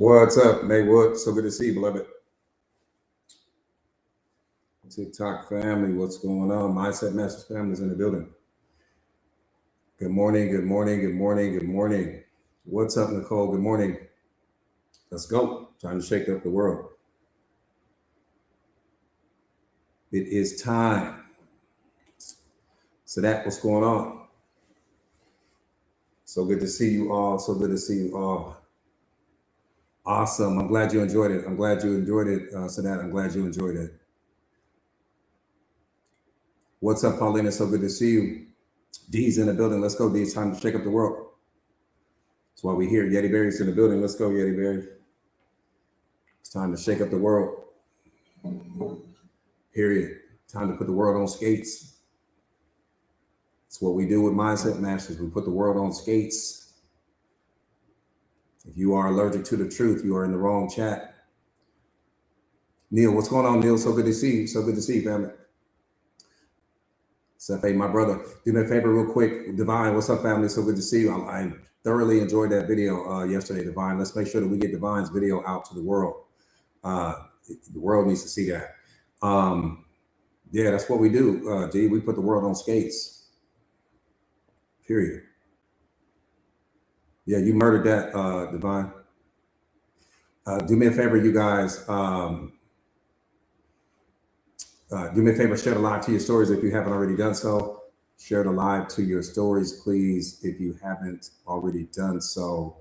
What's up, Maywood? So good to see you, beloved. TikTok family, what's going on? Mindset Masters family's in the building. Good morning, good morning, good morning, good morning. What's up, Nicole? Good morning. Let's go. Time to shake up the world. It is time. So what's going on? So good to see you all. So good to see you all. Awesome. I'm glad you enjoyed it. I'm glad you enjoyed it, Sadat. I'm glad you enjoyed it. What's up, Paulina? So good to see you. D's in the building. Let's go, D. It's time to shake up the world. That's why we're here. Yeti Berry's in the building. Let's go, Yeti Berry. It's time to shake up the world. Period. Time to put the world on skates. It's what we do with Mindset Masters. We put the world on skates. If you are allergic to the truth, you are in the wrong chat. Neil, what's going on, Neil? So good to see you. So good to see you, family. Sefe, my brother, do me a favor real quick. Divine, what's up, family? So good to see you. I thoroughly enjoyed that video yesterday, Divine. Let's make sure that we get Divine's video out to the world. The world needs to see that. Yeah, that's what we do, D. We put the world on skates. Period. Yeah, you murdered that, Divine. Do me a favor, you guys. Do me a favor, share the live to your stories if you haven't already done so. Share the live to your stories, please, if you haven't already done so.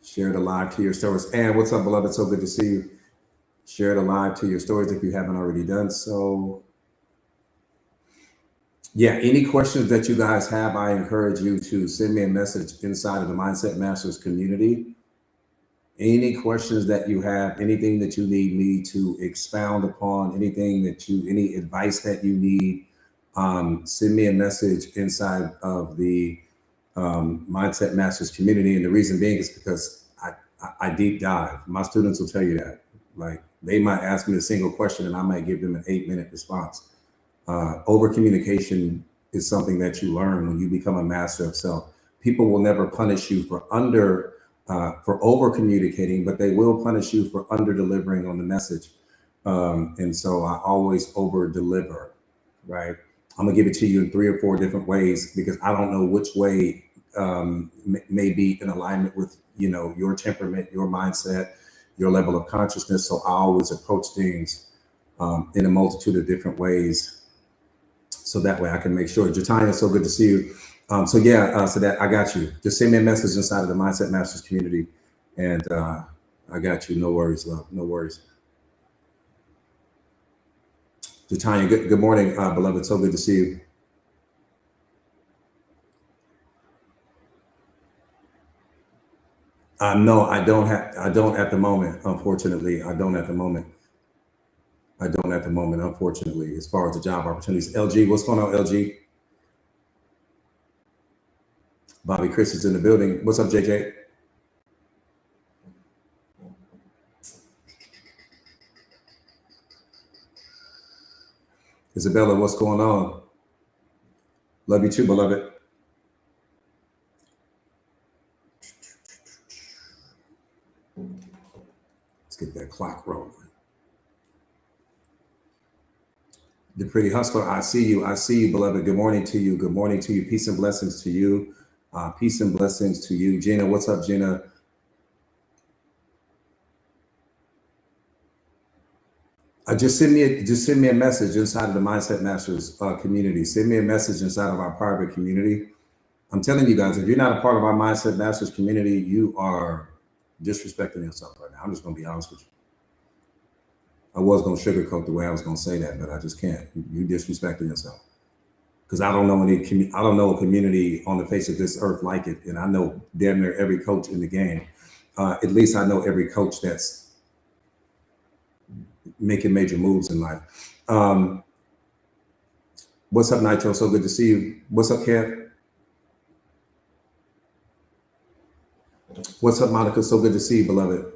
Share the live to your stories. And what's up, beloved? So good to see you. Share the live to your stories if you haven't already done so. Yeah, any questions that you guys have, I encourage you to send me a message inside of the Mindset Masters community. Any questions that you have, anything that you need me to expound upon, any advice that you need, send me a message inside of the Mindset Masters community. And the reason being is because I deep dive. My students will tell you that. Like, they might ask me a single question and I might give them an 8-minute response. Over communication is something that you learn when you become a master of self. People will never punish you for over communicating, but they will punish you for under delivering on the message. And so I always over deliver, right? I'm gonna give it to you in 3 or 4 different ways because I don't know which way may be in alignment with, your temperament, your mindset, your level of consciousness. So I always approach things in a multitude of different ways. So that way I can make sure. Jatanya, so good to see you. So that I got you. Just send me a message inside of the Mindset Masters community, and I got you. No worries, love. No worries. Jatanya, good morning, beloved. So good to see you. No, I don't at the moment. Unfortunately, I don't at the moment. Unfortunately, as far as the job opportunities. LG, what's going on, LG? Bobby Chris is in the building. What's up, JJ? Isabella, what's going on? Love you too, beloved. Let's get that clock rolling. The Pretty Hustler, I see you. I see you, beloved. Good morning to you. Good morning to you. Peace and blessings to you. Peace and blessings to you. Gina, what's up, Gina? Just send me a message inside of the Mindset Masters community. Send me a message inside of our private community. I'm telling you guys, if you're not a part of our Mindset Masters community, you are disrespecting yourself right now. I'm just going to be honest with you. I was going to sugarcoat the way I was going to say that, but I just can't. You disrespecting yourself. Because I don't know a community on the face of this earth like it. And I know damn near every coach in the game. At least I know every coach that's making major moves in life. What's up, Nitro? So good to see you. What's up, Kev? What's up, Monica? So good to see you, beloved.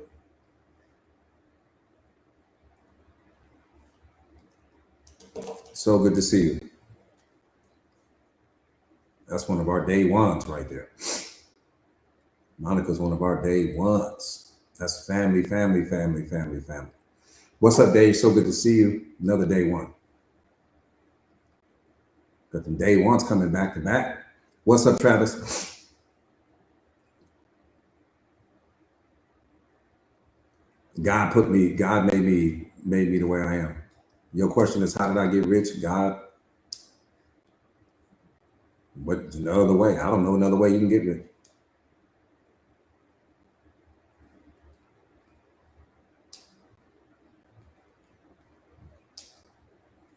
So good to see you. That's one of our day ones right there. Monica's one of our day ones. That's family, family, family, family, family. What's up, Dave? So good to see you. Another day one. Got them day ones coming back to back. What's up, Travis? God made me the way I am. Your question is, how did I get rich? God, what no other way? I don't know another way you can get rich.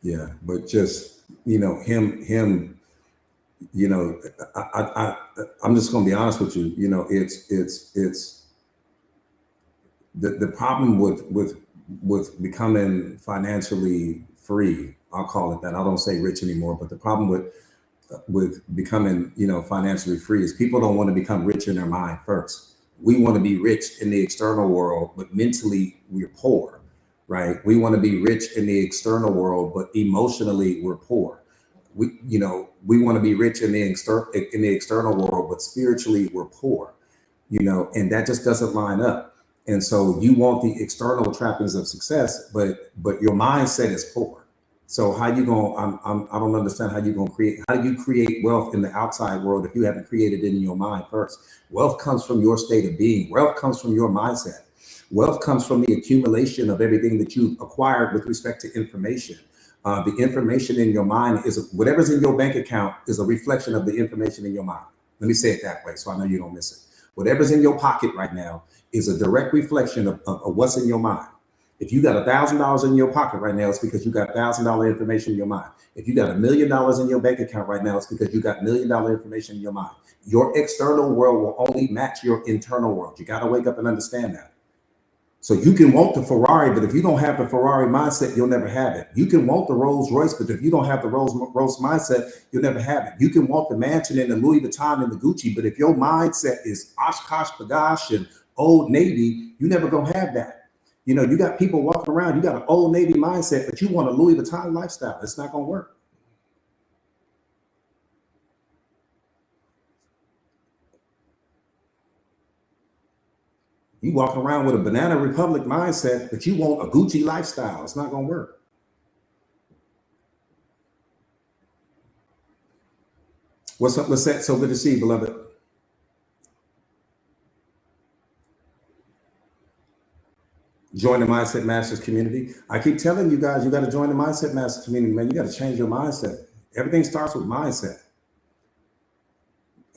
Yeah, but just him. I'm just gonna be honest with you. It's the problem with becoming financially free. I'll call it that. I don't say rich anymore, but the problem with becoming financially free is people don't want to become rich in their mind first. We want to be rich in the external world, but mentally we're poor, right? We want to be rich in the external world, but emotionally we're poor. We want to be rich in the external world, but spiritually we're poor, and that just doesn't line up. And so you want the external trappings of success, but your mindset is poor. So how you going? I don't understand how you going to create. How do you create wealth in the outside world if you haven't created it in your mind first? Wealth comes from your state of being. Wealth comes from your mindset. Wealth comes from the accumulation of everything that you've acquired with respect to information. The information in your mind is whatever's in your bank account is a reflection of the information in your mind. Let me say it that way so I know you don't miss it. Whatever's in your pocket right now is a direct reflection of what's in your mind. If you got $1,000 in your pocket right now, it's because you got $1,000 information in your mind. If you got $1 million in your bank account right now, it's because you got $1 million information in your mind. Your external world will only match your internal world. You got to wake up and understand that. So you can want the Ferrari, but if you don't have the Ferrari mindset, you'll never have it. You can want the Rolls Royce, but if you don't have the Rolls mindset, you'll never have it. You can want the mansion and the Louis Vuitton and the Gucci, but if your mindset is Oshkosh B'gosh and Old Navy, you never gonna have that. You got people walking around, you got an Old Navy mindset, but you want a Louis Vuitton lifestyle. It's not gonna work. You walking around with a Banana Republic mindset, but you want a Gucci lifestyle. It's not going to work. What's up, Lisette? So good to see you, beloved. Join the Mindset Masters community. I keep telling you guys, you got to join the Mindset Masters community, man. You got to change your mindset. Everything starts with mindset.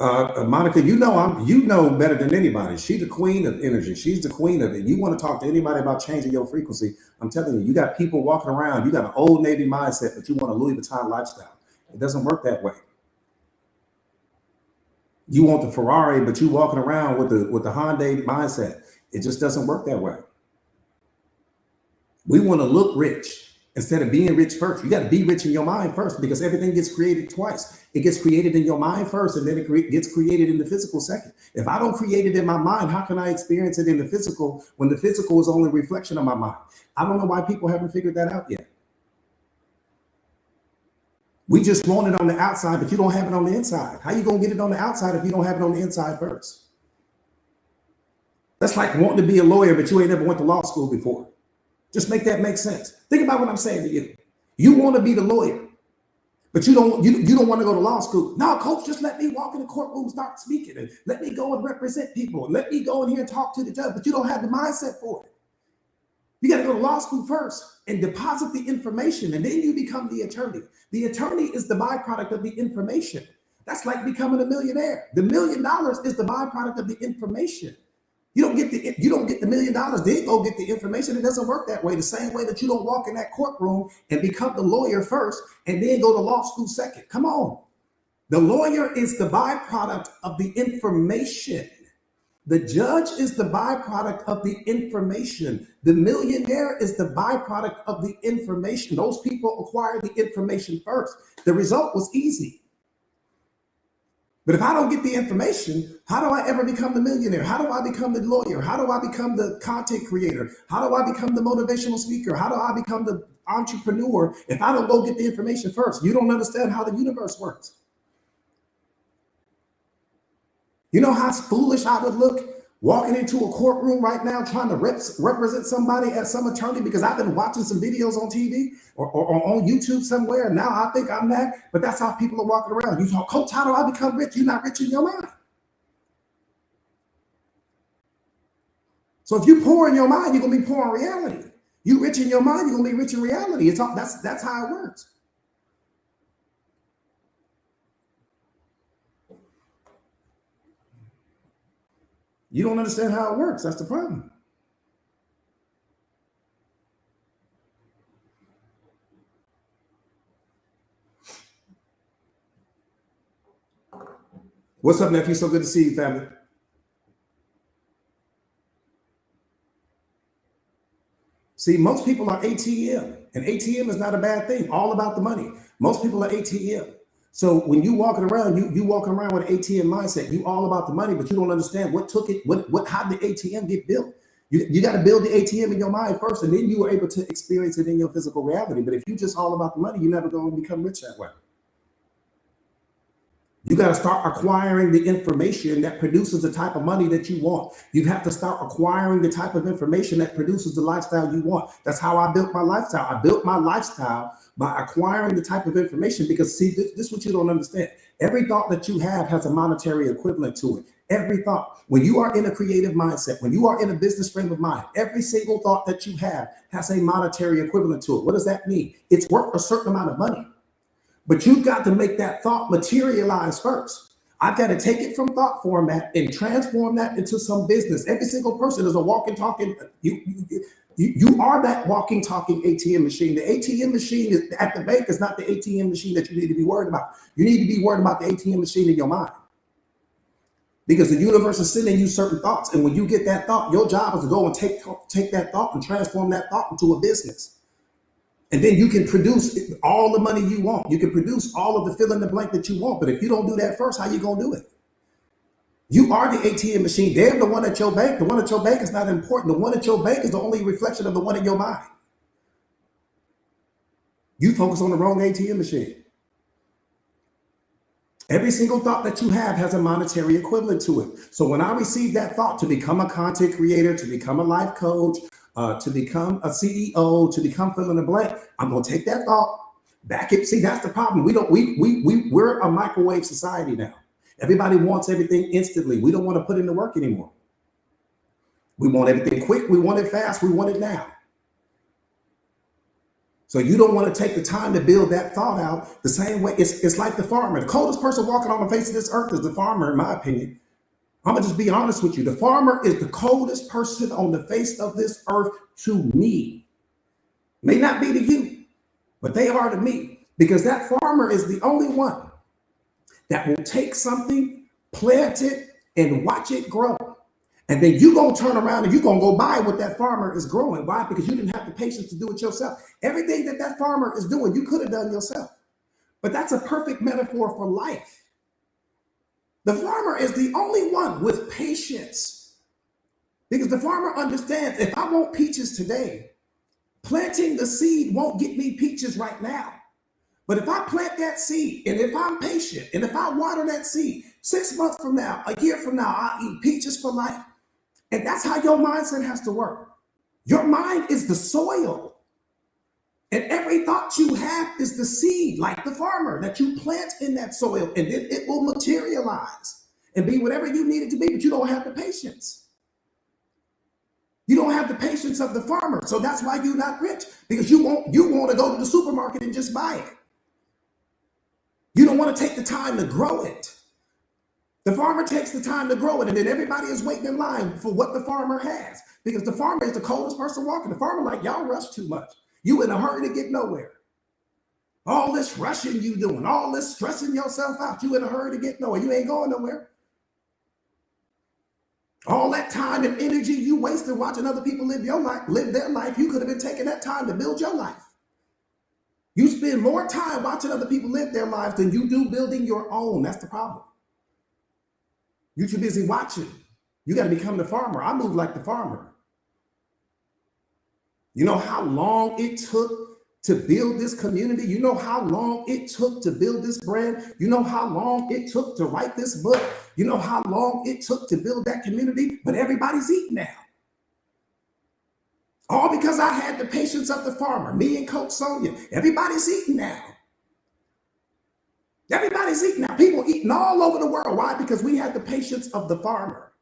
Monica, you know better than anybody. She's the queen of energy. She's the queen of it. You want to talk to anybody about changing your frequency? I'm telling you, you got people walking around. You got an Old Navy mindset, but you want a Louis Vuitton lifestyle. It doesn't work that way. You want the Ferrari, but you walking around with the Hyundai mindset. It just doesn't work that way. We want to look rich instead of being rich first. You got to be rich in your mind first because everything gets created twice. It gets created in your mind first, and then it gets created in the physical second. If I don't create it in my mind, how can I experience it in the physical when the physical is only a reflection of my mind? I don't know why people haven't figured that out yet. We just want it on the outside, but you don't have it on the inside. How you gonna get it on the outside if you don't have it on the inside first? That's like wanting to be a lawyer, but you ain't never went to law school before. Just make that make sense. Think about what I'm saying to you. You want to be the lawyer, but you don't want to go to law school. No, coach, just let me walk in the courtroom, start speaking, and let me go and represent people. Let me go in here and talk to the judge, but you don't have the mindset for it. You got to go to law school first and deposit the information, and then you become the attorney. The attorney is the byproduct of the information. That's like becoming a millionaire. The $1 million is the byproduct of the information. You don't get the $1 million, then go get the information. It doesn't work that way. The same way that you don't walk in that courtroom and become the lawyer first and then go to law school second. Come on. The lawyer is the byproduct of the information. The judge is the byproduct of the information. The millionaire is the byproduct of the information. Those people acquire the information first. The result was easy. But if I don't get the information, how do I ever become the millionaire? How do I become the lawyer? How do I become the content creator? How do I become the motivational speaker? How do I become the entrepreneur if I don't go get the information first? You don't understand how the universe works. You know how foolish I would look walking into a courtroom right now trying to represent somebody as some attorney because I've been watching some videos on TV or on YouTube somewhere. And now I think I'm that. But that's how people are walking around. You talk, Coach, how do I become rich? You're not rich in your mind. So if you poor in your mind, you're gonna be poor in reality. You rich in your mind, you're gonna be rich in reality. It's all, that's how it works. You don't understand how it works. That's the problem. What's up, nephew? So good to see you, family. See, most people are ATM, and ATM is not a bad thing. All about the money. Most people are ATM. So when you walking around, you walking around with an ATM mindset. You all about the money, but you don't understand what took it. How did the ATM get built? You got to build the ATM in your mind first, and then you were able to experience it in your physical reality. But if you just all about the money, you're never going to become rich that way. You got to start acquiring the information that produces the type of money that you want. You have to start acquiring the type of information that produces the lifestyle you want. That's how I built my lifestyle. I built my lifestyle by acquiring the type of information because, see, this is what you don't understand. Every thought that you have has a monetary equivalent to it. Every thought. When you are in a creative mindset, when you are in a business frame of mind, every single thought that you have has a monetary equivalent to it. What does that mean? It's worth a certain amount of money. But you've got to make that thought materialize first. I've got to take it from thought format and transform that into some business. Every single person is a walking, talking. You are that walking, talking ATM machine. The ATM machine is at the bank is not the ATM machine that you need to be worried about. You need to be worried about the ATM machine in your mind. Because the universe is sending you certain thoughts. And when you get that thought, your job is to go and take that thought and transform that thought into a business. And then you can produce all the money you want. You can produce all of the fill in the blank that you want. But if you don't do that first, how you going to do it? You are the ATM machine. Damn the one at your bank. The one at your bank is not important. The one at your bank is the only reflection of the one in your mind. You focus on the wrong ATM machine. Every single thought that you have has a monetary equivalent to it. So when I receive that thought to become a content creator, to become a life coach, to become a CEO, to become fill in the blank, I'm gonna take that thought back. See, that's the problem. We're a microwave society now. Everybody wants everything instantly. We don't want to put in the work anymore. We want everything quick. We want it fast. We want it now. So you don't want to take the time to build that thought out the same way. It's like the farmer. The coldest person walking on the face of this earth is the farmer, in my opinion. I'm gonna just be honest with you. The farmer is the coldest person on the face of this earth to me. May not be to you, but they are to me. Because that farmer is the only one that will take something, plant it, and watch it grow. And then you're going to turn around and you're going to go buy what that farmer is growing. Why? Because you didn't have the patience to do it yourself. Everything that farmer is doing, you could have done yourself. But that's a perfect metaphor for life. The farmer is the only one with patience. Because the farmer understands, if I want peaches today, planting the seed won't get me peaches right now. But if I plant that seed, and if I'm patient, and if I water that seed, 6 months from now, a year from now, I'll eat peaches for life. And that's how your mindset has to work. Your mind is the soil. And every thought you have is the seed, like the farmer, that you plant in that soil, and then it will materialize and be whatever you need it to be, but you don't have the patience. You don't have the patience of the farmer. So that's why you're not rich, because you want to go to the supermarket and just buy it. You don't want to take the time to grow it. The farmer takes the time to grow it, and then everybody is waiting in line for what the farmer has, because the farmer is the coldest person walking. The farmer like, y'all rush too much. You in a hurry to get nowhere. All this rushing you doing, all this stressing yourself out, you in a hurry to get nowhere. You ain't going nowhere. All that time and energy you wasted watching other people live their life, you could have been taking that time to build your life. You spend more time watching other people live their lives than you do building your own. That's the problem. You're too busy watching. You got to become the farmer. I move like the farmer. You know how long it took to build this community. You know how long it took to build this brand. You know how long it took to write this book. You know how long it took to build that community, but everybody's eating now. All because I had the patience of the farmer, me and Coach Sonia. Everybody's eating now. Everybody's eating now. People eating all over the world. Why? Because we had the patience of the farmer.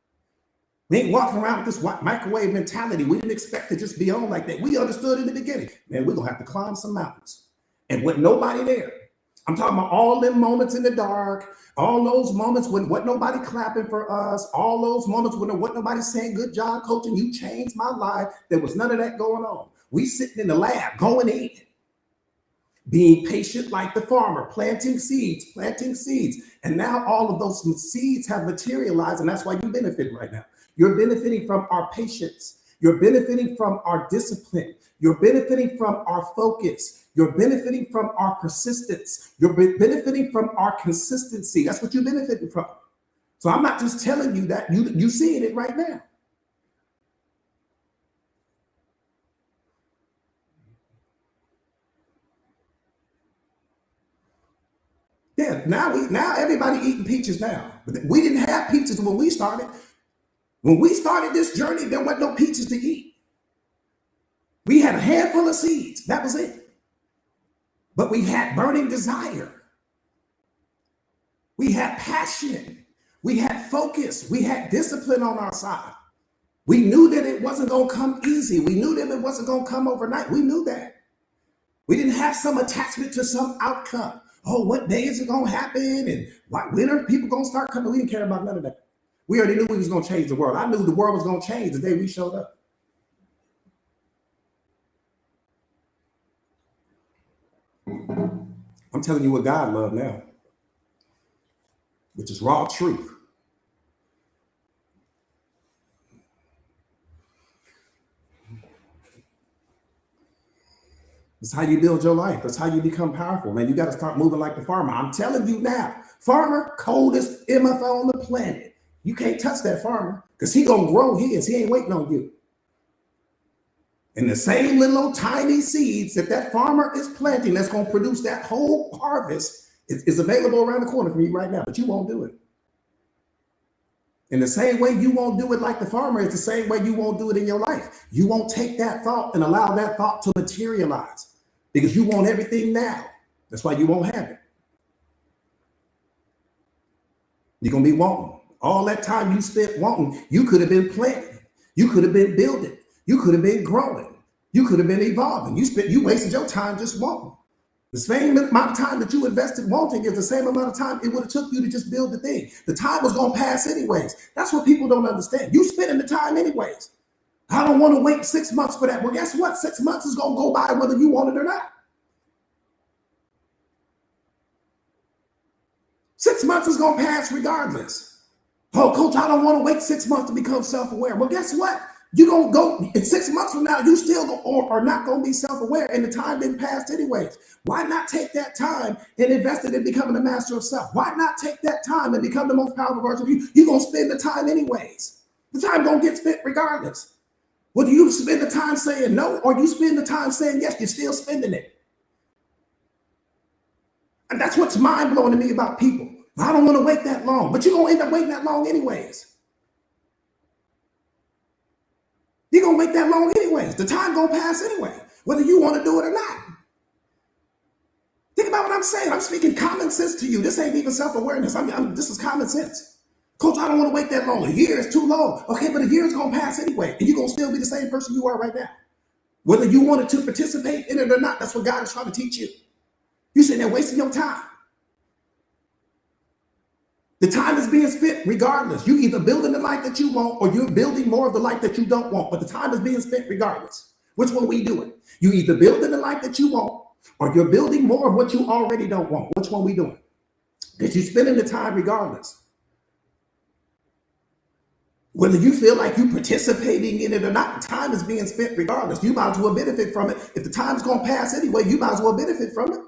We ain't walking around with this microwave mentality. We didn't expect to just be on like that. We understood in the beginning, man, we're going to have to climb some mountains. And with nobody there, I'm talking about all them moments in the dark, all those moments when wasn't nobody clapping for us, all those moments when there wasn't nobody saying, good job, coach, and you changed my life. There was none of that going on. We sitting in the lab going in, being patient like the farmer, planting seeds. And now all of those seeds have materialized, and that's why you benefit right now. You're benefiting from our patience. You're benefiting from our discipline. You're benefiting from our focus. You're benefiting from our persistence. You're benefiting from our consistency. That's what you're benefiting from. So I'm not just telling you that, you seeing it right now. Yeah, now everybody eating peaches now. But we didn't have peaches when we started. When we started this journey, there wasn't no peaches to eat. We had a handful of seeds. That was it. But we had burning desire. We had passion. We had focus. We had discipline on our side. We knew that it wasn't going to come easy. We knew that it wasn't going to come overnight. We knew that. We didn't have some attachment to some outcome. Oh, what day is it going to happen? And when are people going to start coming? We didn't care about none of that. We already knew we was going to change the world. I knew the world was going to change the day we showed up. I'm telling you what God loved now, which is raw truth. That's how you build your life. That's how you become powerful, man. You got to start moving like the farmer. I'm telling you now, farmer, coldest MFO on the planet. You can't touch that farmer because he going to grow his. He ain't waiting on you. And the same little old tiny seeds that farmer is planting that's going to produce that whole harvest is available around the corner from you right now, but you won't do it. In the same way you won't do it like the farmer, it's the same way you won't do it in your life. You won't take that thought and allow that thought to materialize because you want everything now. That's why you won't have it. You're going to be wanting. All that time you spent wanting, you could have been planting. You could have been building. You could have been growing. You could have been evolving. You wasted your time just wanting. The same amount of time that you invested wanting is the same amount of time it would have took you to just build the thing. The time was going to pass anyways. That's what people don't understand. You spending the time anyways. I don't want to wait 6 months for that. Well, guess what? 6 months is going to go by whether you want it or not. 6 months is going to pass regardless. Oh, coach, I don't want to wait 6 months to become self-aware. Well, guess what? You're going to go in 6 months from now, you still are not going to be self-aware, and the time didn't pass anyways. Why not take that time and invest it in becoming a master of self? Why not take that time and become the most powerful version of you? You're going to spend the time anyways. The time going to get spent regardless. Whether you spend the time saying no or you spend the time saying yes, you're still spending it. And that's what's mind-blowing to me about people. I don't want to wait that long, but you're going to end up waiting that long anyways. You're going to wait that long anyways. The time going to pass anyway, whether you want to do it or not. Think about what I'm saying. I'm speaking common sense to you. This ain't even self-awareness. This is common sense. Coach, I don't want to wait that long. A year is too long. Okay, but a year is going to pass anyway, and you're going to still be the same person you are right now. Whether you wanted to participate in it or not, that's what God is trying to teach you. You're sitting there wasting your time. The time is being spent regardless. You either building the life that you want or you're building more of the life that you don't want, but the time is being spent regardless. Which one we doing? You either building the life that you want or you're building more of what you already don't want. Which one we doing? Because you're spending the time regardless. Whether you feel like you're participating in it or not, the time is being spent regardless. You might as well benefit from it. If the time's going to pass anyway, you might as well benefit from it.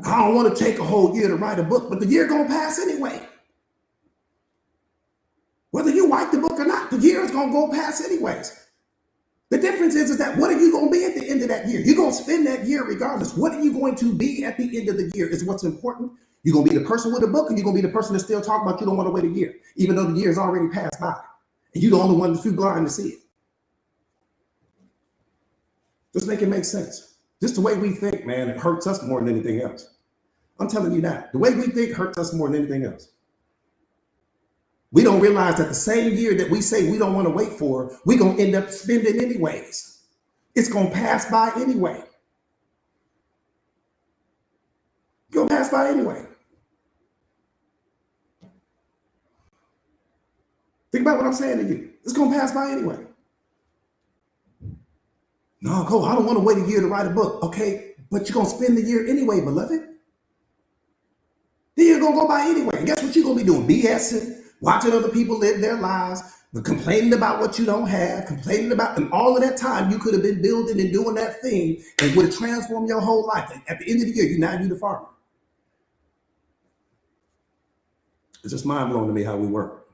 I don't want to take a whole year to write a book, but the year gonna pass anyway. Whether you going to go past anyways. The difference is that what are you going to be at the end of that year? You're going to spend that year regardless. What are you going to be at the end of the year is what's important. You're going to be the person with a book, and you're going to be the person that still talking about you don't want to wait a year, even though the year's already passed by. And you're the only one that's too blind to see it. Just make it make sense. Just the way we think, man, it hurts us more than anything else. I'm telling you that. The way we think hurts us more than anything else. We don't realize that the same year that we say we don't want to wait for, we're going to end up spending anyways. It's going to pass by anyway. It's going to pass by anyway. Think about what I'm saying to you. It's going to pass by anyway. No, Cole, I don't want to wait a year to write a book. Okay, but you're going to spend the year anyway, beloved. The year going to go by anyway. And guess what you're going to be doing? BSing, watching other people live their lives, but complaining about what you don't have, complaining about, and all of that time you could have been building and doing that thing and would have transformed your whole life. And at the end of the year, you're the farmer. It's just mind blowing to me how we work.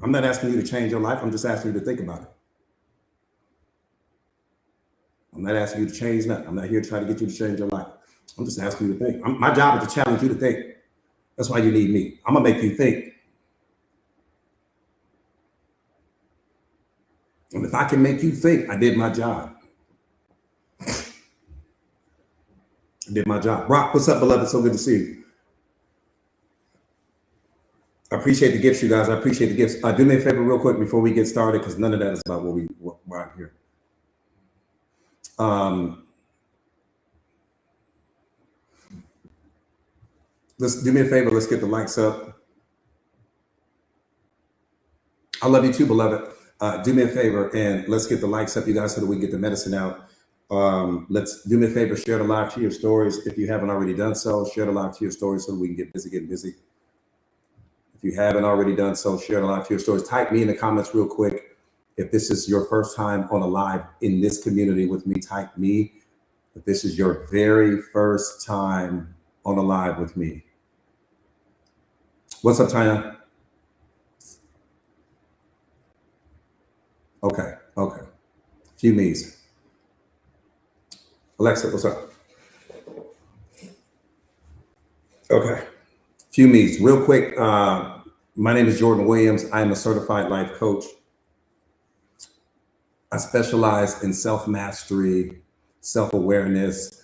I'm not asking you to change your life. I'm just asking you to think about it. I'm not asking you to change nothing. I'm not here to try to get you to change your life. I'm just asking you to think. My job is to challenge you to think. That's why you need me. I'm going to make you think. And if I can make you think, I did my job. I did my job. Rock, what's up, beloved? So good to see you. I appreciate the gifts, you guys. I appreciate the gifts. Do me a favor real quick before we get started, because none of that is about why I'm here. Let's do me a favor. Let's get the likes up. I love you too, beloved. Do me a favor and let's get the likes up, you guys, so that we can get the medicine out. Let's do me a favor. Share the live to your stories. If you haven't already done so, share the live to your stories so that we can get busy. If you haven't already done so, share the live to your stories. Type me in the comments real quick. If this is your first time on a live in this community with me, type me. If this is your very first time on a live with me. What's up, Tanya? Okay. Few me's. Alexa, what's up? Okay. Few me's. Real quick, my name is Jordan Williams. I am a certified life coach. I specialize in self-mastery, self-awareness,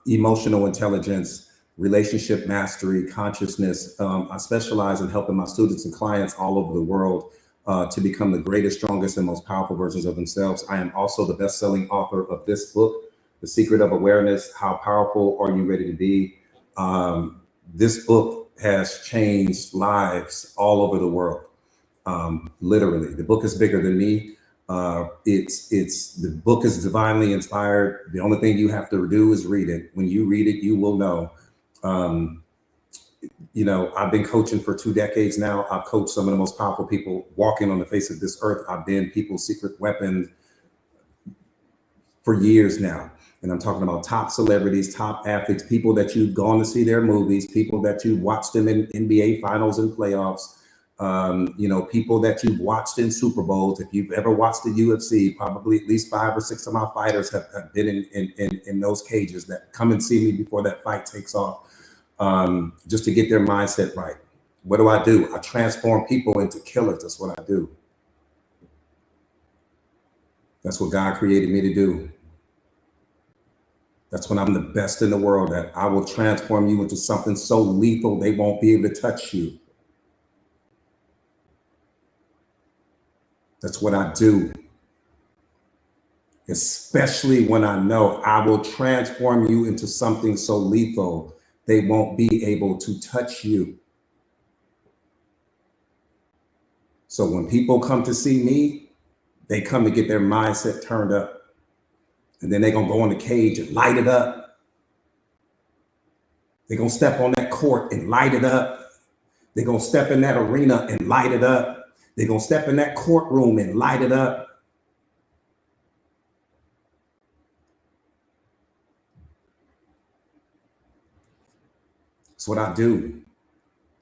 emotional intelligence, relationship mastery, consciousness. I specialize in helping my students and clients all over the world to become the greatest, strongest, and most powerful versions of themselves. I am also the best-selling author of this book, The Secret of Awareness: How Powerful Are You Ready to Be? This book has changed lives all over the world. Literally, the book is bigger than me. The book is divinely inspired. The only thing you have to do is read it. When you read it, you will know. I've been coaching for 2 decades now. I've coached some of the most powerful people walking on the face of this earth. I've been people's secret weapon for years now. And I'm talking about top celebrities, top athletes, people that you've gone to see their movies, people that you've watched them in NBA finals and playoffs, people that you've watched in Super Bowls. If you've ever watched the UFC, probably at least 5 or 6 of my fighters have been in those cages that come and see me before that fight takes off, just to get their mindset right. What do? I transform people into killers. That's what I do. That's what God created me to do. That's when I'm the best in the world, that I will transform you into something so lethal they won't be able to touch you. That's what I do. Especially when I know I will transform you into something so lethal they won't be able to touch you. So when people come to see me, they come to get their mindset turned up. And then they're going to go in the cage and light it up. They're going to step on that court and light it up. They're going to step in that arena and light it up. They're going to step in that courtroom and light it up. That's what I do.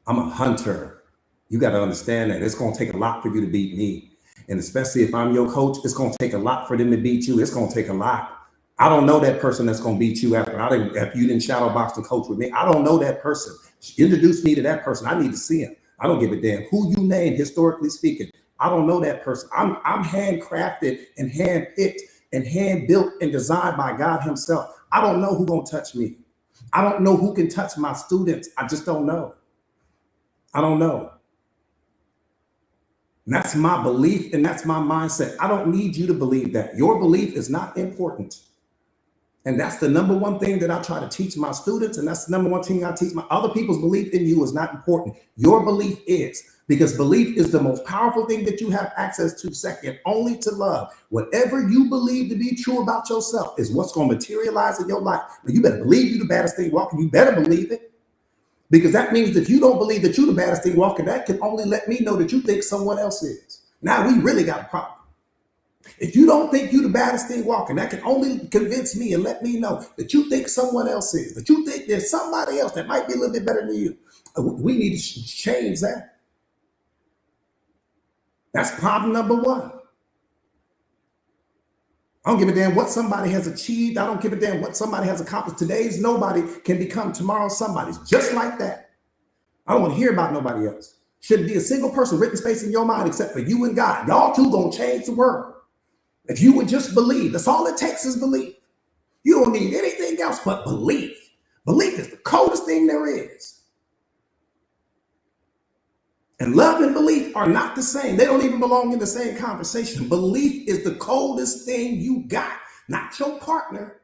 I'm a hunter. You got to understand that it's going to take a lot for you to beat me. And especially if I'm your coach, it's going to take a lot for them to beat you. It's going to take a lot. I don't know that person that's going to beat you after you didn't shadow box and coach with me. I don't know that person. Introduce me to that person. I need to see him. I don't give a damn who you name, historically speaking. I don't know that person. I'm handcrafted and handpicked and hand built and designed by God himself. I don't know who's going to touch me. I don't know who can touch my students. I just don't know. I don't know. And that's my belief and that's my mindset. I don't need you to believe that. Your belief is not important. And that's the number one thing that I try to teach my students. And that's the number one thing I teach my other people's belief in you is not important. Your belief is, because belief is the most powerful thing that you have access to, second only to love. Whatever you believe to be true about yourself is what's going to materialize in your life. But you better believe you the baddest thing walking. You better believe it. Because that means if you don't believe that you're the baddest thing walking, that can only let me know that you think someone else is. Now we really got a problem. If you don't think you're the baddest thing walking, that can only convince me and let me know that you think someone else is, that you think there's somebody else that might be a little bit better than you. We need to change that. That's problem number one. I don't give a damn what somebody has achieved. I don't give a damn what somebody has accomplished. Today's nobody can become tomorrow's somebody's, just like that. I don't want to hear about nobody else. Shouldn't be a single person written space in your mind except for you and God. Y'all two gonna change the world. If you would just believe, that's all it takes is belief. You don't need anything else but belief. Belief is the coldest thing there is. And love and belief are not the same. They don't even belong in the same conversation. Belief is the coldest thing you got. Not your partner,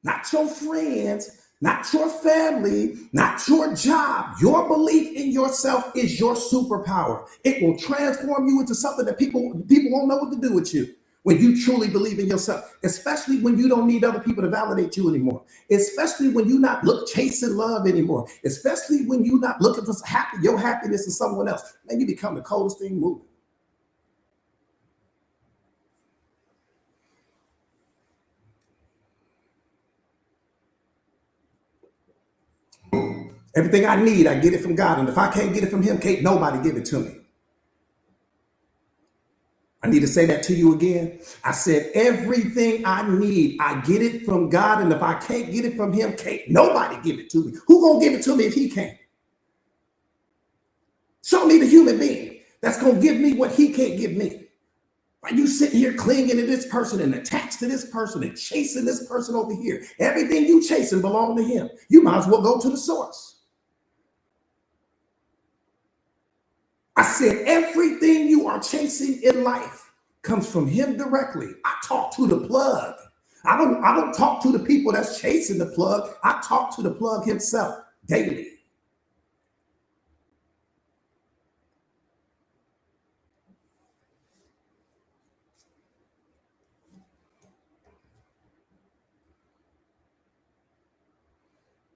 not your friends, not your family, not your job. Your belief in yourself is your superpower. It will transform you into something that people won't know what to do with you. When you truly believe in yourself, especially when you don't need other people to validate you anymore, especially when you're not chasing love anymore, especially when you're not looking for your happiness in someone else, man, you become the coldest thing moving. Everything I need, I get it from God. And if I can't get it from him, can't nobody give it to me. I need to say that to you again. I said, everything I need, I get it from God. And if I can't get it from him, can't nobody give it to me. Who gonna give it to me if he can't? Show me the human being that's gonna give me what he can't give me. Are you sitting here clinging to this person and attached to this person and chasing this person over here? Everything you chasing belong to him. You might as well go to the source. I said, everything you are chasing in life comes from him directly. I talk to the plug. I don't talk to the people that's chasing the plug. I talk to the plug himself daily.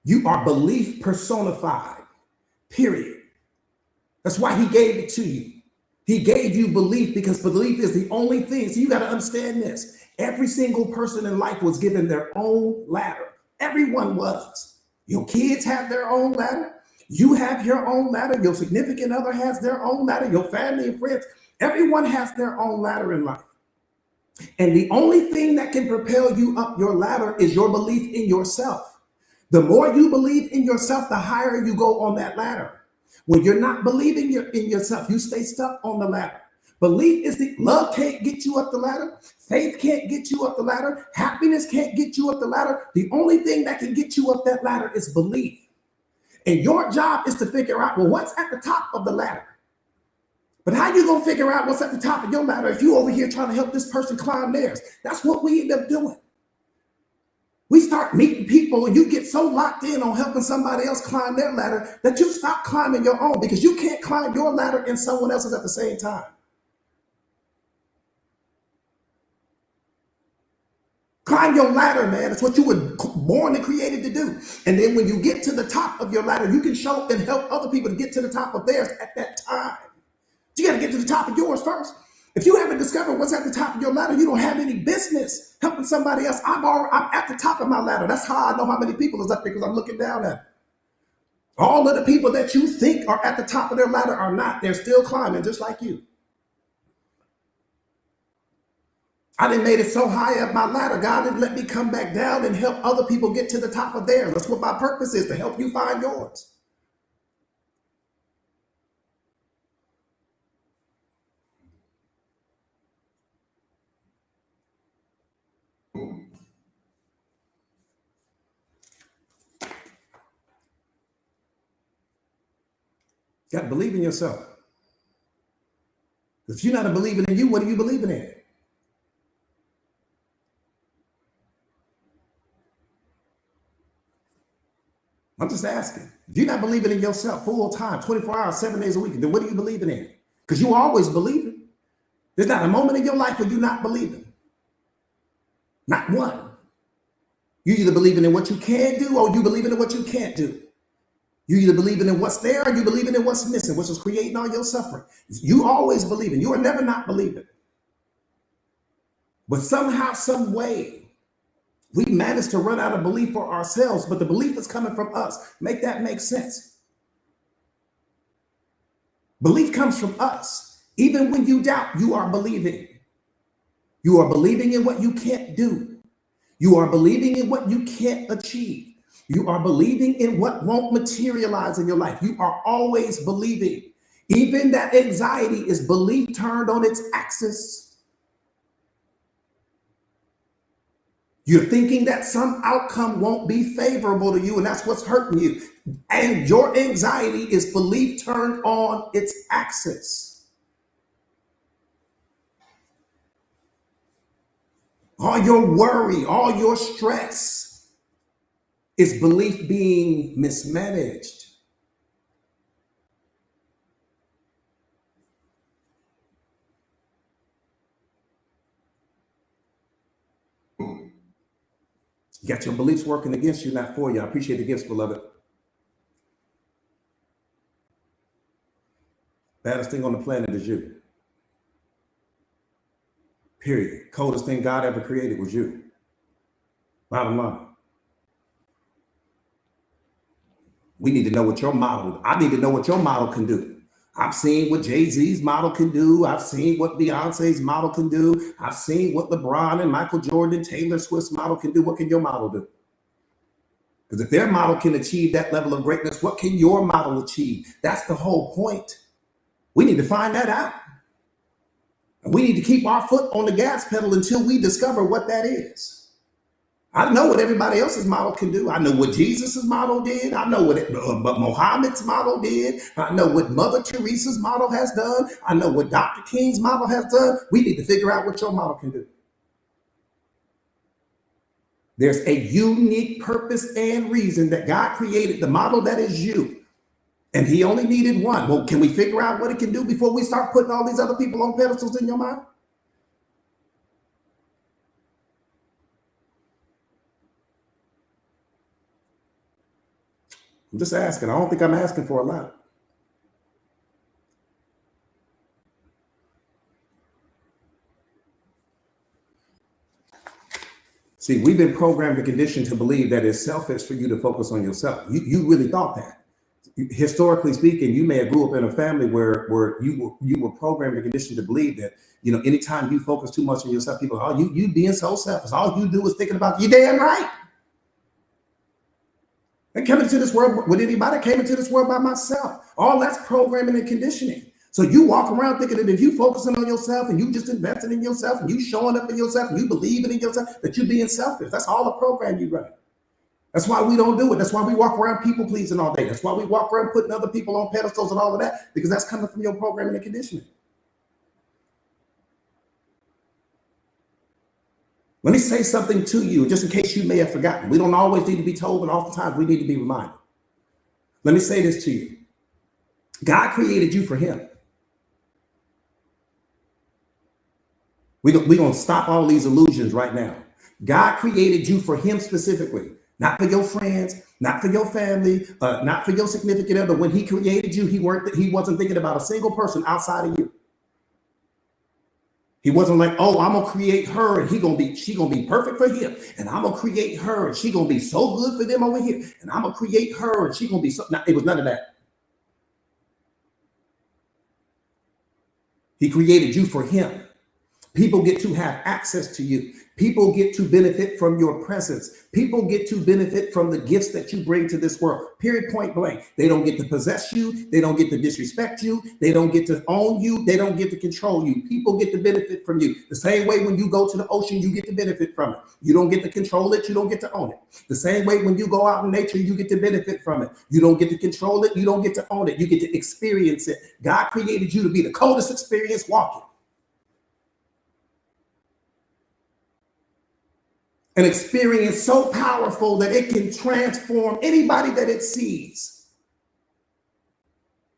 You are belief personified, period. That's why he gave it to you. He gave you belief because belief is the only thing. So you got to understand this. Every single person in life was given their own ladder. Everyone was. Your kids have their own ladder. You have your own ladder. Your significant other has their own ladder. Your family and friends. Everyone has their own ladder in life. And the only thing that can propel you up your ladder is your belief in yourself. The more you believe in yourself, the higher you go on that ladder. When you're not believing in yourself, you stay stuck on the ladder. Belief is love can't get you up the ladder. Faith can't get you up the ladder. Happiness can't get you up the ladder. The only thing that can get you up that ladder is belief. And your job is to figure out, well, what's at the top of the ladder? But how you gonna figure out what's at the top of your ladder if you over here trying to help this person climb theirs? That's what we end up doing. We start meeting people and you get so locked in on helping somebody else climb their ladder that you stop climbing your own because you can't climb your ladder and someone else's at the same time. Climb your ladder, man. It's what you were born and created to do. And then when you get to the top of your ladder, you can show and help other people to get to the top of theirs at that time. You got to get to the top of yours first. If you haven't discovered what's at the top of your ladder, you don't have any business helping somebody else. I'm at the top of my ladder. That's how I know how many people is up there because I'm looking down at it. All of the people that you think are at the top of their ladder are not. They're still climbing just like you. I done made it so high up my ladder, God didn't let me come back down and help other people get to the top of theirs. That's what my purpose is, to help you find yours. You got to believe in yourself. If you're not believing in you, what are you believing in? I'm just asking. If you're not believing in yourself full time, 24 hours, 7 days a week, then what are you believing in? Because you always believing. There's not a moment in your life where you're not believing. Not one. You either believing in what you can do or you believing in what you can't do. You either believing in what's there or you believing in what's missing, which is creating all your suffering. You always believing. You are never not believing. But somehow, some way, we managed to run out of belief for ourselves, but the belief is coming from us. Make that make sense. Belief comes from us. Even when you doubt, you are believing. You are believing in what you can't do. You are believing in what you can't achieve. You are believing in what won't materialize in your life. You are always believing. Even that anxiety is belief turned on its axis. You're thinking that some outcome won't be favorable to you, and that's what's hurting you. And your anxiety is belief turned on its axis. All your worry, all your stress is belief being mismanaged. You got your beliefs working against you, not for you. I appreciate the gifts, beloved. Baddest thing on the planet is you. Period. Coldest thing God ever created was you. Bottom line. We need to know what your model, I need to know what your model can do. I've seen what Jay-Z's model can do. I've seen what Beyonce's model can do. I've seen what LeBron and Michael Jordan, Taylor Swift's model can do. What can your model do? Because if their model can achieve that level of greatness, what can your model achieve? That's the whole point. We need to find that out. And we need to keep our foot on the gas pedal until we discover what that is. I know what everybody else's model can do. I know what Jesus's model did. I know what Mohammed's model did. I know what Mother Teresa's model has done. I know what Dr. King's model has done. We need to figure out what your model can do. There's a unique purpose and reason that God created the model that is you. And he only needed one. Well, can we figure out what it can do before we start putting all these other people on pedestals in your mind? I'm just asking. I don't think I'm asking for a lot. See, we've been programmed and conditioned to believe that it's selfish for you to focus on yourself. You really thought that. Historically speaking, you may have grew up in a family where you were programmed and conditioned to believe that, anytime you focus too much on yourself, people, oh, you being so selfish. All you do is thinking about you. Damn right. I came into this world with anybody. I came into this world by myself. All that's programming and conditioning. So you walk around thinking that if you focusing on yourself and you just investing in yourself and you showing up in yourself and you believing in yourself, that you're being selfish. That's all the program you run. That's why we don't do it. That's why we walk around people pleasing all day. That's why we walk around putting other people on pedestals and all of that, because that's coming from your programming and conditioning. Let me say something to you, just in case you may have forgotten. We don't always need to be told, but oftentimes we need to be reminded. Let me say this to you. God created you for him. We're going to stop all these illusions right now. God created you for him specifically, not for your friends, not for your family, not for your significant other. When he created you, he wasn't thinking about a single person outside of you. He wasn't like, oh, I'm gonna create her and she gonna be perfect for him. And I'm gonna create her and she gonna be so good for them over here. And I'm gonna create her and she gonna be so. No, it was none of that. He created you for him. People get to have access to you. People get to benefit from your presence. People get to benefit from the gifts that you bring to this world. Period, point blank. They don't get to possess you. They don't get to disrespect you. They don't get to own you. They don't get to control you. People get to benefit from you. The same way when you go to the ocean, you get to benefit from it. You don't get to control it. You don't get to own it. The same way when you go out in nature, you get to benefit from it. You don't get to control it. You don't get to own it. You get to experience it. God created you to be the coldest experience walking. An experience so powerful that it can transform anybody that it sees.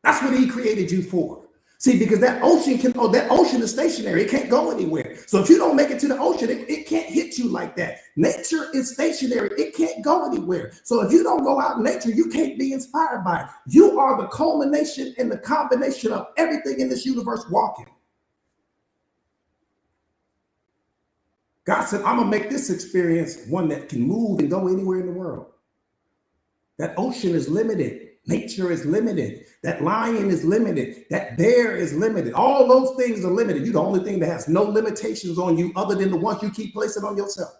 That's what he created you for. See, because that ocean is stationary. It can't go anywhere. So if you don't make it to the ocean, it can't hit you like that. Nature is stationary. It can't go anywhere. So if you don't go out in nature, you can't be inspired by it. You are the culmination and the combination of everything in this universe walking. God said, I'm going to make this experience one that can move and go anywhere in the world. That ocean is limited. Nature is limited. That lion is limited. That bear is limited. All those things are limited. You're the only thing that has no limitations on you other than the ones you keep placing on yourself.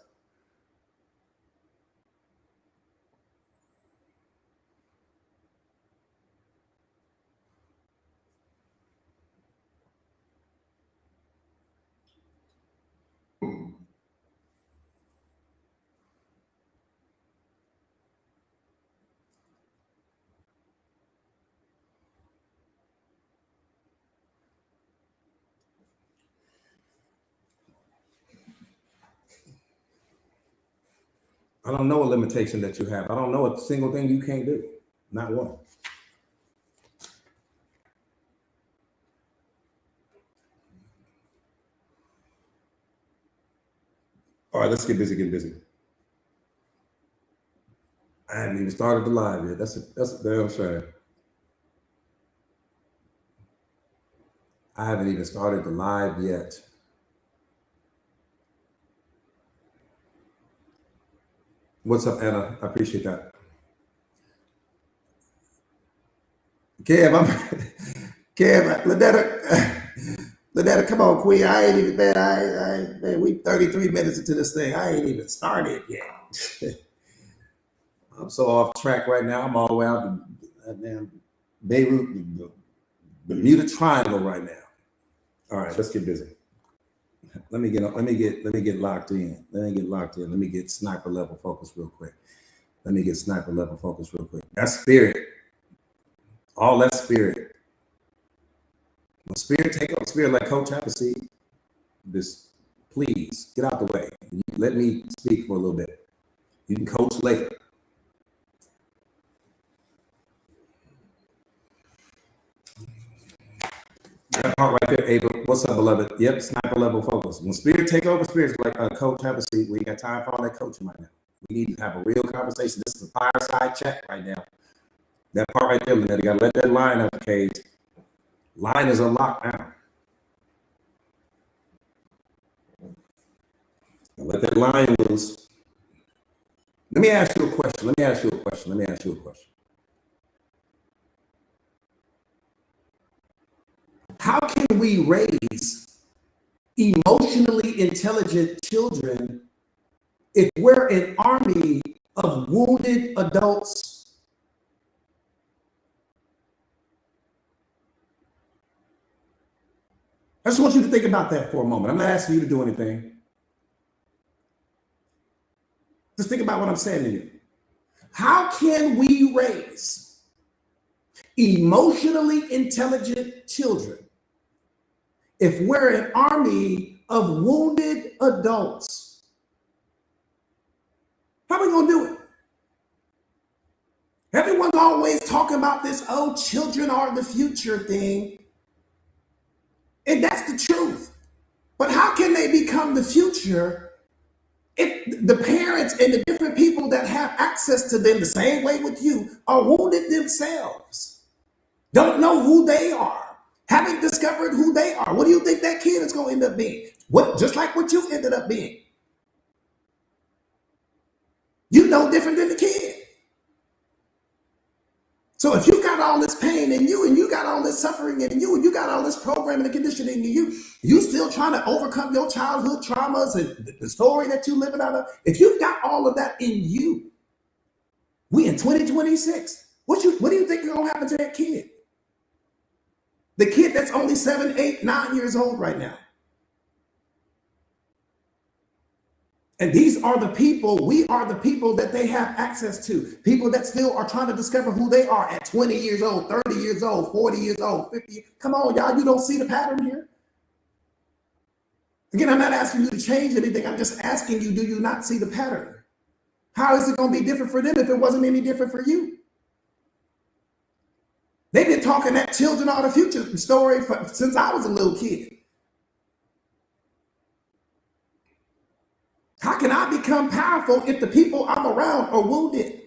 I don't know a limitation that you have. I don't know a single thing you can't do. Not one. All right, let's get busy, get busy. I haven't even started the live yet. That's a damn shame. I haven't even started the live yet. What's up, Anna? I appreciate that. Kev, Ladetta, come on, Queen. I ain't even, man, we 33 minutes into this thing. I ain't even started yet. I'm so off track right now. I'm all the way out to damn Beirut, the Bermuda Triangle right now. All right, let's get busy. Let me get locked in. Let me get sniper level focus real quick. That's spirit. All that spirit. When spirit take up spirit, like Coach have a seat. Just please get out the way. Let me speak for a little bit. You can coach later. That part right there, Ava. What's up, beloved? Yep, sniper level focus. When spirit take over, spirit's like Coach have a seat. We ain't got time for all that coaching right now. We need to have a real conversation. This is a fireside chat right now. That part right there, Lynette, you gotta let that lion out the cage. Lion is unlocked now. Let that lion loose. Let me ask you a question. How can we raise emotionally intelligent children if we're an army of wounded adults? I just want you to think about that for a moment. I'm not asking you to do anything. Just think about what I'm saying to you. How can we raise emotionally intelligent children if we're an army of wounded adults? How are we going to do it? Everyone's always talking about this, oh, children are the future thing. And that's the truth. But how can they become the future if the parents and the different people that have access to them the same way with you are wounded themselves, don't know who they are, haven't discovered who they are? What do you think that kid is going to end up being? just like what you ended up being. You no different than the kid. So if you got all this pain in you, and you got all this suffering in you, and you got all this programming and conditioning in you still trying to overcome your childhood traumas and the story that you living out of. If you've got all of that in you, we in 2026. What do you think is gonna happen to that kid? The kid that's only 7, 8, 9 years old right now. And these are the people, we are the people that they have access to. People that still are trying to discover who they are at 20 years old, 30 years old, 40 years old, 50. Come on, y'all, you don't see the pattern here? Again, I'm not asking you to change anything. I'm just asking you, do you not see the pattern? How is it going to be different for them if it wasn't any different for you? They've been talking that children are the future story since I was a little kid. How can I become powerful if the people I'm around are wounded?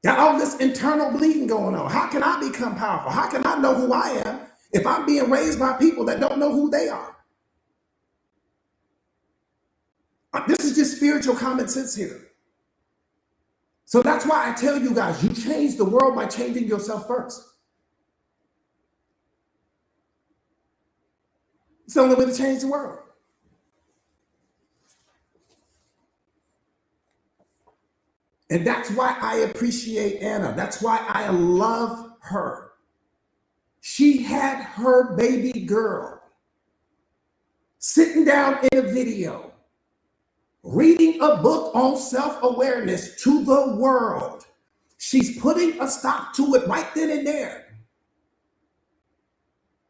Got all this internal bleeding going on. How can I become powerful? How can I know who I am if I'm being raised by people that don't know who they are? This is just spiritual common sense here. So that's why I tell you guys, you change the world by changing yourself first. It's the only way to change the world. And that's why I appreciate Anna. That's why I love her. She had her baby girl sitting down in a video, reading a book on self-awareness to the world. She's putting a stop to it right then and there.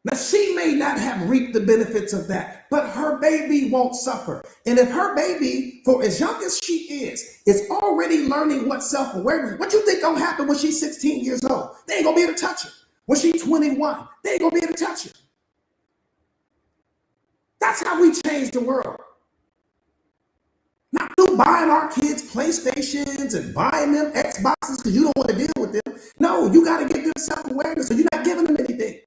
Now, she may not have reaped the benefits of that, but her baby won't suffer. And if her baby, for as young as she is already learning what self-awareness, what you think gonna happen when she's 16 years old? They ain't gonna be able to touch her. When she's 21, they ain't gonna be able to touch her. That's how we change the world. Not through buying our kids PlayStations and buying them Xboxes because you don't want to deal with them. No, you got to give them self-awareness, so you're not giving them anything.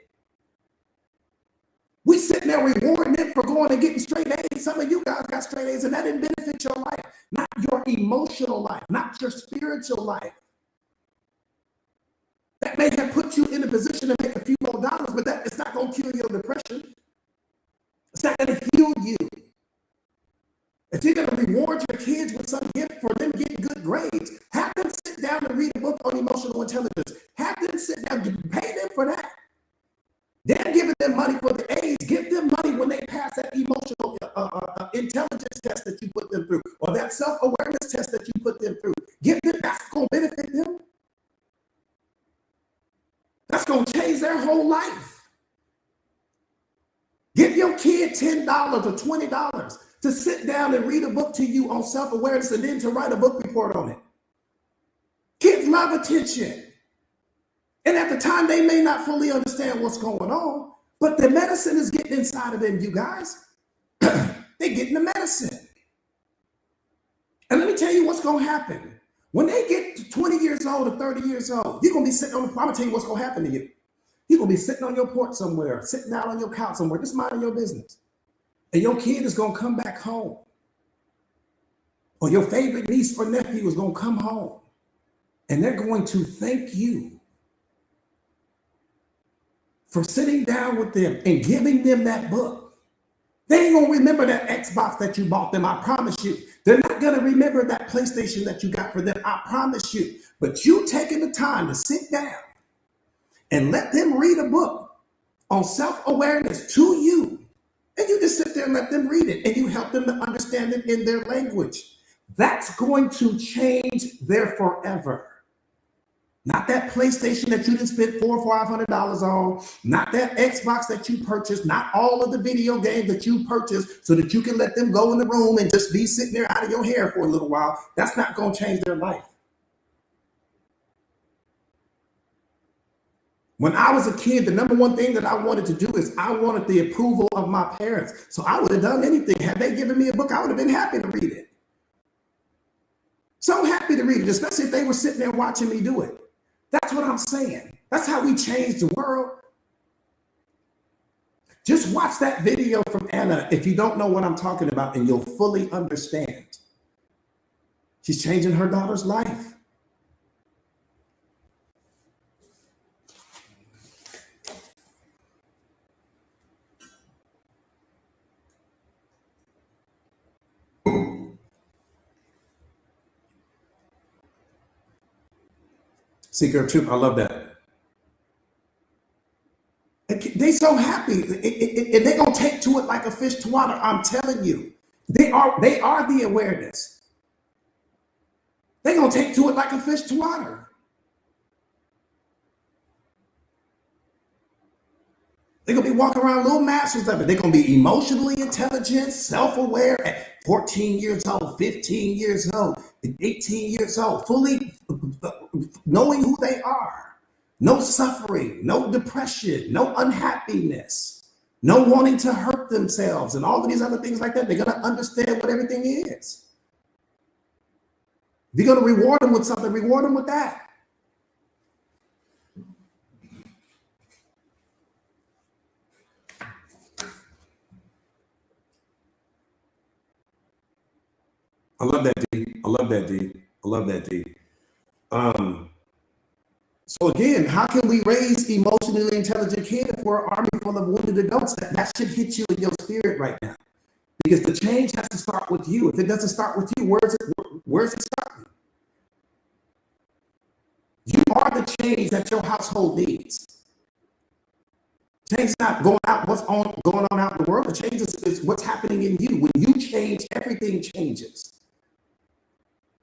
We sitting there rewarding them for going and getting straight A's. Some of you guys got straight A's, and that didn't benefit your life, not your emotional life, not your spiritual life. That may have put you in a position to make a few more dollars, but that it's not going to cure your depression. It's not going to heal you. If you're going to reward your kids with some gift for them getting good grades, have them sit down and read a book on emotional intelligence. Have them sit down, pay them for that. Then giving them money for the A's, give them money when they pass that emotional intelligence test that you put them through, or that self-awareness test that you put them through. Give them, that's going to benefit them. That's going to change their whole life. Give your kid $10 or $20 to sit down and read a book to you on self-awareness and then to write a book report on it. Kids love attention. And at the time, they may not fully understand what's going on, but the medicine is getting inside of them, you guys. They're getting the medicine. And let me tell you what's going to happen. When they get to 20 years old or 30 years old, you're going to be sitting on the, I'm going to tell you what's going to happen to you. You're going to be sitting on your porch somewhere, sitting out on your couch somewhere, just minding your business. And your kid is going to come back home. Or your favorite niece or nephew is going to come home. And they're going to thank you for sitting down with them and giving them that book. They ain't gonna remember that Xbox that you bought them, I promise you. They're not gonna remember that PlayStation that you got for them, I promise you. But you taking the time to sit down and let them read a book on self-awareness to you, and you just sit there and let them read it, and you help them to understand it in their language. That's going to change their forever. Not that PlayStation that you just spent $400 or $500 on, not that Xbox that you purchased, not all of the video games that you purchased so that you can let them go in the room and just be sitting there out of your hair for a little while. That's not going to change their life. When I was a kid, the number one thing that I wanted to do is I wanted the approval of my parents. So I would have done anything. Had they given me a book, I would have been happy to read it. So happy to read it, especially if they were sitting there watching me do it. That's what I'm saying. That's how we change the world. Just watch that video from Anna if you don't know what I'm talking about, and you'll fully understand. She's changing her daughter's life. Seeker of truth, I love that. They so happy, and they're gonna take to it like a fish to water. I'm telling you, they are the awareness. They're gonna take to it like a fish to water. They're gonna be walking around little masters of it. They're gonna be emotionally intelligent, self-aware at 14 years old, 15 years old, 18 years old, fully knowing who they are. No suffering, no depression, no unhappiness, no wanting to hurt themselves, and all of these other things like that. They're going to understand what everything is. If you're going to reward them with something, reward them with that. I love that, D. I love that, D. I love that, D. So again, how can we raise emotionally intelligent kids if we're an army full of wounded adults? That should hit you in your spirit right now, because the change has to start with you. If it doesn't start with you, where's it starting? You are the change that your household needs. Change is not going out, going on out in the world. The change is what's happening in you. When you change, everything changes.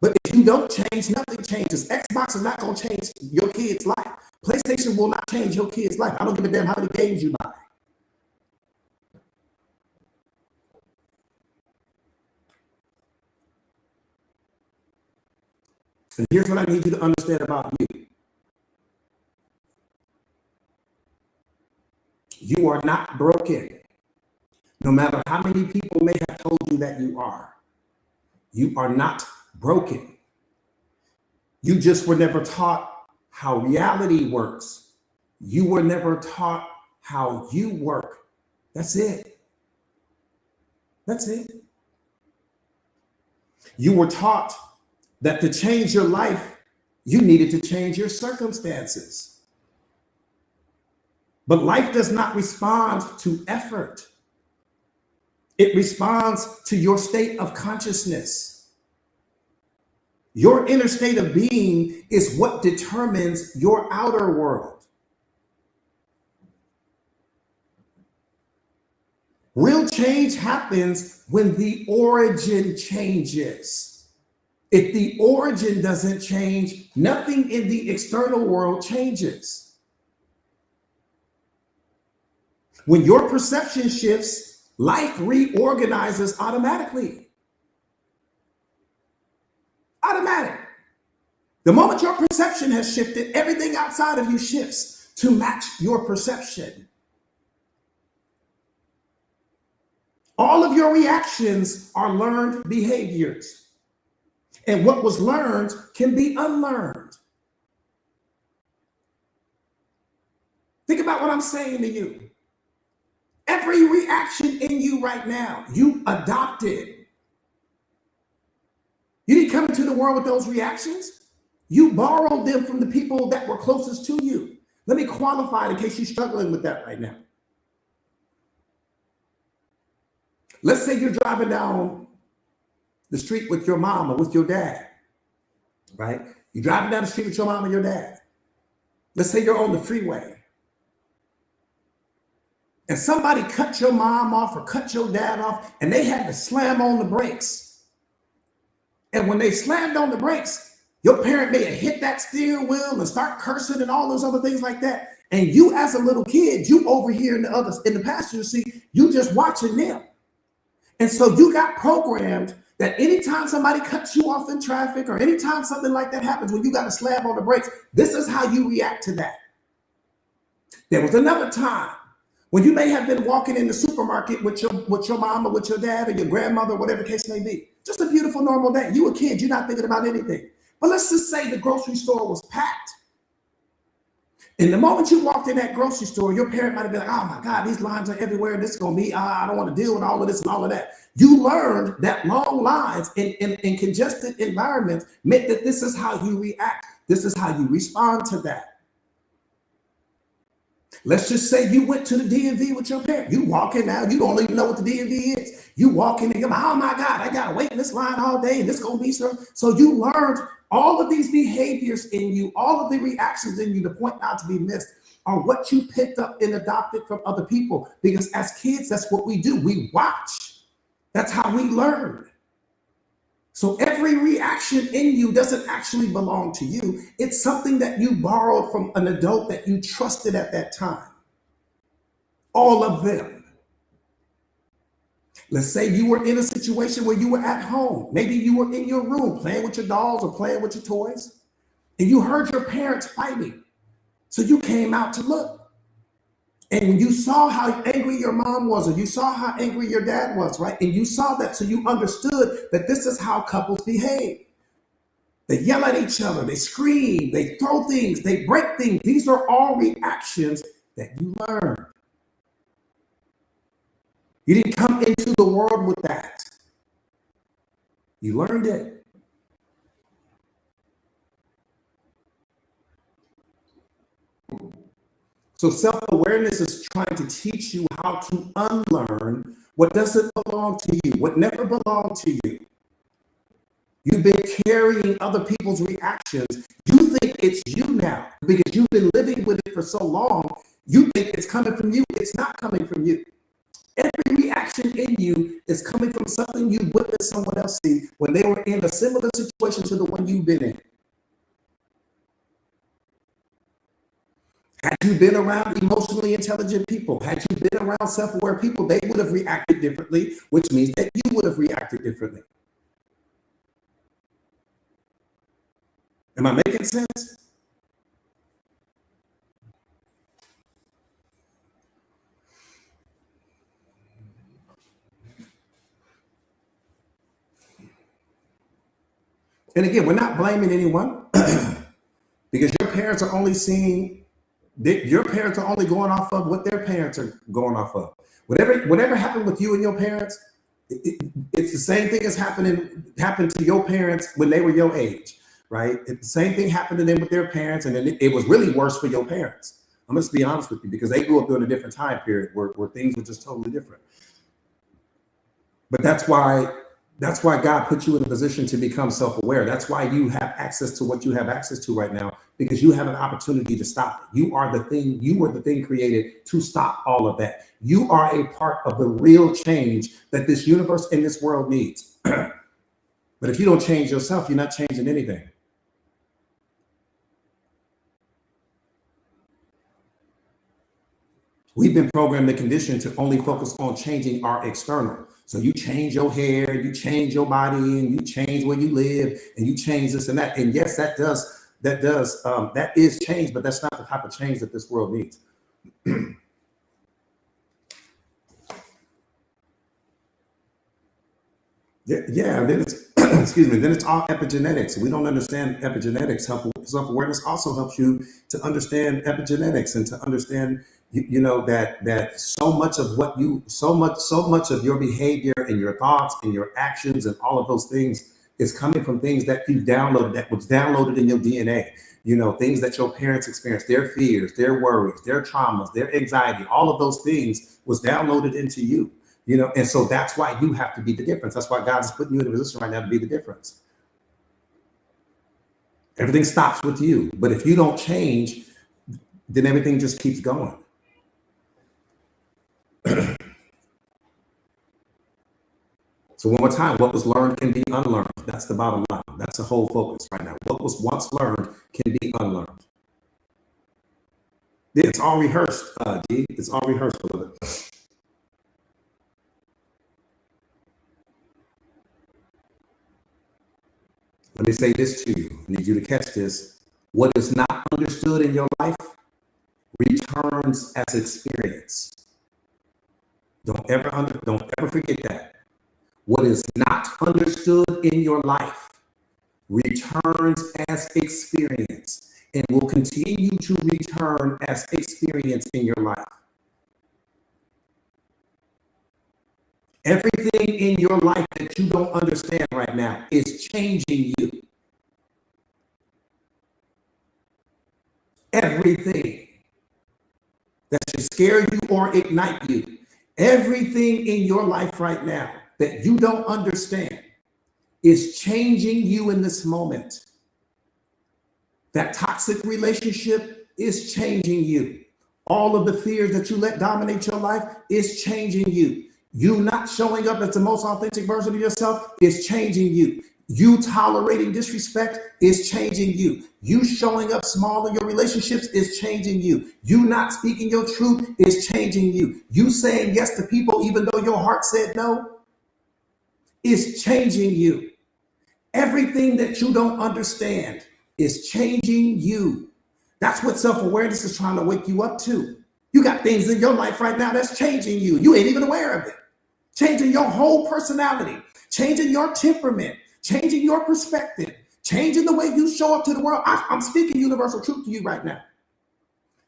But if you don't change, nothing changes. Xbox is not going to change your kid's life. PlayStation will not change your kid's life. I don't give a damn how many games you buy. And here's what I need you to understand about you. You are not broken. No matter how many people may have told you that you are. You are not broken. You just were never taught how reality works. You were never taught how you work. That's it. That's it. You were taught that to change your life, you needed to change your circumstances. But life does not respond to effort. It responds to your state of consciousness. Your inner state of being is what determines your outer world. Real change happens when the origin changes. If the origin doesn't change, nothing in the external world changes. When your perception shifts, life reorganizes automatically. Automatic. The moment your perception has shifted, everything outside of you shifts to match your perception. All of your reactions are learned behaviors. And what was learned can be unlearned. Think about what I'm saying to you. Every reaction in you right now, you adopted. You didn't come into the world with those reactions. You borrowed them from the people that were closest to you. Let me qualify it in case you're struggling with that right now. Let's say you're driving down the street with your mom or with your dad, right? You're driving down the street with your mom and your dad. Let's say you're on the freeway. And somebody cut your mom off or cut your dad off, and they had to slam on the brakes. And when they slammed on the brakes, your parent may have hit that steering wheel and start cursing and all those other things like that. And you, as a little kid, you over here in the passenger seat, you just watching them. And so you got programmed that anytime somebody cuts you off in traffic or anytime something like that happens, when you got to slam on the brakes, this is how you react to that. There was another time when you may have been walking in the supermarket with your mom or with your dad or your grandmother, whatever the case may be. Just a beautiful, normal day. You a kid, you're not thinking about anything. But let's just say the grocery store was packed. And the moment you walked in that grocery store, your parent might have been like, oh my God, these lines are everywhere. This is going to be, I don't want to deal with all of this and all of that. You learned that long lines in congested environments meant that this is how you react. This is how you respond to that. Let's just say you went to the DMV with your parent. You walk in now, you don't even know what the DMV is. You walk in and you're like, oh my God, I got to wait in this line all day and this going to be so. So you learned all of these behaviors in you, all of the reactions in you, the point not to be missed, are what you picked up and adopted from other people. Because as kids, that's what we do. We watch. That's how we learn. So every reaction in you doesn't actually belong to you. It's something that you borrowed from an adult that you trusted at that time. All of them. Let's say you were in a situation where you were at home. Maybe you were in your room playing with your dolls or playing with your toys, and you heard your parents fighting. So you came out to look. And you saw how angry your mom was, or you saw how angry your dad was, right? And you saw that, so you understood that this is how couples behave. They yell at each other, they scream, they throw things, they break things. These are all reactions that you learn. You didn't come into the world with that. You learned it. So self-awareness is trying to teach you how to unlearn what doesn't belong to you, what never belonged to you. You've been carrying other people's reactions. You think it's you now because you've been living with it for so long. You think it's coming from you. It's not coming from you. Every reaction in you is coming from something you witnessed someone else see when they were in a similar situation to the one you've been in. Had you been around emotionally intelligent people, had you been around self-aware people, they would have reacted differently, which means that you would have reacted differently. Am I making sense? And again, we're not blaming anyone because your parents are only seeing, your parents are only going off of what their parents are going off of. Whatever happened with you and your parents, it's the same thing as happened to your parents when they were your age, right? The same thing happened to them with their parents, and then it was really worse for your parents. I'm just be honest with you, because they grew up during a different time period where things were just totally different. But that's why God put you in a position to become self-aware. That's why you have access to what you have access to right now, because you have an opportunity to stop it. You were the thing created to stop all of that. You are a part of the real change that this universe and this world needs. But if you don't change yourself, you're not changing anything. We've been programmed and conditioned to only focus on changing our external. So you change your hair, you change your body, and you change where you live, and you change this and that. And yes, that is change, but that's not the type of change that this world needs. Yeah, then it's excuse me, then it's all epigenetics. We don't understand epigenetics. Self-awareness also helps you to understand epigenetics and to understand that so much of your behavior and your thoughts and your actions and all of those things is coming from things that you downloaded, that was downloaded in your DNA. Things that your parents experienced, their fears, their worries, their traumas, their anxiety, all of those things was downloaded into you. And so that's why you have to be the difference. That's why God is putting you in a position right now to be the difference. Everything stops with you. But if you don't change, then everything just keeps going. So one more time, what was learned can be unlearned. That's the bottom line. That's the whole focus right now. What was once learned can be unlearned. It's all rehearsed, D. It's all rehearsed, brother. Let me say this to you. I need you to catch this. What is not understood in your life returns as experience. Don't ever forget that. What is not understood in your life returns as experience. and will continue to return as experience in your life. Everything in your life that you don't understand right now is changing you. Everything that should scare you or ignite you, everything in your life right now that you don't understand is changing you in this moment. That toxic relationship is changing you. All of the fears that you let dominate your life is changing you. You not showing up as the most authentic version of yourself is changing you. You tolerating disrespect is changing you. You showing up small in your relationships is changing you. You not speaking your truth is changing you. You saying yes to people even though your heart said no is changing you. Everything that you don't understand is changing you. That's what self-awareness is trying to wake you up to. You got things in your life right now that's changing you. You ain't even aware of it. Changing your whole personality, changing your temperament, changing your perspective, changing the way you show up to the world. I'm speaking universal truth to you right now.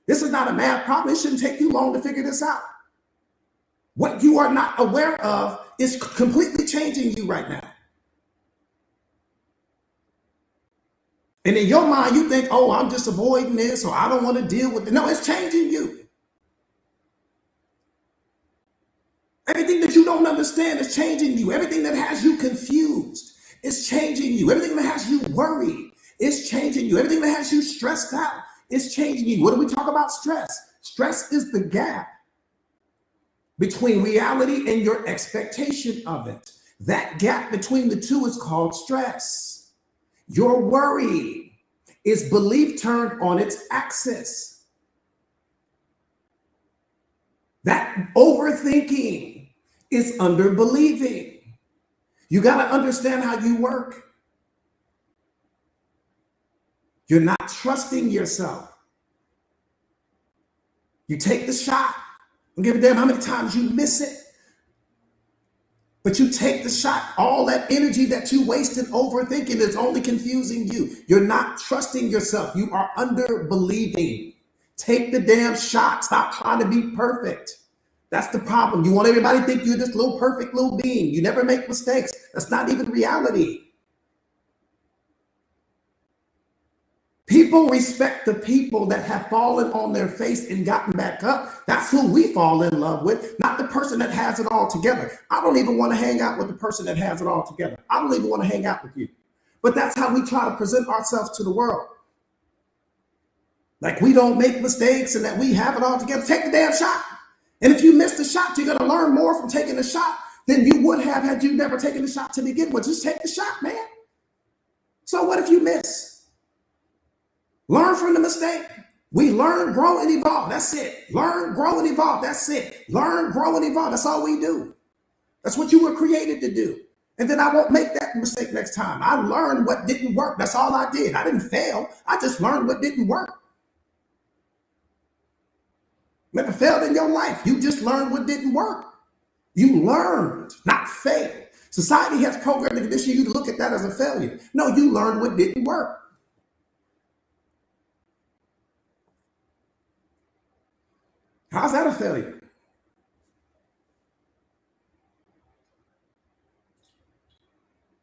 This is not a math problem. It shouldn't take you long to figure this out. What you are not aware of is completely changing you right now. And in your mind, you think, oh, I'm just avoiding this, or I don't want to deal with it. No, it's changing you. Everything that you don't understand is changing you. Everything that has you confused is changing you. Everything that has you worried is changing you. Everything that has you stressed out is changing you. What do we talk about stress? Stress is the gap between reality and your expectation of it. That gap between the two is called stress. Your worry is belief turned on its axis. That overthinking is under believing. You got to understand how you work. You're not trusting yourself. You take the shot. Don't give a damn how many times you miss it. But you take the shot. All that energy that you wasted overthinking is only confusing you. You're not trusting yourself. You are under believing. Take the damn shot. Stop trying to be perfect. That's the problem. You want everybody to think you're this little perfect little being. You never make mistakes. That's not even reality. People respect the people that have fallen on their face and gotten back up. That's who we fall in love with, not the person that has it all together. I don't even want to hang out with the person that has it all together. I don't even want to hang out with you. But that's how we try to present ourselves to the world. Like we don't make mistakes and that we have it all together. Take the damn shot. And if you miss the shot, you're going to learn more from taking the shot than you would have had you never taken the shot to begin with. Just take the shot, man. So what if you miss? Learn from the mistake. We learn, grow, and evolve. That's it. Learn, grow, and evolve. That's it. Learn, grow, and evolve. That's all we do. That's what you were created to do. And then I won't make that mistake next time. I learned what didn't work. That's all I did. I didn't fail. I just learned what didn't work. Never failed in your life. You just learned what didn't work. You learned, not failed. Society has programmed to condition you to look at that as a failure. No, you learned what didn't work. How's that a failure?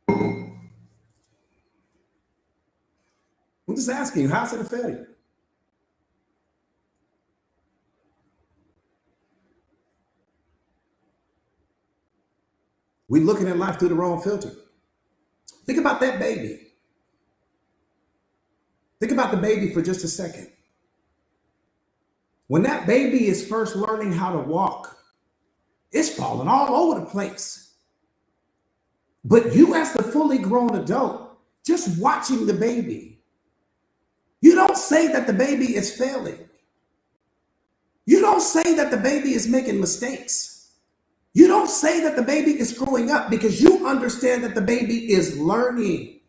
I'm just asking you, how's it a failure? We're looking at life through the wrong filter. Think about that baby. Think about the baby for just a second. When that baby is first learning how to walk, it's falling all over the place. But you as the fully grown adult, just watching the baby, you don't say that the baby is failing. You don't say that the baby is making mistakes. You don't say that the baby is growing up because you understand that the baby is learning.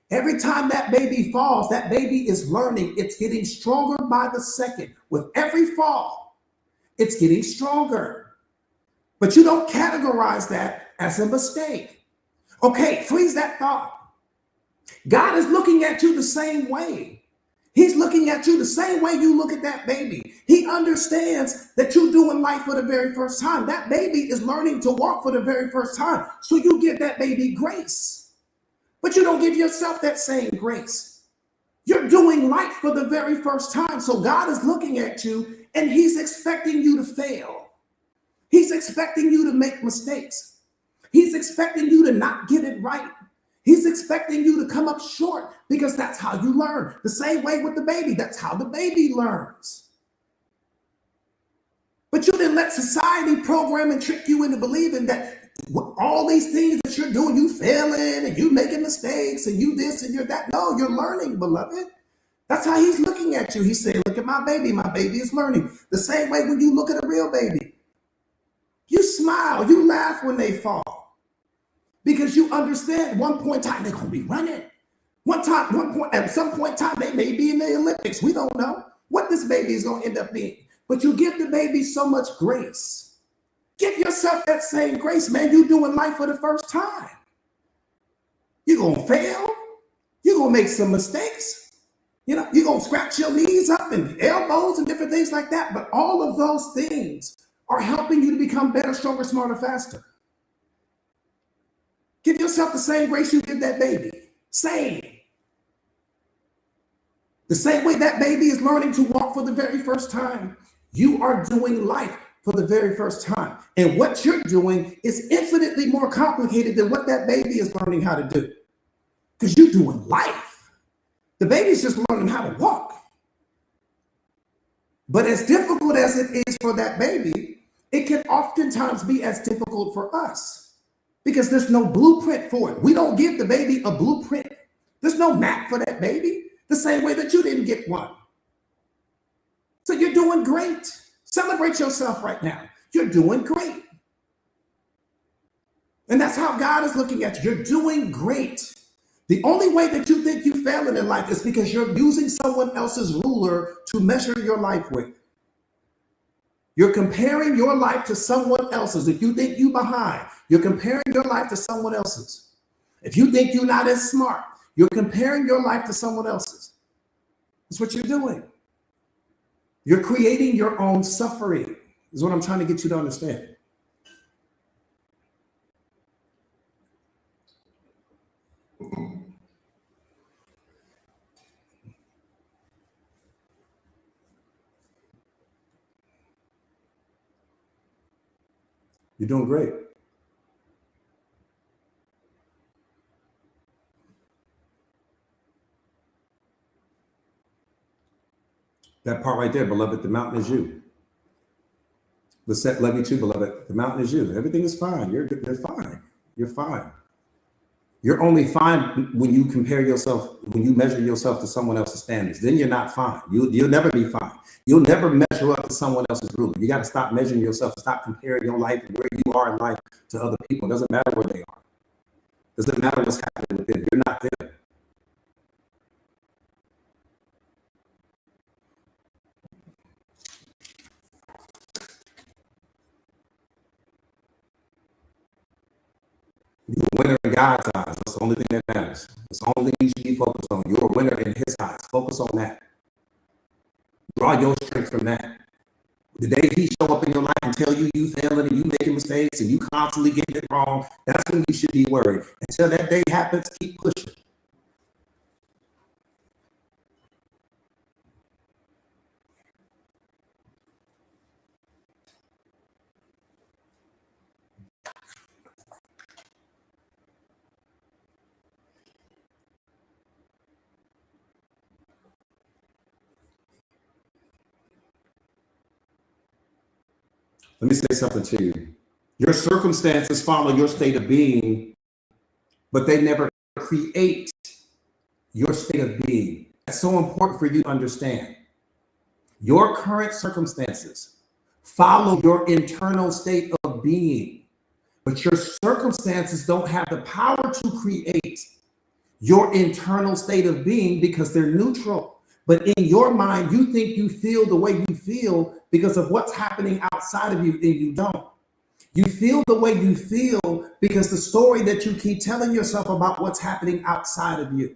Every time that baby falls, that baby is learning. It's getting stronger by the second. With every fall, it's getting stronger. But you don't categorize that as a mistake. Okay, freeze that thought. God is looking at you the same way. He's looking at you the same way you look at that baby. He understands that you're doing life for the very first time. That baby is learning to walk for the very first time. So you give that baby grace, but you don't give yourself that same grace. You're doing life for the very first time. So God is looking at you and he's expecting you to fail. He's expecting you to make mistakes. He's expecting you to not get it right. He's expecting you to come up short because that's how you learn. The same way with the baby. That's how the baby learns. But you didn't let society program and trick you into believing that all these things that you're doing, you failing and you making mistakes and you this and you're that. No, you're learning, beloved. That's how he's looking at you. He's saying, look at my baby is learning. The same way when you look at a real baby. You smile, you laugh when they fall. Because you understand at one point in time, they're going to be running. At some point in time, they may be in the Olympics. We don't know what this baby is going to end up being. But you give the baby so much grace. Give yourself that same grace, man. You're doing life for the first time. You're going to fail. You're going to make some mistakes. You're going to scratch your knees up and elbows and different things like that. But all of those things are helping you to become better, stronger, smarter, faster. Give yourself the same grace you give that baby. Same. The same way that baby is learning to walk for the very first time, you are doing life for the very first time. And what you're doing is infinitely more complicated than what that baby is learning how to do. Because you're doing life. The baby's just learning how to walk. But as difficult as it is for that baby, it can oftentimes be as difficult for us. Because there's no blueprint for it. We don't give the baby a blueprint. There's no map for that baby, the same way that you didn't get one. So you're doing great. Celebrate yourself right now. You're doing great. And that's how God is looking at you. You're doing great. The only way that you think you're failing in life is because you're using someone else's ruler to measure your life with. You're comparing your life to someone else's. If you think you're behind, you're comparing your life to someone else's. If you think you're not as smart, you're comparing your life to someone else's. That's what you're doing. You're creating your own suffering, is what I'm trying to get you to understand. You're doing great. That part right there, beloved, the mountain is you. The set, love you too, beloved. The mountain is you. Everything is fine. You're fine. You're fine. You're only fine when you compare yourself, when you measure yourself to someone else's standards. Then you're not fine. You'll never be fine. You'll never measure up to someone else's ruler. You got to stop measuring yourself. Stop comparing your life and where you are in life to other people. It doesn't matter where they are. It doesn't matter what's happening with them. You're not them. You're a winner in God's eyes. That's the only thing that matters. That's the only thing you should be focused on. You're a winner in his eyes. Focus on that. Draw your strength from that. The day he show up in your life and tell you you failing and you making mistakes and you constantly getting it wrong, that's when you should be worried. Until that day happens, keep pushing. Let me say something to you. Your circumstances follow your state of being, but they never create your state of being. That's so important for you to understand. Your current circumstances follow your internal state of being, but your circumstances don't have the power to create your internal state of being because they're neutral. But in your mind, you think you feel the way you feel because of what's happening outside of you, and you don't. You feel the way you feel because the story that you keep telling yourself about what's happening outside of you.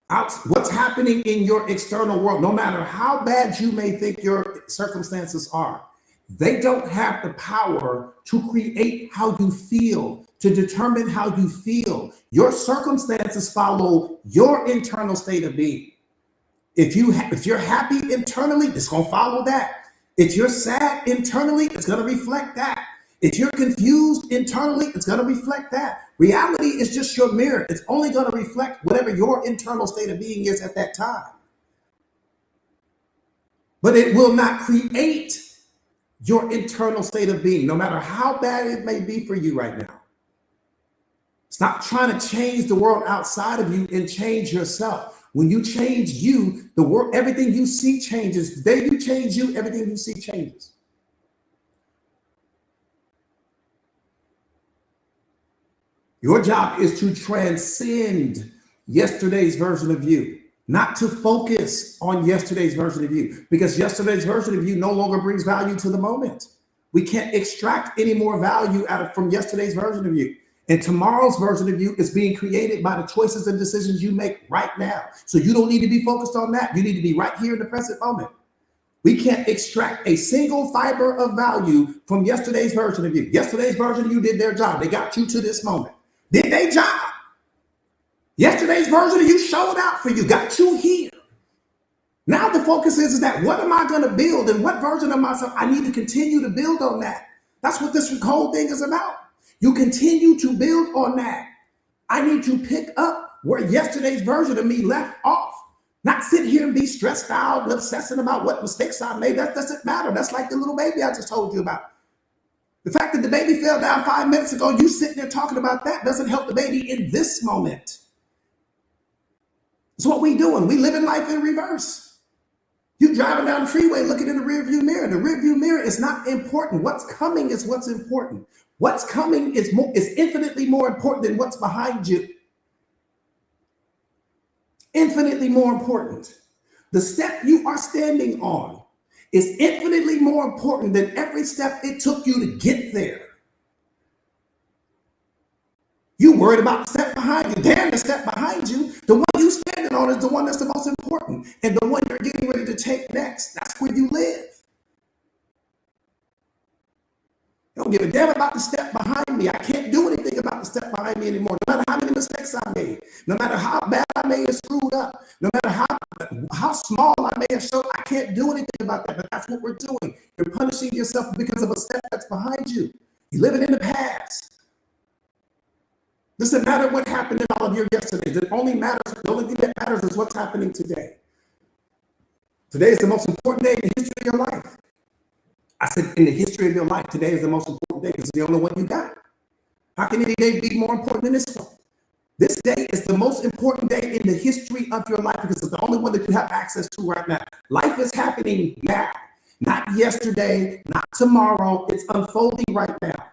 What's happening in your external world, no matter how bad you may think your circumstances are, they don't have the power to create how you feel, to determine how you feel. Your circumstances follow your internal state of being. If you're happy internally, it's going to follow that. If you're sad internally, it's going to reflect that. If you're confused internally, it's going to reflect that. Reality is just your mirror. It's only going to reflect whatever your internal state of being is at that time. But it will not create your internal state of being, no matter how bad it may be for you right now. Stop trying to change the world outside of you and change yourself. When you change you, the world, everything you see changes. The day you change you, everything you see changes. Your job is to transcend yesterday's version of you, not to focus on yesterday's version of you, because yesterday's version of you no longer brings value to the moment. We can't extract any more value from yesterday's version of you. And tomorrow's version of you is being created by the choices and decisions you make right now. So you don't need to be focused on that. You need to be right here in the present moment. We can't extract a single fiber of value from yesterday's version of you. Yesterday's version of you did their job. They got you to this moment. Did their job. Yesterday's version of you showed out for you, got you here. Now the focus is that what am I going to build, and what version of myself I need to continue to build on that. That's what this whole thing is about. You continue to build on that. I need to pick up where yesterday's version of me left off. Not sit here and be stressed out and obsessing about what mistakes I made. That doesn't matter. That's like the little baby I just told you about. The fact that the baby fell down 5 minutes ago, you sitting there talking about that doesn't help the baby in this moment. It's what we doing. We living life in reverse. You driving down the freeway looking in the rearview mirror. The rearview mirror is not important. What's coming is what's important. What's coming is infinitely more important than what's behind you. Infinitely more important. The step you are standing on is infinitely more important than every step it took you to get there. You worried about the step behind you. Damn, the step behind you. The one you standing on is the one that's the most important. And the one you're getting ready to take next. That's where you live. Don't give a damn about the step behind me. I can't do anything about the step behind me anymore. No matter how many mistakes I made, no matter how bad I may have screwed up, no matter how small I may have showed, I can't do anything about that. But that's what we're doing. You're punishing yourself because of a step that's behind you. You're living in the past. Doesn't matter what happened in all of your yesterdays. The only thing that matters is what's happening today. Today is the most important day in the history of your life. I said, in the history of your life, today is the most important day because it's the only one you got. How can any day be more important than this one? This day is the most important day in the history of your life because it's the only one that you have access to right now. Life is happening now, not yesterday, not tomorrow. It's unfolding right now.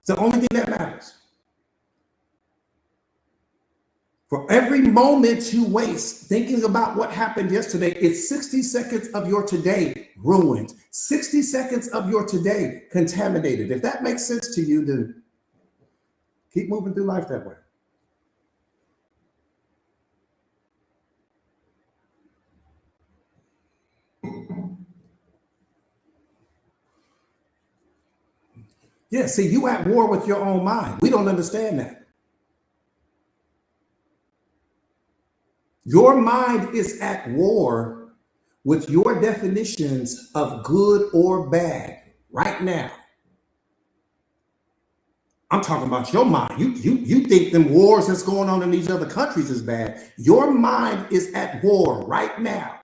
It's the only thing that matters. For every moment you waste thinking about what happened yesterday, it's 60 seconds of your today ruined. 60 seconds of your today contaminated. If that makes sense to you, then keep moving through life that way. Yeah, see, you at war with your own mind. We don't understand that. Your mind is at war with your definitions of good or bad right now. I'm talking about your mind. You think them wars that's going on in these other countries is bad. Your mind is at war right now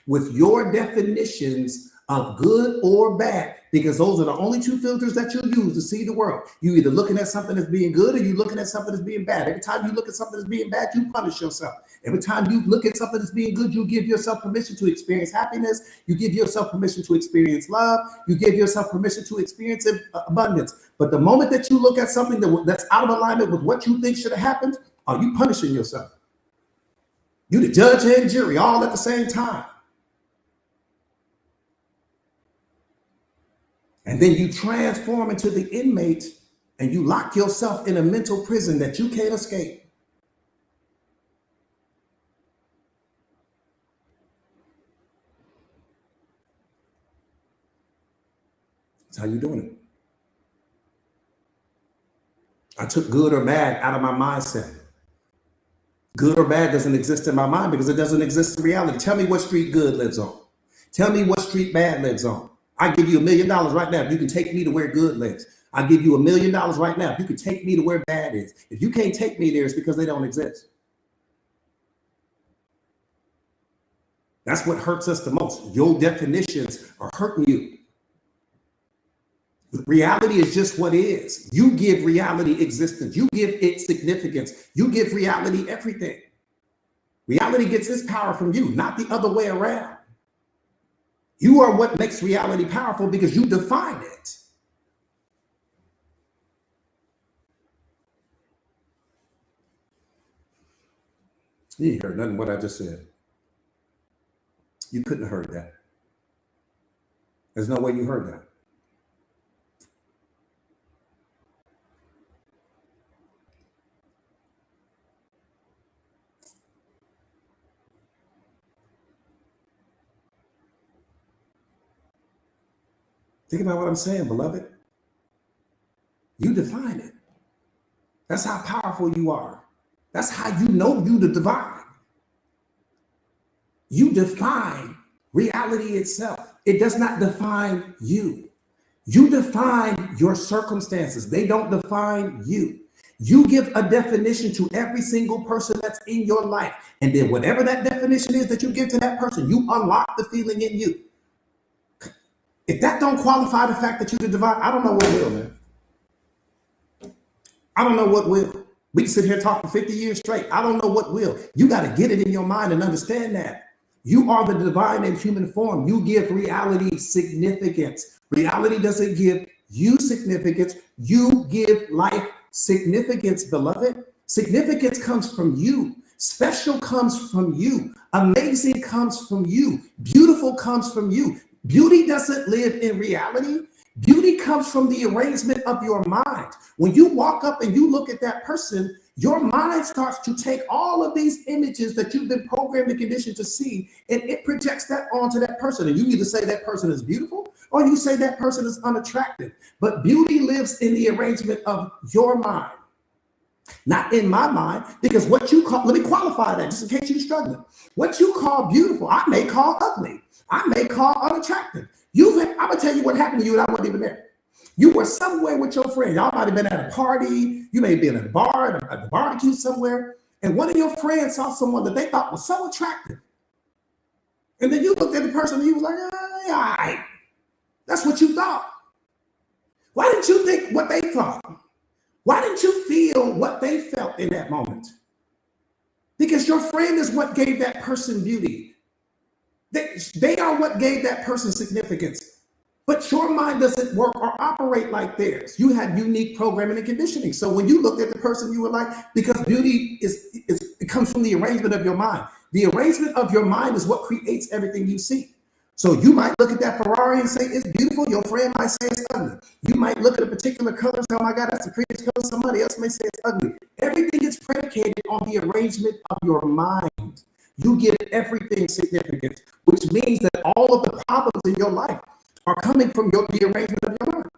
with your definitions of good or bad, because those are the only two filters that you'll use to see the world. You either looking at something as being good or you looking at something as being bad. Every time you look at something as being bad, you punish yourself. Every time you look at something as being good, you give yourself permission to experience happiness. You give yourself permission to experience love. You give yourself permission to experience abundance. But the moment that you look at something that's out of alignment with what you think should have happened, are you punishing yourself? You the judge and jury all at the same time. And then you transform into the inmate and you lock yourself in a mental prison that you can't escape. That's how you're doing it. I took good or bad out of my mindset. Good or bad doesn't exist in my mind because it doesn't exist in reality. Tell me what street good lives on. Tell me what street bad lives on. I give you $1 million right now if you can take me to where good lives. I give you $1 million right now if you can take me to where bad is. If you can't take me there, it's because they don't exist. That's what hurts us the most. Your definitions are hurting you. Reality is just what is. You give reality existence. You give it significance. You give reality everything. Reality gets its power from you, not the other way around. You are what makes reality powerful because you define it. You ain't heard nothing what I just said. You couldn't have heard that. There's no way you heard that. Think about what I'm saying, beloved. You define it. That's how powerful you are. That's how you know you the divine. You define reality itself. It does not define you. You define your circumstances. They don't define you. You give a definition to every single person that's in your life. And then whatever that definition is that you give to that person, you unlock the feeling in you. If that don't qualify the fact that you're the divine, I don't know what will, man. I don't know what will. We can sit here and talk for 50 years straight. I don't know what will. You got to get it in your mind and understand that. You are the divine in human form. You give reality significance. Reality doesn't give you significance. You give life significance, beloved. Significance comes from you. Special comes from you. Amazing comes from you. Beautiful comes from you. Beauty doesn't live in reality. Beauty comes from the arrangement of your mind. When you walk up and you look at that person, your mind starts to take all of these images that you've been programmed and conditioned to see, and it projects that onto that person. And you either say that person is beautiful or you say that person is unattractive. But beauty lives in the arrangement of your mind, not in my mind, because what you call, let me qualify that just in case you're struggling. What you call beautiful, I may call ugly. I may call unattractive. I'm gonna tell you what happened to you, and I wasn't even there. You were somewhere with your friend. Y'all might have been at a party. You may have been at a bar, at the barbecue somewhere, and one of your friends saw someone that they thought was so attractive. And then you looked at the person and you was like, all right. That's what you thought. Why didn't you think what they thought? Why didn't you feel what they felt in that moment? Because your friend is what gave that person beauty. They are what gave that person significance. But your mind doesn't work or operate like theirs. You have unique programming and conditioning. So when you looked at the person, you were like, because beauty it comes from the arrangement of your mind. The arrangement of your mind is what creates everything you see. So you might look at that Ferrari and say it's beautiful. Your friend might say it's ugly. You might look at a particular color and say, oh my God, that's the prettiest color. Somebody else may say it's ugly. Everything is predicated on the arrangement of your mind. You give everything significance, which means that all of the problems in your life are coming from the arrangement of your mind.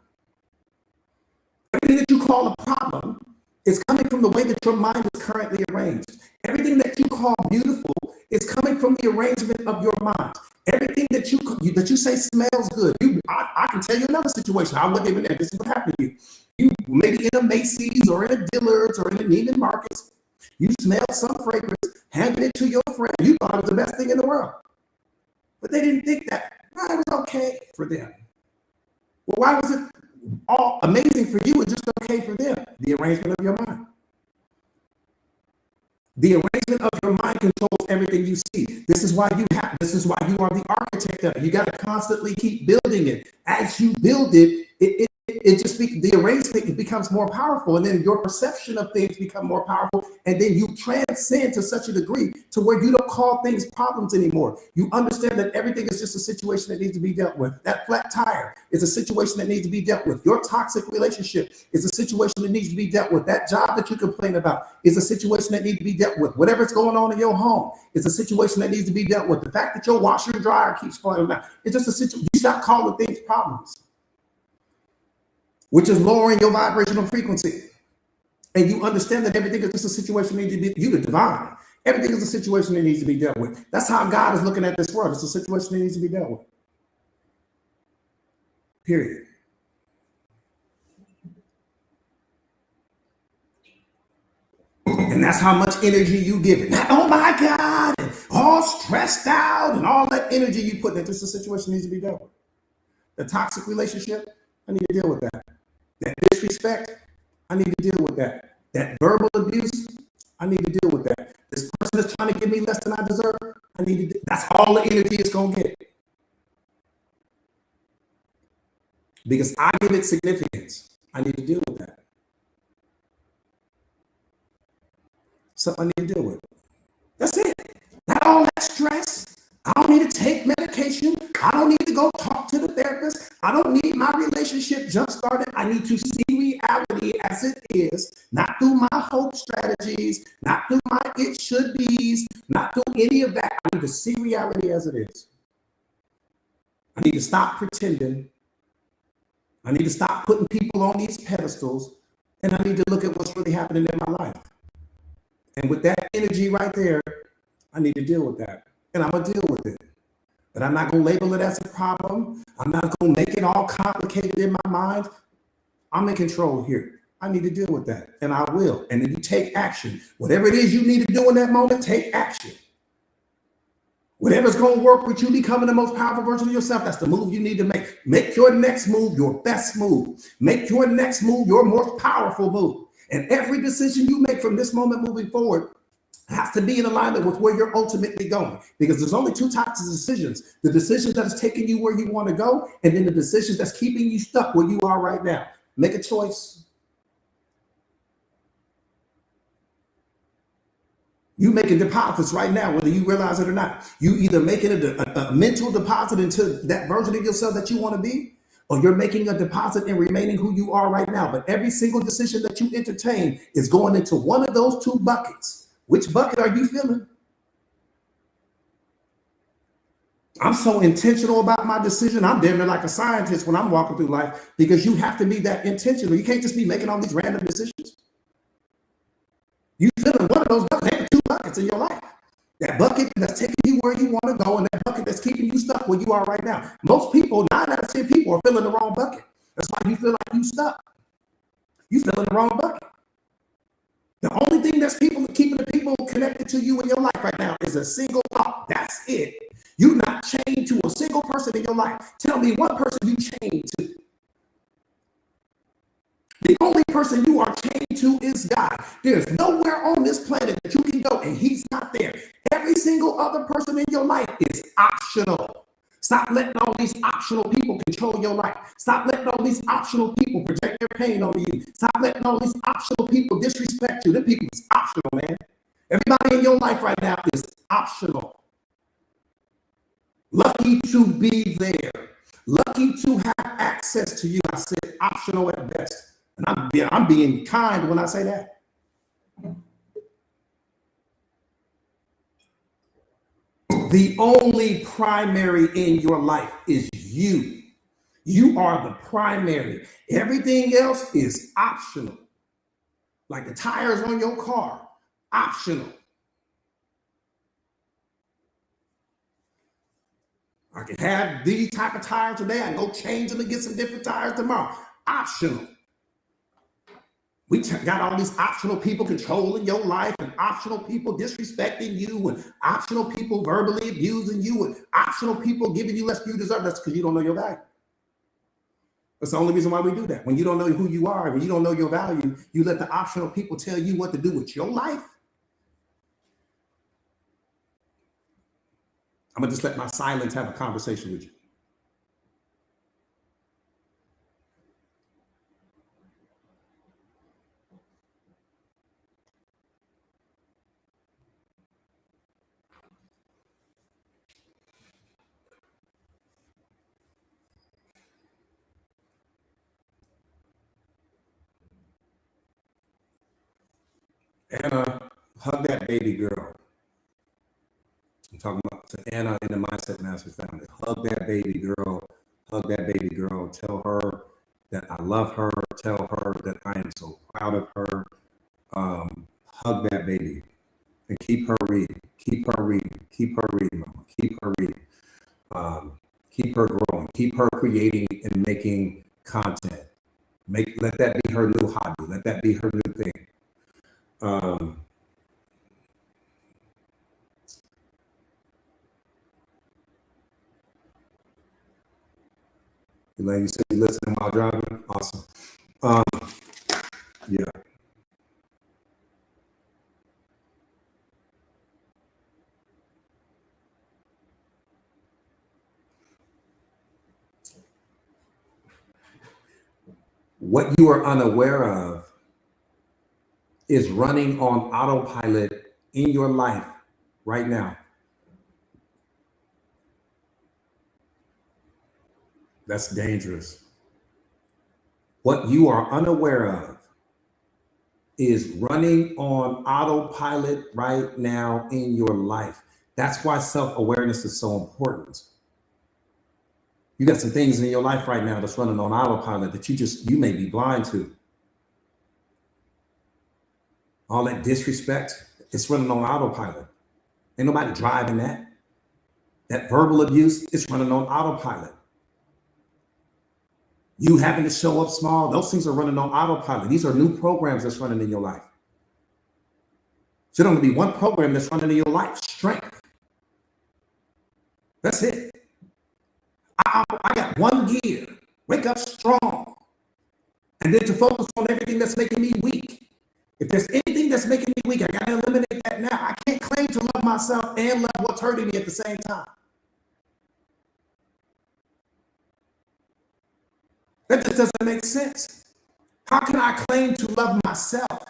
Everything that you call a problem is coming from the way that your mind is currently arranged. Everything that you call beautiful is coming from the arrangement of your mind. Everything that you say smells good. I can tell you another situation. I wasn't even there. This is what happened to you. You maybe in a Macy's or in a Dillard's or in a Neiman Marcus. You smelled some fragrance, handed it to your friend. You thought it was the best thing in the world. But they didn't think that. No, it was okay for them. Well, why was it all amazing for you and just okay for them? The arrangement of your mind. The arrangement of your mind controls everything you see. This is why you are the architect of it. You got to constantly keep building it. As you build it, the arrangement becomes more powerful, and then your perception of things become more powerful, and then you transcend to such a degree to where you don't call things problems anymore. You understand that everything is just a situation that needs to be dealt with. That flat tire is a situation that needs to be dealt with. Your toxic relationship is a situation that needs to be dealt with. That job that you complain about is a situation that needs to be dealt with. Whatever's going on in your home is a situation that needs to be dealt with. The fact that your washer and dryer keeps falling out, it's just a situation. You stop calling things problems. which is lowering your vibrational frequency. And you understand that everything is just a situation that needs to be, you the divine. Everything is a situation that needs to be dealt with. That's how God is looking at this world. It's a situation that needs to be dealt with. Period. And that's how much energy you give it. Not, oh my God, and all stressed out and all that energy you put into the situation needs to be dealt with. The toxic relationship, I need to deal with that. That disrespect, I need to deal with that. That verbal abuse, I need to deal with that. This person is trying to give me less than I deserve, I need to, that's all the energy it's going to get. Because I give it significance. I need to deal with that. Something I need to deal with. That's it. Not all that stress. I don't need to take medication. I don't need to go talk to the therapist. I don't need my relationship jump started. I need to see reality as it is, not through my hope strategies, not through my it should be's, not through any of that. I need to see reality as it is. I need to stop pretending. I need to stop putting people on these pedestals, and I need to look at what's really happening in my life. And with that energy right there, I need to deal with that. And I'm going to deal with it. But I'm not going to label it as a problem. I'm not going to make it all complicated in my mind. I'm in control here. I need to deal with that. And I will. And then you take action. Whatever it is you need to do in that moment, take action. Whatever's going to work with you becoming the most powerful version of yourself, that's the move you need to make. Make your next move your best move. Make your next move your most powerful move. And every decision you make from this moment moving forward has to be in alignment with where you're ultimately going. Because there's only two types of decisions. The decisions that is taking you where you want to go, and then the decisions that's keeping you stuck where you are right now. Make a choice. You making deposits right now, whether you realize it or not. You either making a mental deposit into that version of yourself that you want to be, or you're making a deposit and remaining who you are right now. But every single decision that you entertain is going into one of those two buckets. Which bucket are you feeling? I'm so intentional about my decision. I'm damn near like a scientist when I'm walking through life, because you have to be that intentional. You can't just be making all these random decisions. You feeling one of those buckets. There are two buckets in your life. That bucket that's taking you where you want to go, and that bucket that's keeping you stuck where you are right now. Most people, 9 out of 10 people, are filling the wrong bucket. That's why you feel like you stuck. You fill in the wrong bucket. The only thing that's keeping the people connected to you in your life right now is a single thought. That's it. You're not chained to a single person in your life. Tell me one person you chained to. The only person you are chained to is God. There's nowhere on this planet that you can go and he's not there. Every single other person in your life is optional. Stop letting all these optional people control your life. Stop letting all these optional people project their pain on you. Stop letting all these optional people disrespect you. Them people is optional, man. Everybody in your life right now is optional. Lucky to be there. Lucky to have access to you. I said optional at best. And I'm being kind when I say that. The only primary in your life is you. You are the primary. Everything else is optional. Like the tires on your car, optional. I can have these type of tires today. I can go change them and get some different tires tomorrow. Optional. We got all these optional people controlling your life, and optional people disrespecting you, and optional people verbally abusing you, and optional people giving you less than you deserve. That's because you don't know your value. That's the only reason why we do that. When you don't know who you are, when you don't know your value, you let the optional people tell you what to do with your life. I'm going to just let my silence have a conversation with you. Anna, hug that baby girl. I'm talking about to Anna in the Mindset Masters family. Hug that baby girl. Hug that baby girl. Tell her that I love her, tell her that I am so proud of her. Hug that baby and keep her reading, keep her reading, keep her reading, mama, keep her reading, keep her growing, keep her creating and making content. Let that be her new hobby. Let that be her new thing. Elaine, you said you listening while driving? Awesome. Yeah. What you are unaware of is running on autopilot in your life right now. That's dangerous. What you are unaware of is running on autopilot right now in your life. That's why self-awareness is so important. You got some things in your life right now that's running on autopilot that you may be blind to. All that disrespect, it's running on autopilot. Ain't nobody driving that. That verbal abuse, it's running on autopilot. You having to show up small, those things are running on autopilot. These are new programs that's running in your life. Should only be one program that's running in your life: strength. That's it. I got one gear: wake up strong, and then to focus on everything that's making me weak. If there's anything that's making me weak, I got to eliminate that now. I can't claim to love myself and love what's hurting me at the same time. That just doesn't make sense. How can I claim to love myself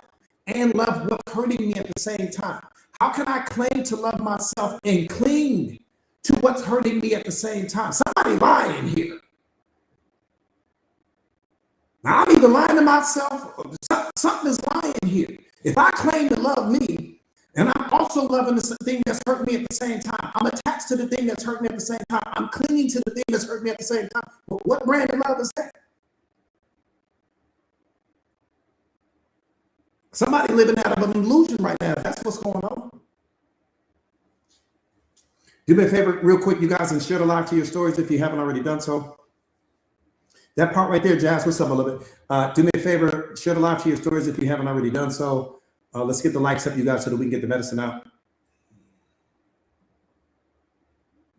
and love what's hurting me at the same time? How can I claim to love myself and cling to what's hurting me at the same time? Somebody lying here. Now, I'm either lying to myself or something is lying here. If I claim to love me and I'm also loving the thing that's hurting me at the same time, I'm attached to the thing that's hurting me at the same time, I'm clinging to the thing that's hurting me at the same time. But what brand of love is that? Somebody living out of an illusion right now. That's what's going on. Do me a favor real quick, you guys, and share the live to your stories if you haven't already done so. That part right there, Jazz, what's up a little bit? Do me a favor, share the live to your stories if you haven't already done so. Let's get the likes up, you guys, so that we can get the medicine out.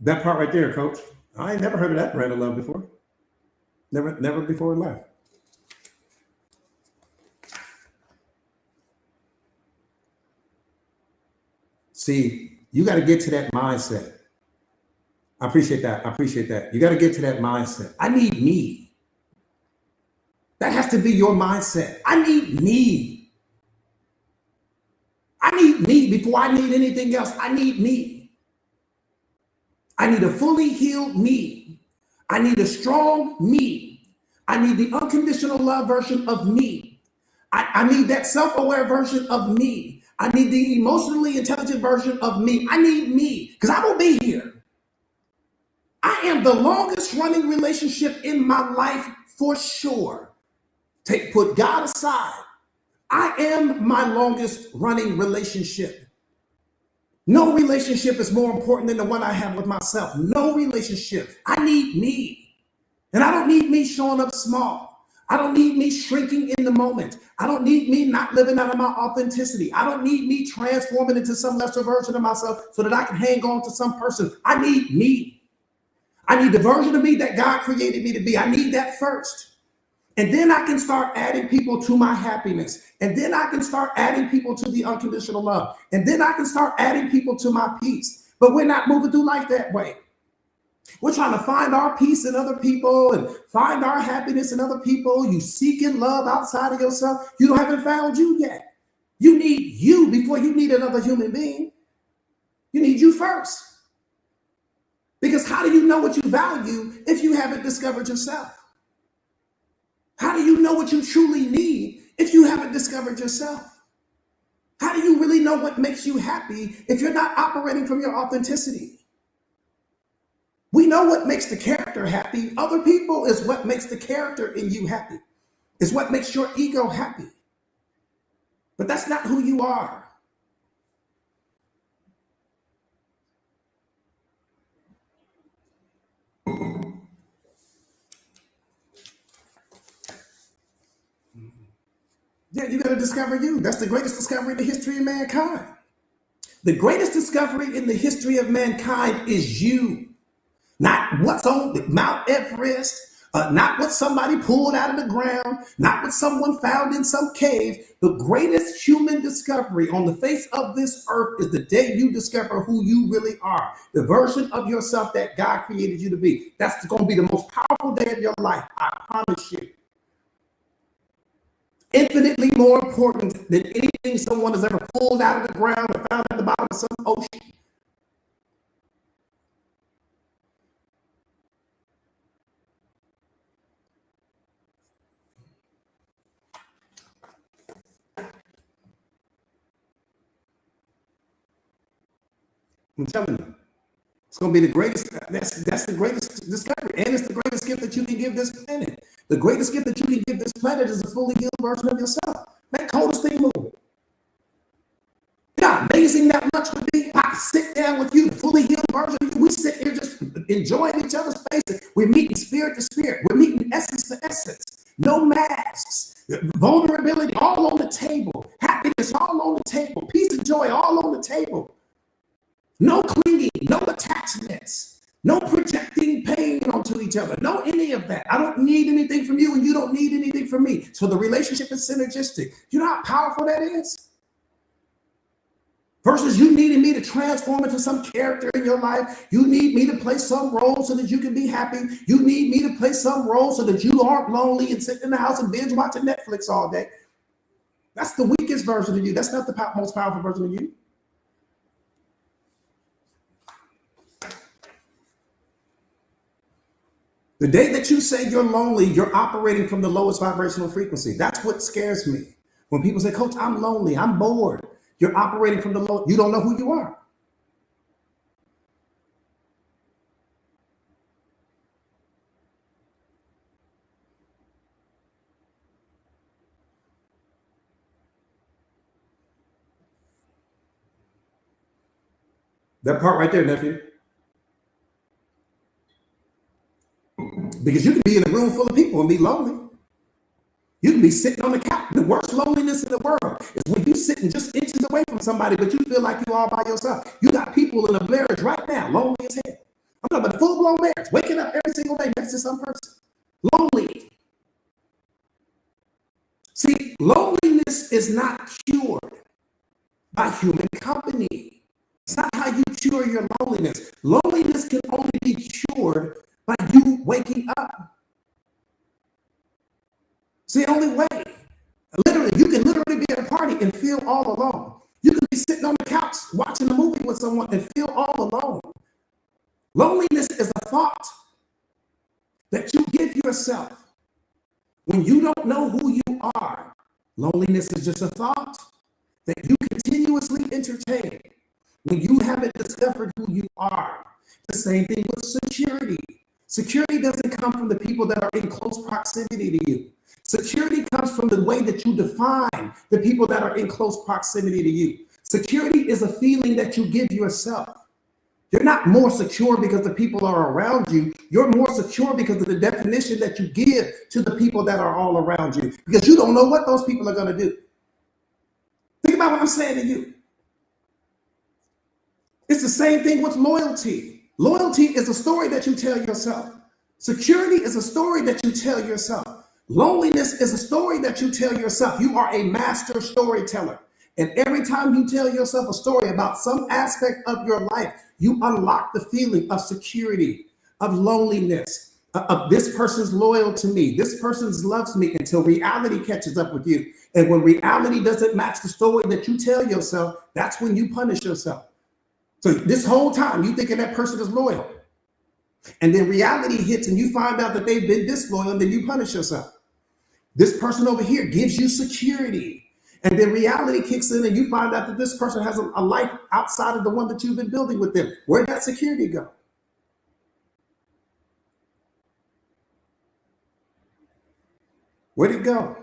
That part right there, coach. I ain't never heard of that brand of love before. Never before in life. See, you got to get to that mindset. I appreciate that. I appreciate that. You got to get to that mindset. I need me. That has to be your mindset. I need me. I need me before I need anything else. I need me. I need a fully healed me. I need a strong me. I need the unconditional love version of me. I need that self-aware version of me. I need the emotionally intelligent version of me. I need me because I will be here. I am the longest running relationship in my life for sure. Put God aside. I am my longest running relationship. No relationship is more important than the one I have with myself. No relationship. I need me. And I don't need me showing up small. I don't need me shrinking in the moment. I don't need me not living out of my authenticity. I don't need me transforming into some lesser version of myself so that I can hang on to some person. I need me. I need the version of me that God created me to be. I need that first. And then I can start adding people to my happiness. And then I can start adding people to the unconditional love. And then I can start adding people to my peace. But we're not moving through life that way. We're trying to find our peace in other people and find our happiness in other people. You seeking love outside of yourself. You haven't found you yet. You need you before you need another human being. You need you first. Because how do you know what you value if you haven't discovered yourself? How do you know what you truly need if you haven't discovered yourself? How do you really know what makes you happy if you're not operating from your authenticity? We know what makes the character happy. Other people is what makes the character in you happy. It's what makes your ego happy. But that's not who you are. Yeah, you got to discover you. That's the greatest discovery in the history of mankind. The greatest discovery in the history of mankind is you. Not what's on Mount Everest, not what somebody pulled out of the ground, not what someone found in some cave. The greatest human discovery on the face of this earth is the day you discover who you really are, the version of yourself that God created you to be. That's going to be the most powerful day of your life, I promise you. Infinitely more important than anything someone has ever pulled out of the ground or found at the bottom of some ocean. I'm telling you, it's going to be the greatest. That's the greatest discovery, and it's the greatest gift that you can give this planet. The greatest gift that you can give this planet is a fully healed version of yourself. That coldest thing moving. Yeah, amazing that much would be. I could sit down with you, fully healed version of you. We sit here just enjoying each other's faces. We're meeting spirit to spirit. We're meeting essence to essence. No masks. Vulnerability all on the table. Happiness all on the table. Peace and joy all on the table. No clinging, no attachments, no projecting pain onto each other, no any of that. I don't need anything from you and you don't need anything from me. So the relationship is synergistic. You know how powerful that is? Versus you needing me to transform into some character in your life. You need me to play some role so that you can be happy. You need me to play some role so that you aren't lonely and sit in the house and binge watching Netflix all day. That's the weakest version of you. That's not the most powerful version of you. The day that you say you're lonely, you're operating from the lowest vibrational frequency. That's what scares me. When people say, Coach, I'm lonely, I'm bored. You're operating from the low. You don't know who you are. That part right there, nephew. Because you can be in a room full of people and be lonely. You can be sitting on the couch. The worst loneliness in the world is when you sitting just inches away from somebody, but you feel like you're all by yourself. You got people in a marriage right now, lonely as hell. I'm talking about a full-blown marriage, waking up every single day next to some person. Lonely. See, loneliness is not cured by human company. It's not how you cure your loneliness. Loneliness can only be cured by you waking up. It's the only way. Literally, you can literally be at a party and feel all alone. You can be sitting on the couch watching a movie with someone and feel all alone. Loneliness is a thought that you give yourself when you don't know who you are. Loneliness is just a thought that you continuously entertain when you haven't discovered who you are. The same thing with security. Security doesn't come from the people that are in close proximity to you. Security comes from the way that you define the people that are in close proximity to you. Security is a feeling that you give yourself. You're not more secure because the people are around you. You're more secure because of the definition that you give to the people that are all around you, because you don't know what those people are going to do. Think about what I'm saying to you. It's the same thing with loyalty. Loyalty is a story that you tell yourself. Security is a story that you tell yourself. Loneliness is a story that you tell yourself. You are a master storyteller. And every time you tell yourself a story about some aspect of your life, you unlock the feeling of security, of loneliness, of this person's loyal to me, this person loves me, until reality catches up with you. And when reality doesn't match the story that you tell yourself, that's when you punish yourself. So this whole time you thinking that person is loyal. And then reality hits and you find out that they've been disloyal, and then you punish yourself. This person over here gives you security. And then reality kicks in and you find out that this person has a life outside of the one that you've been building with them. Where'd that security go? Where'd it go?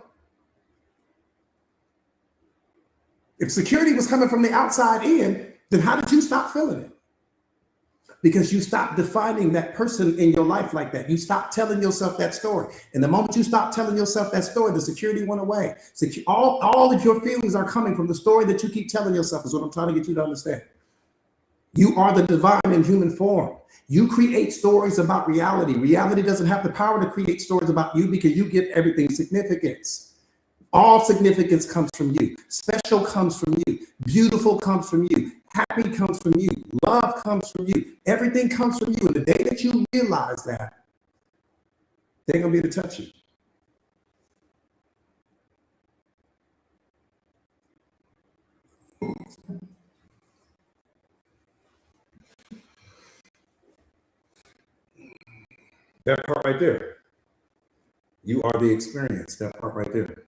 If security was coming from the outside in, then how did you stop feeling it? Because you stopped defining that person in your life like that. You stopped telling yourself that story. And the moment you stopped telling yourself that story, the security went away. All of your feelings are coming from the story that you keep telling yourself, is what I'm trying to get you to understand. You are the divine in human form. You create stories about reality. Reality doesn't have the power to create stories about you because you give everything significance. All significance comes from you. Special comes from you. Beautiful comes from you. Happy comes from you. Love comes from you. Everything comes from you. And the day that you realize that, they're going to be able to touch you. That part right there. You are the experience. That part right there.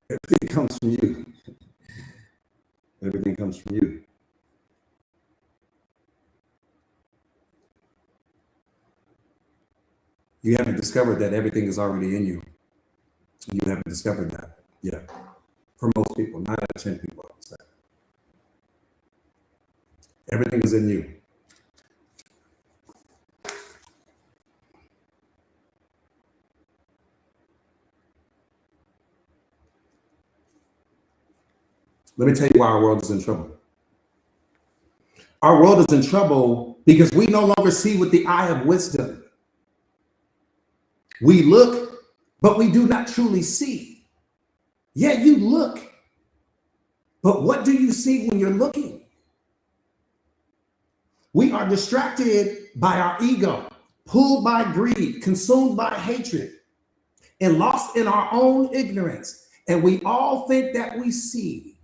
Everything comes from you. Everything comes from you. You haven't discovered that everything is already in you. You haven't discovered that yet. For most people, 9 out of 10 people, I would say. Everything is in you. Let me tell you why our world is in trouble. Our world is in trouble because we no longer see with the eye of wisdom. We look, but we do not truly see. Yeah, you look, but what do you see when you're looking? We are distracted by our ego, pulled by greed, consumed by hatred, and lost in our own ignorance. And we all think that we see.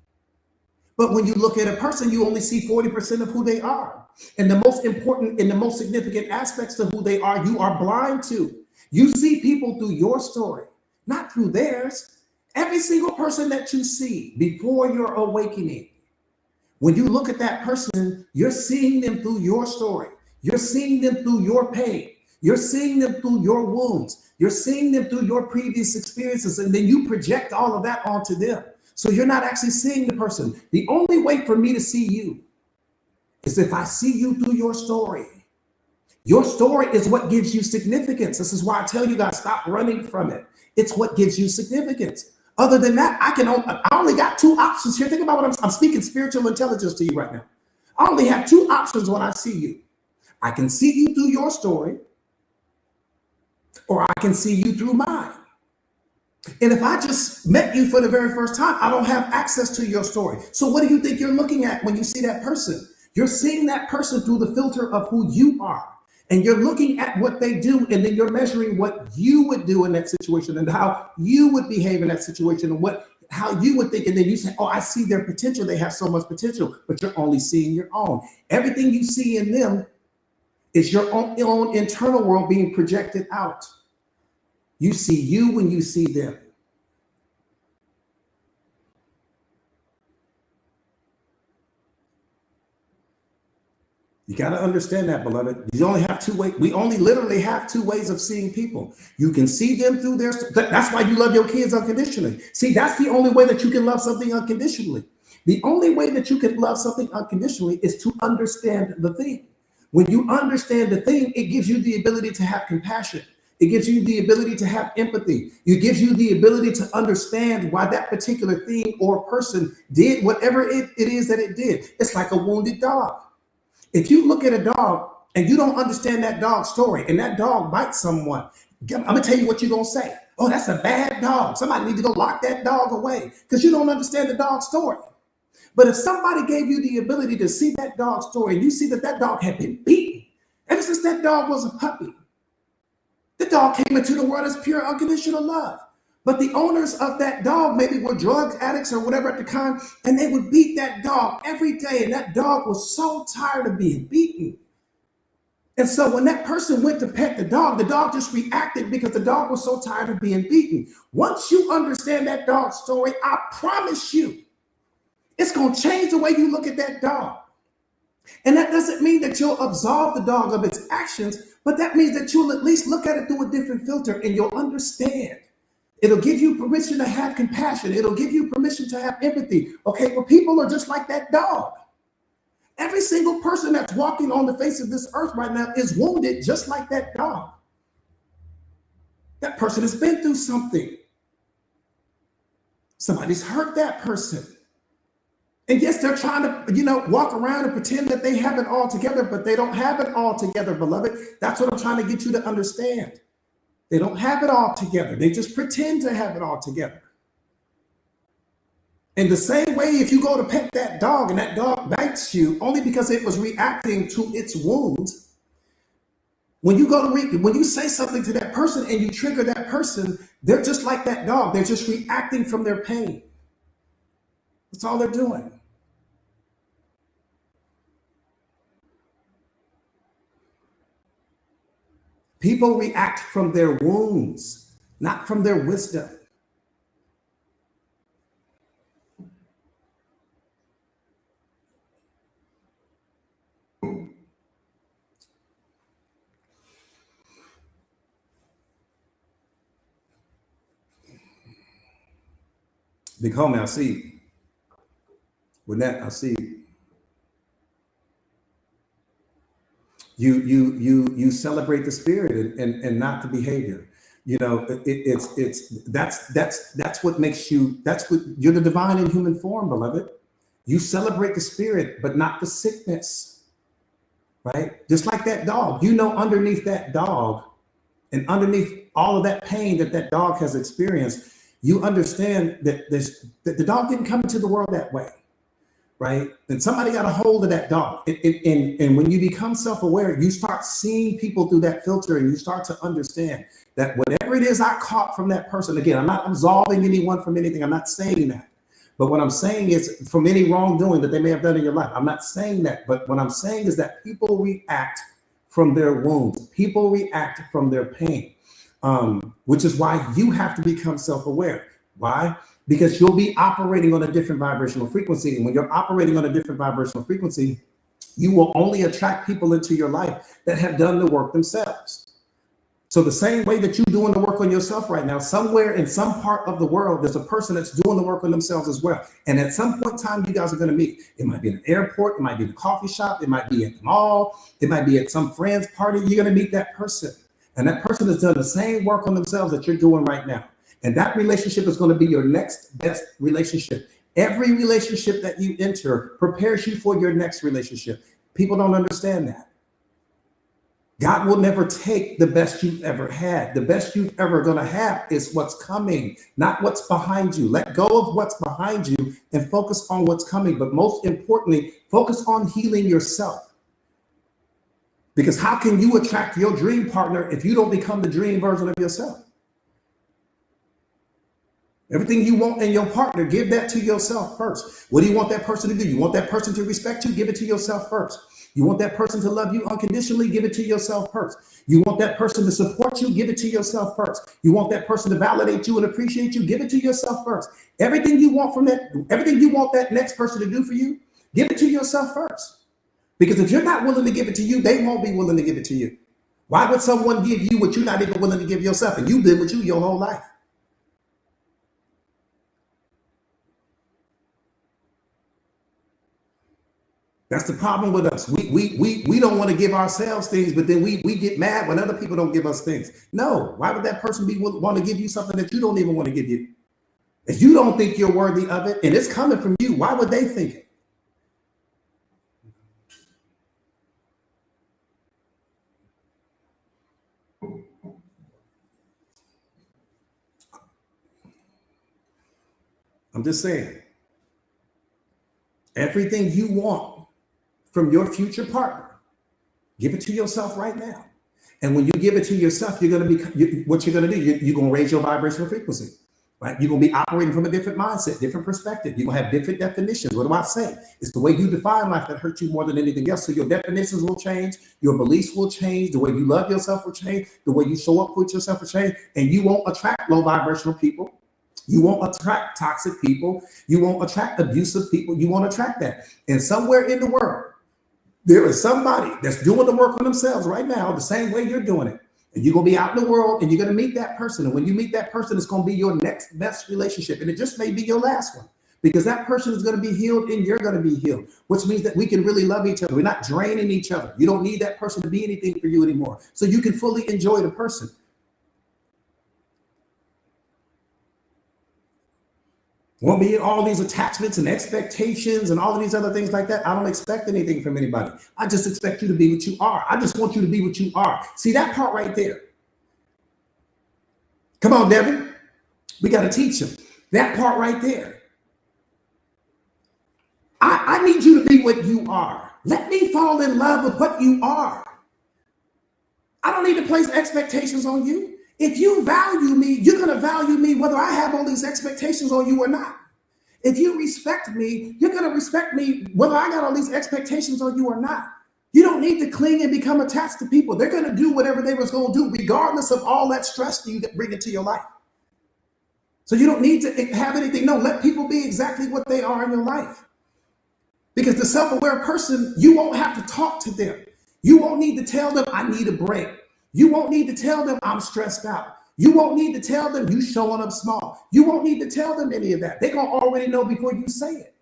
But when you look at a person, you only see 40% of who they are. And the most important and the most significant aspects of who they are, you are blind to. You see people through your story, not through theirs. Every single person that you see before your awakening, when you look at that person, you're seeing them through your story. You're seeing them through your pain. You're seeing them through your wounds. You're seeing them through your previous experiences. And then you project all of that onto them. So you're not actually seeing the person. The only way for me to see you is if I see you through your story. Your story is what gives you significance. This is why I tell you guys, stop running from it. It's what gives you significance. Other than that, I only got 2 options here. Think about what I'm speaking spiritual intelligence to you right now. I only have 2 options when I see you. I can see you through your story, or I can see you through mine. And if I just met you for the very first time, I don't have access to your story. So what do you think you're looking at when you see that person? You're seeing that person through the filter of who you are. And you're looking at what they do, and then you're measuring what you would do in that situation and how you would behave in that situation and how you would think. And then you say, oh, I see their potential. They have so much potential, but you're only seeing your own. Everything you see in them is your own internal world being projected out. You see you when you see them. You got to understand that, beloved. You only have 2 ways. We only literally have 2 ways of seeing people. You can see them through their. That's why you love your kids unconditionally. See, that's the only way that you can love something unconditionally. The only way that you can love something unconditionally is to understand the thing. When you understand the thing, it gives you the ability to have compassion. It gives you the ability to have empathy. It gives you the ability to understand why that particular thing or person did whatever it is that it did. It's like a wounded dog. If you look at a dog and you don't understand that dog's story and that dog bites someone, I'm going to tell you what you're going to say. Oh, that's a bad dog. Somebody need to go lock that dog away because you don't understand the dog's story. But if somebody gave you the ability to see that dog's story and you see that that dog had been beaten ever since that dog was a puppy, the dog came into the world as pure unconditional love. But the owners of that dog maybe were drug addicts or whatever at the time, and they would beat that dog every day. And that dog was so tired of being beaten. And so when that person went to pet the dog just reacted because the dog was so tired of being beaten. Once you understand that dog's story, I promise you, it's going to change the way you look at that dog. And that doesn't mean that you'll absolve the dog of its actions, But that means that you'll at least look at it through a different filter and you'll understand. It'll give you permission to have compassion. It'll give you permission to have empathy. Okay, well, people are just like that dog. Every single person that's walking on the face of this earth right now is wounded just like that dog. That person has been through something. Somebody's hurt that person. And yes, they're trying to, walk around and pretend that they have it all together, but they don't have it all together, beloved. That's what I'm trying to get you to understand. They don't have it all together. They just pretend to have it all together. In the same way, if you go to pet that dog and that dog bites you only because it was reacting to its wounds, when you say something to that person and you trigger that person, they're just like that dog. They're just reacting from their pain. That's all they're doing. People react from their wounds, not from their wisdom. Big homie, I see. With that, I see. You celebrate the spirit and not the behavior. That's what makes you. That's what you're, the divine in human form, beloved. You celebrate the spirit, but not the sickness. Right? Just like that dog. Underneath that dog, and underneath all of that pain that dog has experienced, you understand that the dog didn't come into the world that way. Right? And somebody got a hold of that dog. And when you become self-aware, you start seeing people through that filter, and you start to understand that whatever it is I caught from that person, again, I'm not absolving anyone from anything. I'm not saying that. But what I'm saying is from any wrongdoing that they may have done in your life. I'm not saying that. But what I'm saying is that people react from their wounds. People react from their pain, which is why you have to become self-aware. Why? Because you'll be operating on a different vibrational frequency. And when you're operating on a different vibrational frequency, you will only attract people into your life that have done the work themselves. So the same way that you're doing the work on yourself right now, somewhere in some part of the world, there's a person that's doing the work on themselves as well. And at some point in time, you guys are going to meet. It might be in an airport. It might be in a coffee shop. It might be at the mall. It might be at some friend's party. You're going to meet that person. And that person has done the same work on themselves that you're doing right now. And that relationship is going to be your next best relationship. Every relationship that you enter prepares you for your next relationship. People don't understand that. God will never take the best you've ever had. The best you've ever going to have is what's coming, not what's behind you. Let go of what's behind you and focus on what's coming. But most importantly, focus on healing yourself. Because how can you attract your dream partner if you don't become the dream version of yourself? Everything you want in your partner, give that to yourself first. What do you want that person to do? You want that person to respect you? Give it to yourself first. You want that person to love you unconditionally? Give it to yourself first. You want that person to support you? Give it to yourself first. You want that person to validate you and appreciate you? Give it to yourself first. Everything you want everything you want that next person to do for you, give it to yourself first. Because if you're not willing to give it to you, they won't be willing to give it to you. Why would someone give you what you're not even willing to give yourself? And you've been with you your whole life. That's the problem with us. We don't want to give ourselves things, but then we get mad when other people don't give us things. No, why would that person want to give you something that you don't even want to give you? If you don't think you're worthy of it and it's coming from you, why would they think it? I'm just saying, everything you want from your future partner, give it to yourself right now. And when you give it to yourself, you're going to be, what you're going to do, you're going to raise your vibrational frequency, right? You're going to be operating from a different mindset, different perspective. You're going to have different definitions. What do I say? It's the way you define life that hurts you more than anything else. So your definitions will change. Your beliefs will change. The way you love yourself will change. The way you show up with yourself will change. And you won't attract low vibrational people. You won't attract toxic people. You won't attract abusive people. You won't attract that. And somewhere in the world, There is somebody that's doing the work on themselves right now, the same way you're doing it. And you're going to be out in the world and you're going to meet that person. And when you meet that person, it's going to be your next best relationship. And it just may be your last one, because that person is going to be healed and you're going to be healed, which means that we can really love each other. We're not draining each other. You don't need that person to be anything for you anymore. So you can fully enjoy the person. Won't be all these attachments and expectations and all of these other things like that. I don't expect anything from anybody. I just expect you to be what you are. I just want you to be what you are. See that part right there? Come on, Devin. We got to teach him that part right there. I need you to be what you are. Let me fall in love with what you are. I don't need to place expectations on you. If you value me, you're going to value me whether I have all these expectations on you or not. If you respect me, you're going to respect me whether I got all these expectations on you or not. You don't need to cling and become attached to people. They're going to do whatever they was going to do, regardless of all that stress you bring into your life. So you don't need to have anything. No, let people be exactly what they are in your life. Because the self-aware person, you won't have to talk to them. You won't need to tell them, I need a break. You won't need to tell them I'm stressed out. You won't need to tell them you showing up small. You won't need to tell them any of that. They're going to already know before you say it.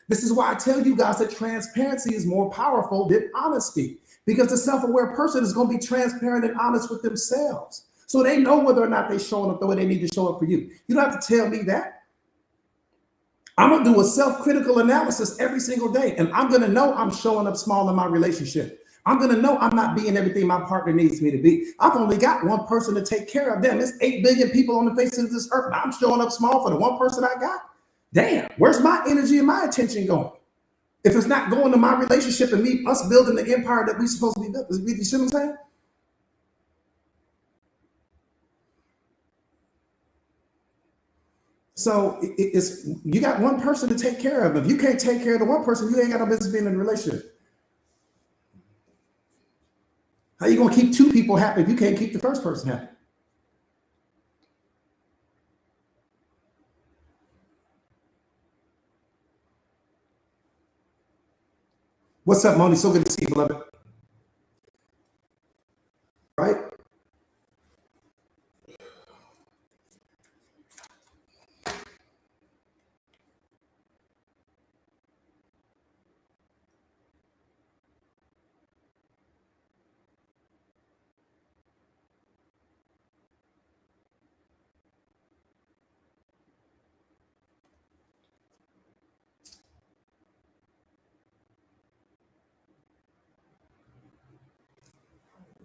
This is why I tell you guys that transparency is more powerful than honesty, because the self-aware person is going to be transparent and honest with themselves. So they know whether or not they're showing up the way they need to show up for you. You don't have to tell me that. I'm going to do a self-critical analysis every single day, and I'm going to know I'm showing up small in my relationship. I'm going to know I'm not being everything my partner needs me to be. I've only got one person to take care of them. There's 8 billion people on the face of this earth, and I'm showing up small for the one person I got. Damn, where's my energy and my attention going? If it's not going to my relationship and me, us building the empire that we're supposed to be building, you see what I'm saying? So it's you got one person to take care of. If you can't take care of the one person, you ain't got no business being in a relationship. How you gonna keep 2 people happy if you can't keep the first person happy? What's up, Moni? So good to see you, beloved. Right?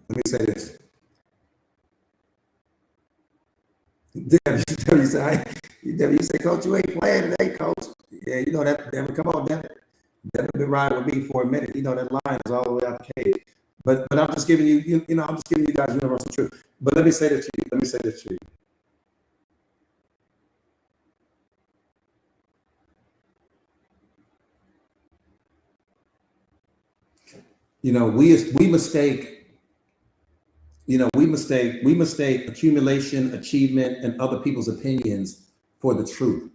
Let me say this. You say, Coach, you ain't playing today, Coach. Yeah, you know that. Devin, come on, Devin. Devin been riding with me for a minute. You know that line is all the way out the cave. But I'm just giving you, I'm just giving you guys universal truth. But let me say this to you. Let me say this to you. We mistake accumulation, achievement, and other people's opinions for the truth.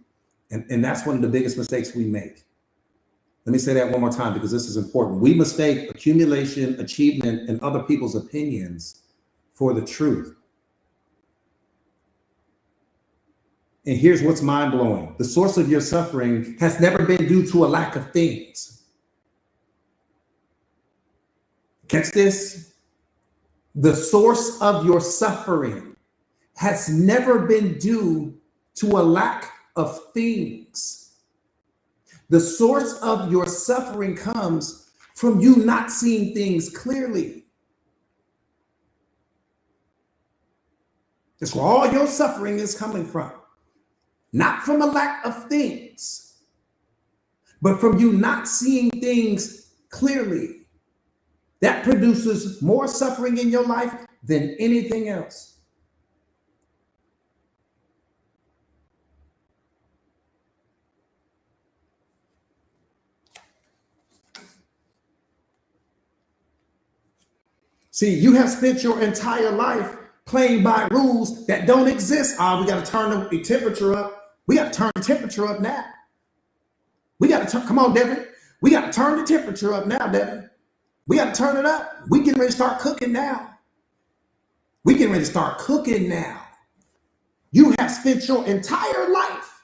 And that's one of the biggest mistakes we make. Let me say that one more time, because this is important. We mistake accumulation, achievement, and other people's opinions for the truth. And here's what's mind-blowing. The source of your suffering has never been due to a lack of things. Catch this? The source of your suffering has never been due to a lack of things. The source of your suffering comes from you not seeing things clearly. That's where all your suffering is coming from. Not from a lack of things, but from you not seeing things clearly. That produces more suffering in your life than anything else. See, you have spent your entire life playing by rules that don't exist. We got to turn the temperature up. We got to turn the temperature up now. We got to turn, come on, Devin. We got to turn the temperature up now, Devin. We got to turn it up. We getting ready to start cooking now. We getting ready to start cooking now. You have spent your entire life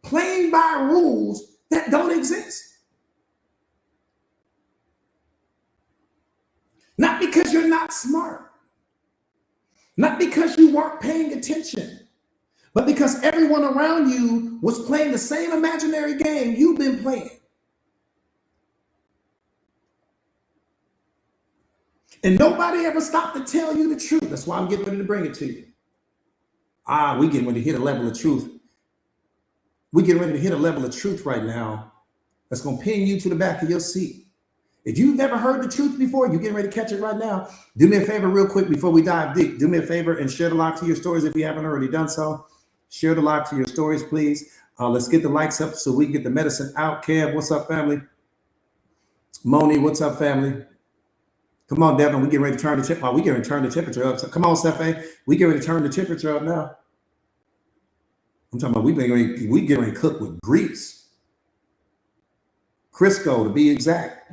playing by rules that don't exist. Not because you're not smart, not because you weren't paying attention, but because everyone around you was playing the same imaginary game you've been playing. And nobody ever stopped to tell you the truth. That's why I'm getting ready to bring it to you. We getting ready to hit a level of truth. We getting ready to hit a level of truth right now that's going to pin you to the back of your seat. If you've never heard the truth before, you're getting ready to catch it right now. Do me a favor real quick before we dive deep. Do me a favor and share the live to your stories if you haven't already done so. Share the live to your stories, please. Let's get the likes up so we can get the medicine out. Kev, what's up, family? Moni, what's up, family? Come on, Devin. We getting ready to turn the we getting ready to turn the temperature up. So come on, Stephanie. We getting ready to turn the temperature up now. I'm talking about we getting ready to cook with grease. Crisco, to be exact.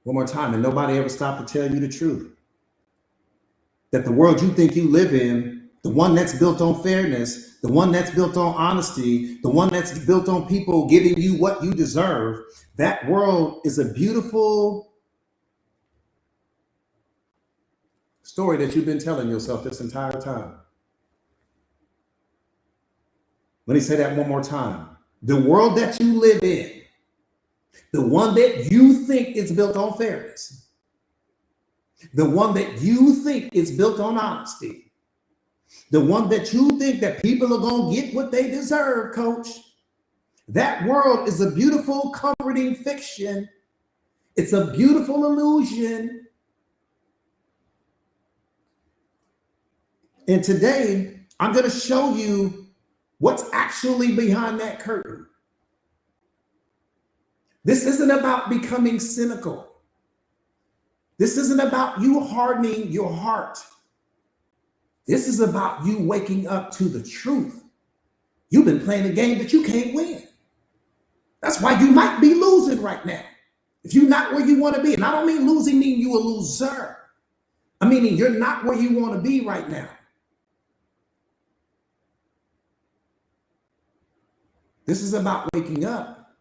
One more time, and nobody ever stopped to tell you the truth. That the world you think you live in, the one that's built on fairness, the one that's built on honesty, the one that's built on people giving you what you deserve, that world is a beautiful story that you've been telling yourself this entire time. Let me say that one more time. The world that you live in, the one that you think is built on fairness, the one that you think is built on honesty, the one that you think that people are going to get what they deserve, coach, that world is a beautiful, comforting fiction. It's a beautiful illusion. And today, I'm going to show you what's actually behind that curtain. This isn't about becoming cynical. This isn't about you hardening your heart. This is about you waking up to the truth. You've been playing a game that you can't win. That's why you might be losing right now. If you're not where you want to be, and I don't mean losing meaning you a loser. I mean you're not where you want to be right now. This is about waking up.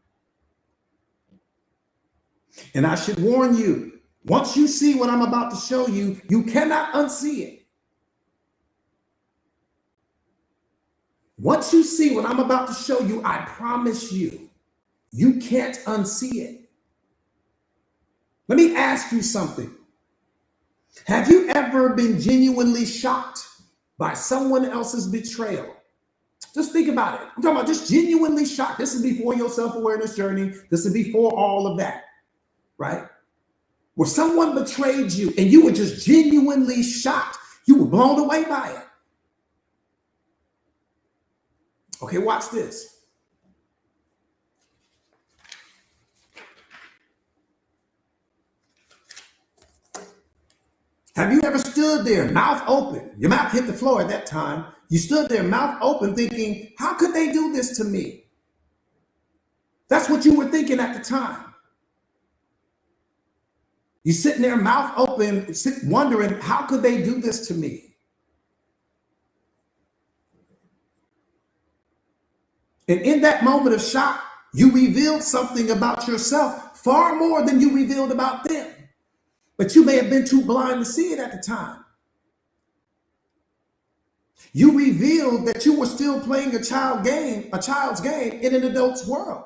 And I should warn you, once you see what I'm about to show you, you cannot unsee it. Once you see what I'm about to show you, I promise you, you can't unsee it. Let me ask you something. Have you ever been genuinely shocked by someone else's betrayal? Just think about it. I'm talking about just genuinely shocked. This is before your self-awareness journey. This is before all of that, right? Where someone betrayed you and you were just genuinely shocked. You were blown away by it. Okay, watch this. Have you ever stood there, mouth open? Your mouth hit the floor at that time. You stood there, mouth open, thinking, how could they do this to me? That's what you were thinking at the time. You're sitting there, mouth open, wondering, how could they do this to me? And in that moment of shock, you revealed something about yourself far more than you revealed about them. But you may have been too blind to see it at the time. You revealed that you were still playing a child's game in an adult's world.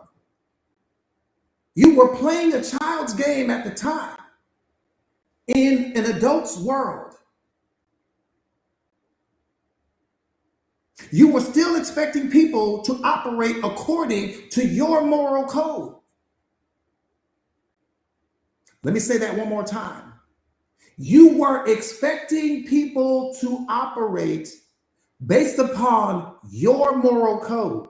You were playing a child's game at the time in an adult's world. You were still expecting people to operate according to your moral code. Let me say that one more time. You were expecting people to operate based upon your moral code,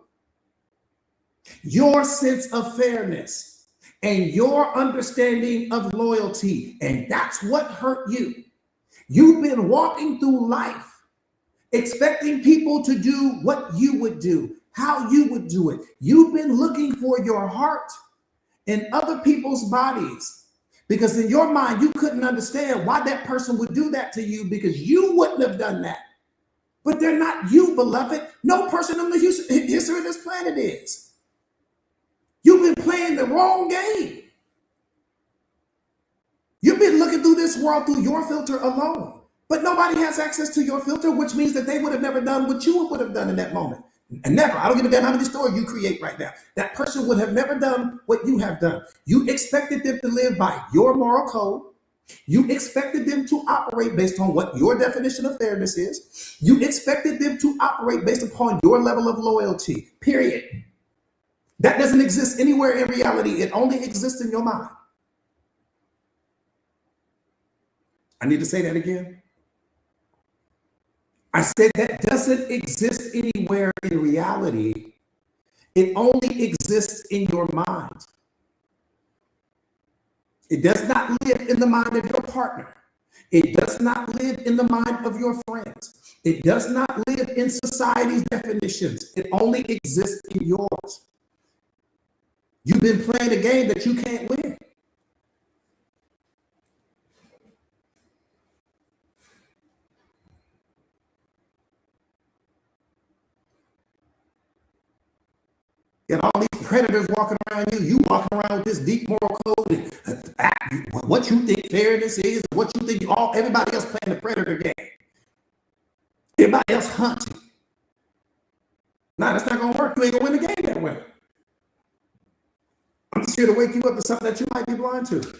your sense of fairness, and your understanding of loyalty. And that's what hurt you. You've been walking through life expecting people to do what you would do, how you would do it. You've been looking for your heart in other people's bodies because in your mind, you couldn't understand why that person would do that to you because you wouldn't have done that. But they're not you, beloved. No person in the history of this planet is. You've been playing the wrong game. You've been looking through this world through your filter alone. But nobody has access to your filter, which means that they would have never done what you would have done in that moment. And never. I don't give a damn how many stories you create right now. That person would have never done what you have done. You expected them to live by your moral code. You expected them to operate based on what your definition of fairness is. You expected them to operate based upon your level of loyalty, period. That doesn't exist anywhere in reality. It only exists in your mind. I need to say that again. I said that doesn't exist anywhere in reality. It only exists in your mind. It does not live in the mind of your partner. It does not live in the mind of your friends. It does not live in society's definitions. It only exists in yours. You've been playing a game that you can't win. And all these predators walking around you walking around with this deep moral code and what you think fairness is, what you think everybody else playing the predator game. Everybody else hunting. Nah, that's not gonna work. You ain't gonna win the game that way. I'm just here to wake you up to something that you might be blind to.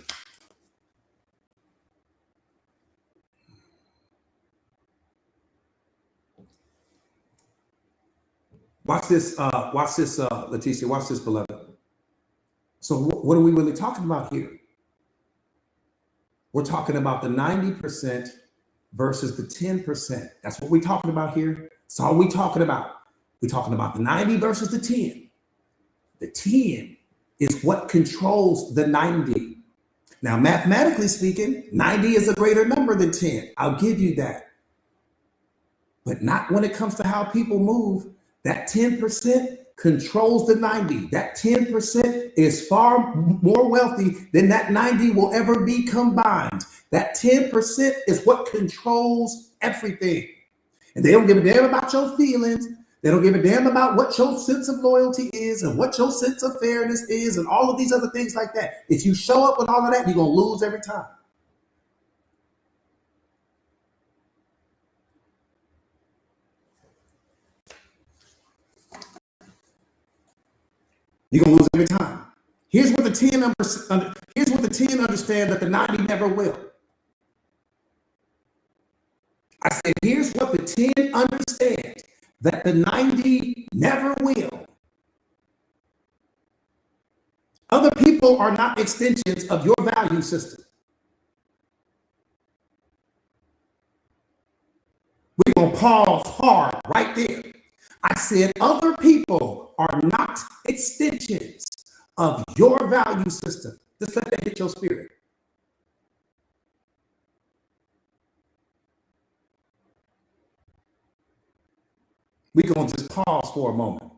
Watch this, Leticia, watch this, beloved. So what are we really talking about here? We're talking about the 90% versus the 10%. That's what we're talking about here. That's all we're talking about. We're talking about the 90 versus the 10. The 10 is what controls the 90. Now, mathematically speaking, 90 is a greater number than 10. I'll give you that. But not when it comes to how people move. That 10% controls the 90. That 10% is far more wealthy than that 90 will ever be combined. That 10% is what controls everything. And they don't give a damn about your feelings. They don't give a damn about what your sense of loyalty is and what your sense of fairness is and all of these other things like that. If you show up with all of that, you're going to lose every time. You're gonna lose every time. Here's what the 10 understand that the 90 never will. I said, here's what the 10 understand that the 90 never will. Other people are not extensions of your value system. We're gonna pause hard right there. I said other people are not extensions of your value system. Just let that hit your spirit. We're going to just pause for a moment.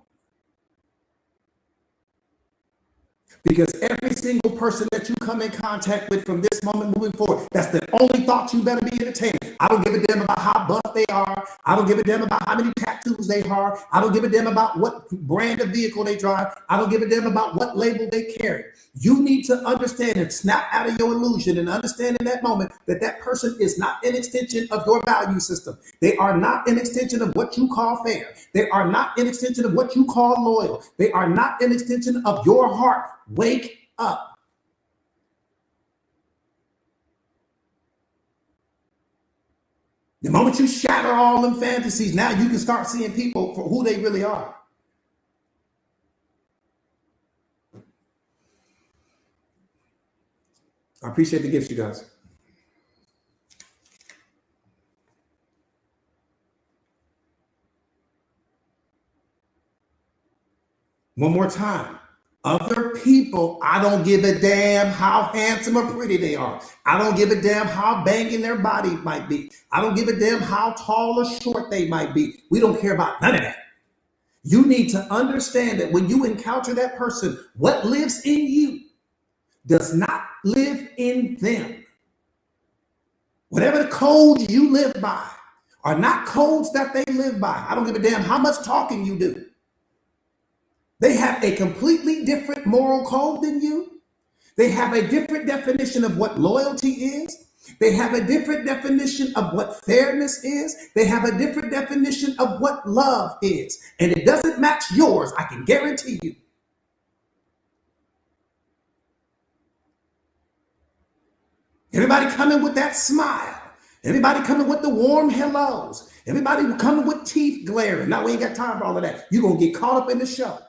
Because every single person that you come in contact with from this moment moving forward, that's the only thought you better be entertaining. I don't give a damn about how buff they are. I don't give a damn about how many tattoos they have. I don't give a damn about what brand of vehicle they drive. I don't give a damn about what label they carry. You need to understand and snap out of your illusion and understand in that moment that that person is not an extension of your value system. They are not an extension of what you call fair. They are not an extension of what you call loyal. They are not an extension of your heart. Wake up. The moment you shatter all them fantasies, now you can start seeing people for who they really are. I appreciate the gifts, you guys. One more time. Other people, I don't give a damn how handsome or pretty they are. I don't give a damn how banging their body might be. I don't give a damn how tall or short they might be. We don't care about none of that. You need to understand that when you encounter that person, what lives in you does not live in them. Whatever the codes you live by are not codes that they live by. I don't give a damn how much talking you do. They have a completely different moral code than you. They have a different definition of what loyalty is. They have a different definition of what fairness is. They have a different definition of what love is. And it doesn't match yours, I can guarantee you. Everybody coming with that smile. Everybody coming with the warm hellos. Everybody coming with teeth glaring. Now we ain't got time for all of that. You're going to get caught up in the show.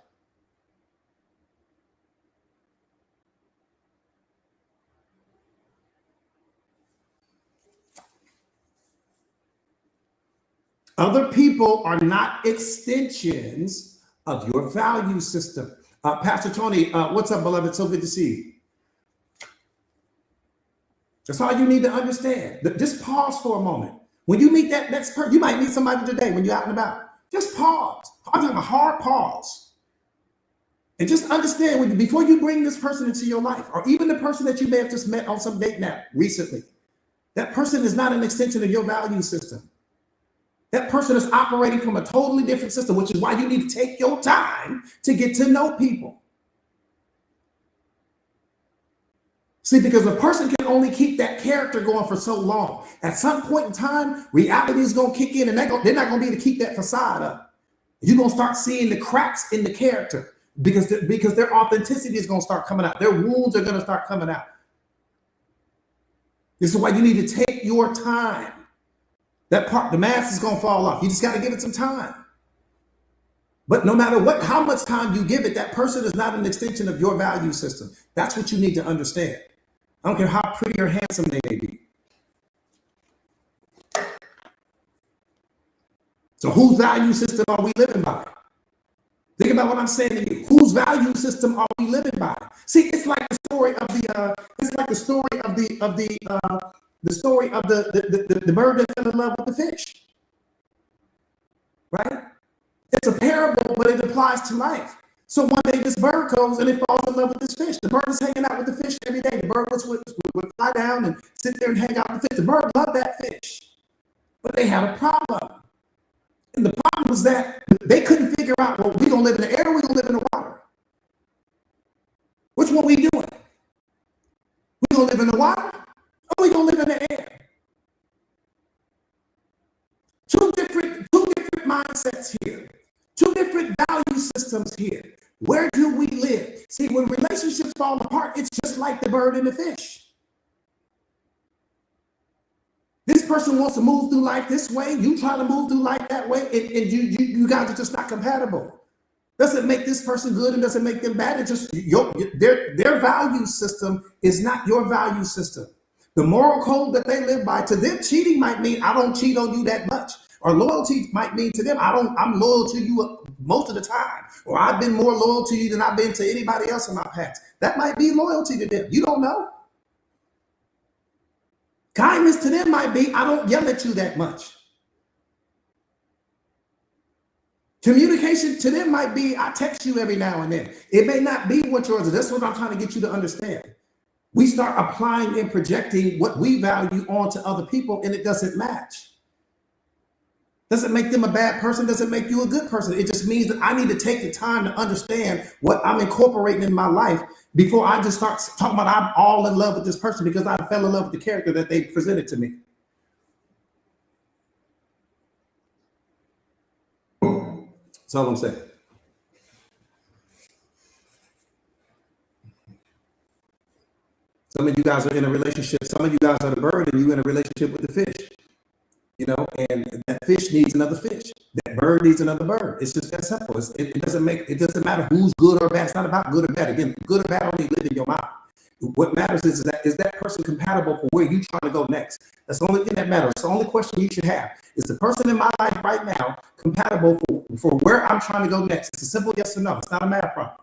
Other people are not extensions of your value system. Pastor Tony, what's up, beloved? So good to see you. That's all you need to understand. Just pause for a moment. When you meet that next person, you might meet somebody today when you're out and about. Just pause. I'm talking a hard pause. And just understand, before you bring this person into your life, or even the person that you may have just met on some date nap recently, that person is not an extension of your value system. That person is operating from a totally different system, which is why you need to take your time to get to know people. See, because a person can only keep that character going for so long. At some point in time, reality is going to kick in, and they're not going to be able to keep that facade up. You're going to start seeing the cracks in the character because their authenticity is going to start coming out. Their wounds are going to start coming out. This is why you need to take your time. That part, the mask is going to fall off. You just got to give it some time. But no matter how much time you give it, that person is not an extension of your value system. That's what you need to understand. I don't care how pretty or handsome they may be. So whose value system are we living by? Think about what I'm saying to you. Whose value system are we living by? See, it's like the story of the bird that fell in love with the fish. Right? It's a parable, but it applies to life. So one day this bird goes and it falls in love with this fish. The bird is hanging out with the fish every day. The bird would fly down and sit there and hang out with the fish. The bird loved that fish. But they had a problem. And the problem was that they couldn't figure out, well, we gonna live in the air or we gonna live in the water? Which one we doing? We gonna live in the water or we gonna live in the air? Two different mindsets here. Two different value systems here. Where do we live? See, when relationships fall apart, it's just like the bird and the fish. This person wants to move through life this way. You try to move through life that way, and you guys are just not compatible. Doesn't make this person good and doesn't make them bad. It's just their value system is not your value system. The moral code that they live by, to them, cheating might mean I don't cheat on you that much. Or loyalty might mean to them, I'm loyal to you most of the time. Or I've been more loyal to you than I've been to anybody else in my past. That might be loyalty to them. You don't know. Kindness to them might be, I don't yell at you that much. Communication to them might be, I text you every now and then. It may not be what yours is. That's what I'm trying to get you to understand. We start applying and projecting what we value onto other people, and it doesn't match. Doesn't make them a bad person, doesn't make you a good person. It just means that I need to take the time to understand what I'm incorporating in my life before I just start talking about I'm all in love with this person because I fell in love with the character that they presented to me. That's all I'm saying. Some of you guys are in a relationship. Some of you guys are the bird and you're in a relationship with the fish. You know, and that fish needs another fish. That bird needs another bird. It's just that simple. It doesn't matter who's good or bad. It's not about good or bad. Again, good or bad only live in your mind. What matters is that person compatible for where you're trying to go next? That's the only thing that matters. It's the only question you should have. Is the person in my life right now compatible for where I'm trying to go next? It's a simple yes or no. It's not a math problem.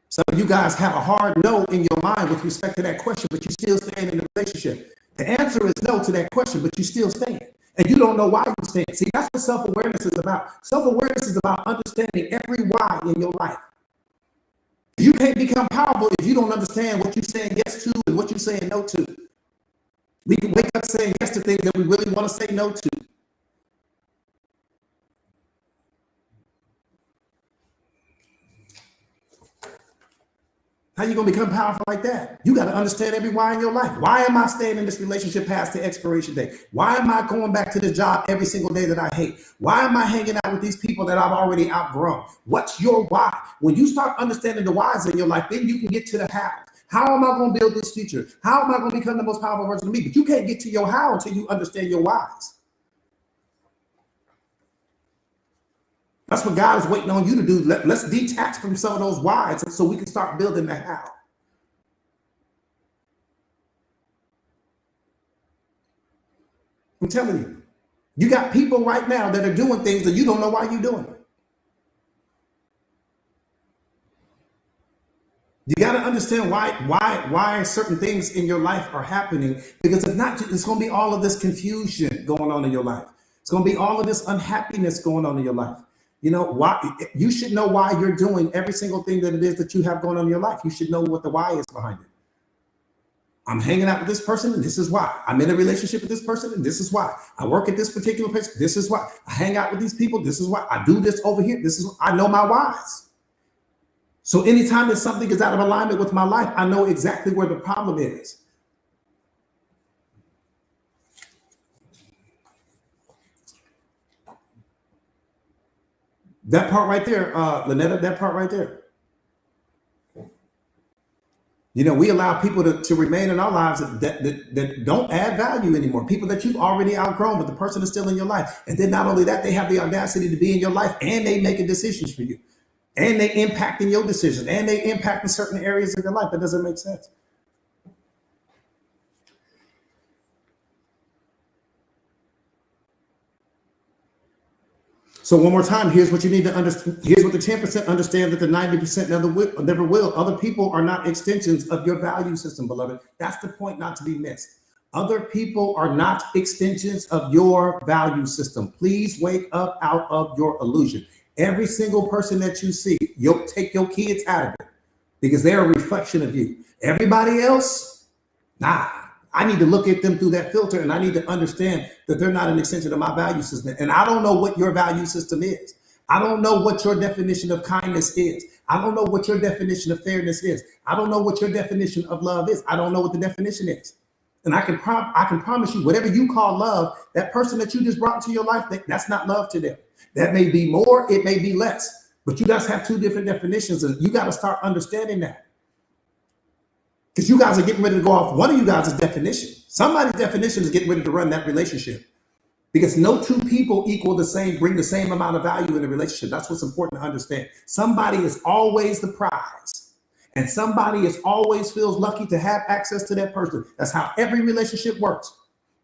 Some of you guys have a hard no in your mind with respect to that question, but you still staying in the relationship. The answer is no to that question, but you still staying. And you don't know why you stand. See, that's what self-awareness is about. Self-awareness is about understanding every why in your life. You can't become powerful if you don't understand what you're saying yes to and what you're saying no to. We can wake up saying yes to things that we really want to say no to. How you going to become powerful like that? You got to understand every why in your life. Why am I staying in this relationship past the expiration date? Why am I going back to the job every single day that I hate? Why am I hanging out with these people that I've already outgrown? What's your why? When you start understanding the whys in your life, then you can get to the how. How am I going to build this future? How am I going to become the most powerful version of me? But you can't get to your how until you understand your whys. That's what God is waiting on you to do. Let's detach from some of those whys so we can start building the how. I'm telling you, you got people right now that are doing things that you don't know why you're doing it. You got to understand why certain things in your life are happening, because if not, it's going to be all of this confusion going on in your life. It's going to be all of this unhappiness going on in your life. You know why? You should know why you're doing every single thing that it is that you have going on in your life. You should know what the why is behind it. I'm hanging out with this person, and this is why. I'm in a relationship with this person, and this is why. I work at this particular place. This is why. I hang out with these people. This is why. I do this over here. This is, I know my whys. So anytime that something is out of alignment with my life, I know exactly where the problem is. That part right there, Lynetta, that part right there. You know, we allow people to remain in our lives that don't add value anymore. People that you've already outgrown, but the person is still in your life. And then not only that, they have the audacity to be in your life, and they making decisions for you. And they impacting your decisions, and they impacting certain areas of your life. That doesn't make sense. So one more time, here's what you need to understand. Here's what the 10% understand, that the 90% never will. Other people are not extensions of your value system, beloved. That's the point not to be missed. Other people are not extensions of your value system. Please wake up out of your illusion. Every single person that you see, you'll take your kids out of it because they're a reflection of you. Everybody else, nah. I need to look at them through that filter, and I need to understand that they're not an extension of my value system. And I don't know what your value system is. I don't know what your definition of kindness is. I don't know what your definition of fairness is. I don't know what your definition of love is. I don't know what the definition is. And I can promise you, whatever you call love, that person that you just brought into your life, that's not love to them. That may be more, it may be less, but you guys have two different definitions, and you got to start understanding that. Because you guys are getting ready to go off one of you guys' definition. Somebody's definition is getting ready to run that relationship. Because no two people equal the same, bring the same amount of value in the relationship. That's what's important to understand. Somebody is always the prize. And somebody is always feels lucky to have access to that person. That's how every relationship works.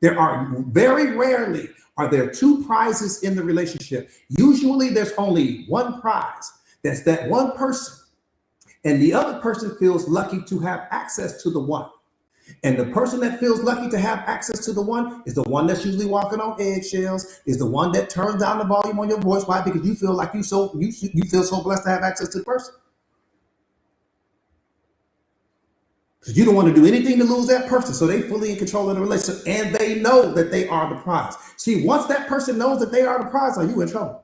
There are very rarely are there two prizes in the relationship. Usually there's only one prize. That's that one person. And the other person feels lucky to have access to the one. And the person that feels lucky to have access to the one is the one that's usually walking on eggshells, is the one that turns down the volume on your voice. Why? Because you feel like you feel so blessed to have access to the person. Because you don't want to do anything to lose that person. So they fully in control of the relationship, and they know that they are the prize. See, once that person knows that they are the prize, are you in trouble?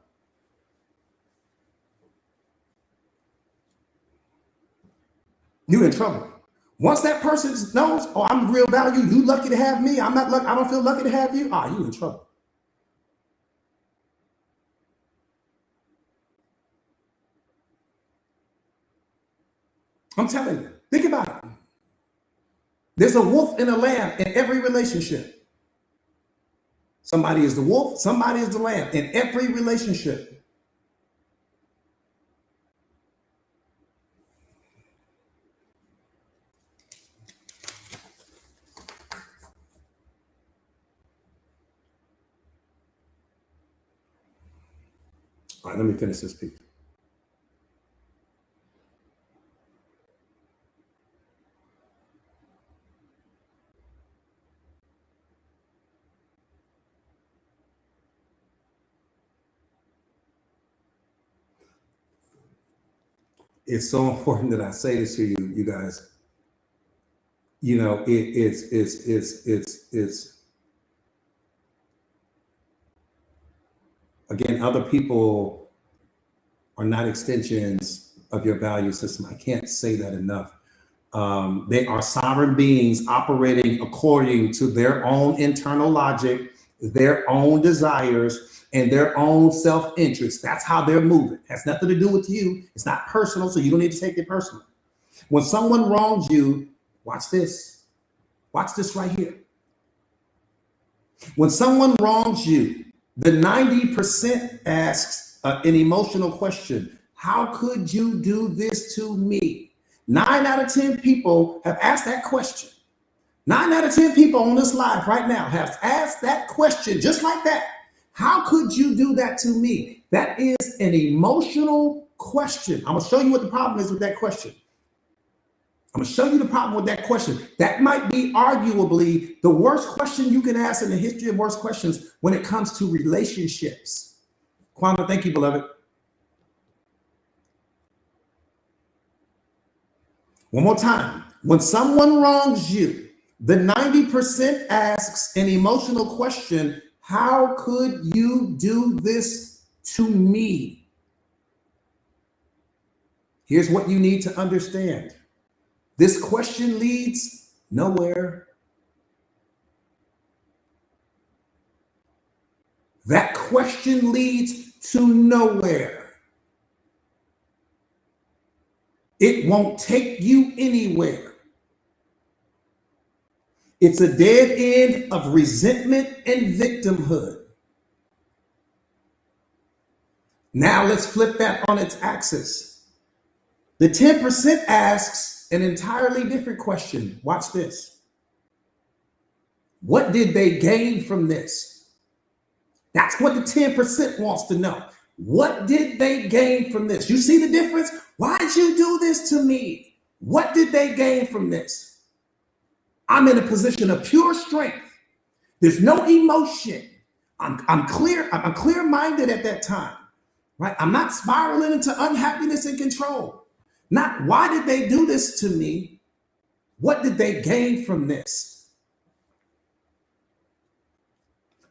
You're in trouble. Once that person knows, oh, I'm real value, you lucky to have me. I'm not lucky. I don't feel lucky to have you. Ah, you in trouble. I'm telling you. Think about it. There's a wolf and a lamb in every relationship. Somebody is the wolf, somebody is the lamb in every relationship. All right, let me finish this piece. it's so important that I say this to you, you guys. You know, it's again, other people are not extensions of your value system. I can't say that enough. They are sovereign beings operating according to their own internal logic, their own desires, and their own self-interest. That's how they're moving. Has nothing to do with you. It's not personal, so you don't need to take it personal. When someone wrongs you, watch this. Watch this right here. When someone wrongs you, the 90% asks an emotional question. How could you do this to me? 9 out of 10 people have asked that question. 9 out of 10 people on this live right now have asked that question just like that. How could you do that to me? That is an emotional question. I'm going to show you what the problem is with that question. I'm going to show you the problem with that question. That might be arguably the worst question you can ask in the history of worst questions when it comes to relationships. Kwanda, thank you, beloved. One more time. When someone wrongs you, the 90% asks an emotional question. How could you do this to me? Here's what you need to understand. This question leads nowhere. That question leads to nowhere. It won't take you anywhere. It's a dead end of resentment and victimhood. Now let's flip that on its axis. The 10% asks an entirely different question. Watch this. What did they gain from this? That's what the 10% wants to know. What did they gain from this? You see the difference? Why'd you do this to me? What did they gain from this? I'm in a position of pure strength. There's no emotion. I'm clear-minded at that time, right? I'm not spiraling into unhappiness and control. Not why did they do this to me? What did they gain from this?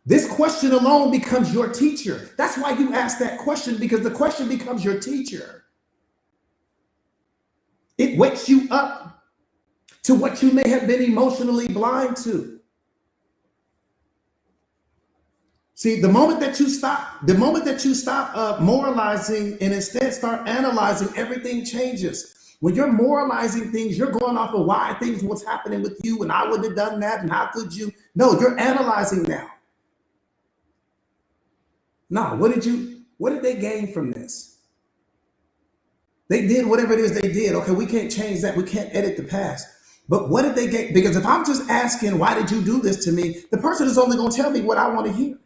This question alone becomes your teacher. That's why you ask that question, because the question becomes your teacher. It wakes you up to what you may have been emotionally blind to. See, the moment that you stop moralizing and instead start analyzing, everything changes. When you're moralizing things, you're going off of why things, what's happening with you, and I wouldn't have done that, and how could you? No, you're analyzing now. No, what did they gain from this? They did whatever it is they did. Okay, we can't change that. We can't edit the past. But what did they gain? Because if I'm just asking, why did you do this to me? The person is only going to tell me what I want to hear.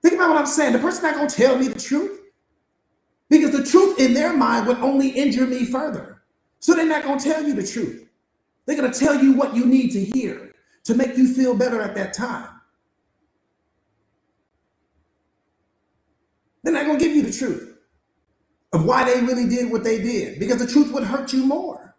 Think about what I'm saying. The person's not going to tell me the truth, because the truth in their mind would only injure me further. So they're not going to tell you the truth. They're going to tell you what you need to hear to make you feel better at that time. They're not going to give you the truth of why they really did what they did, because the truth would hurt you more.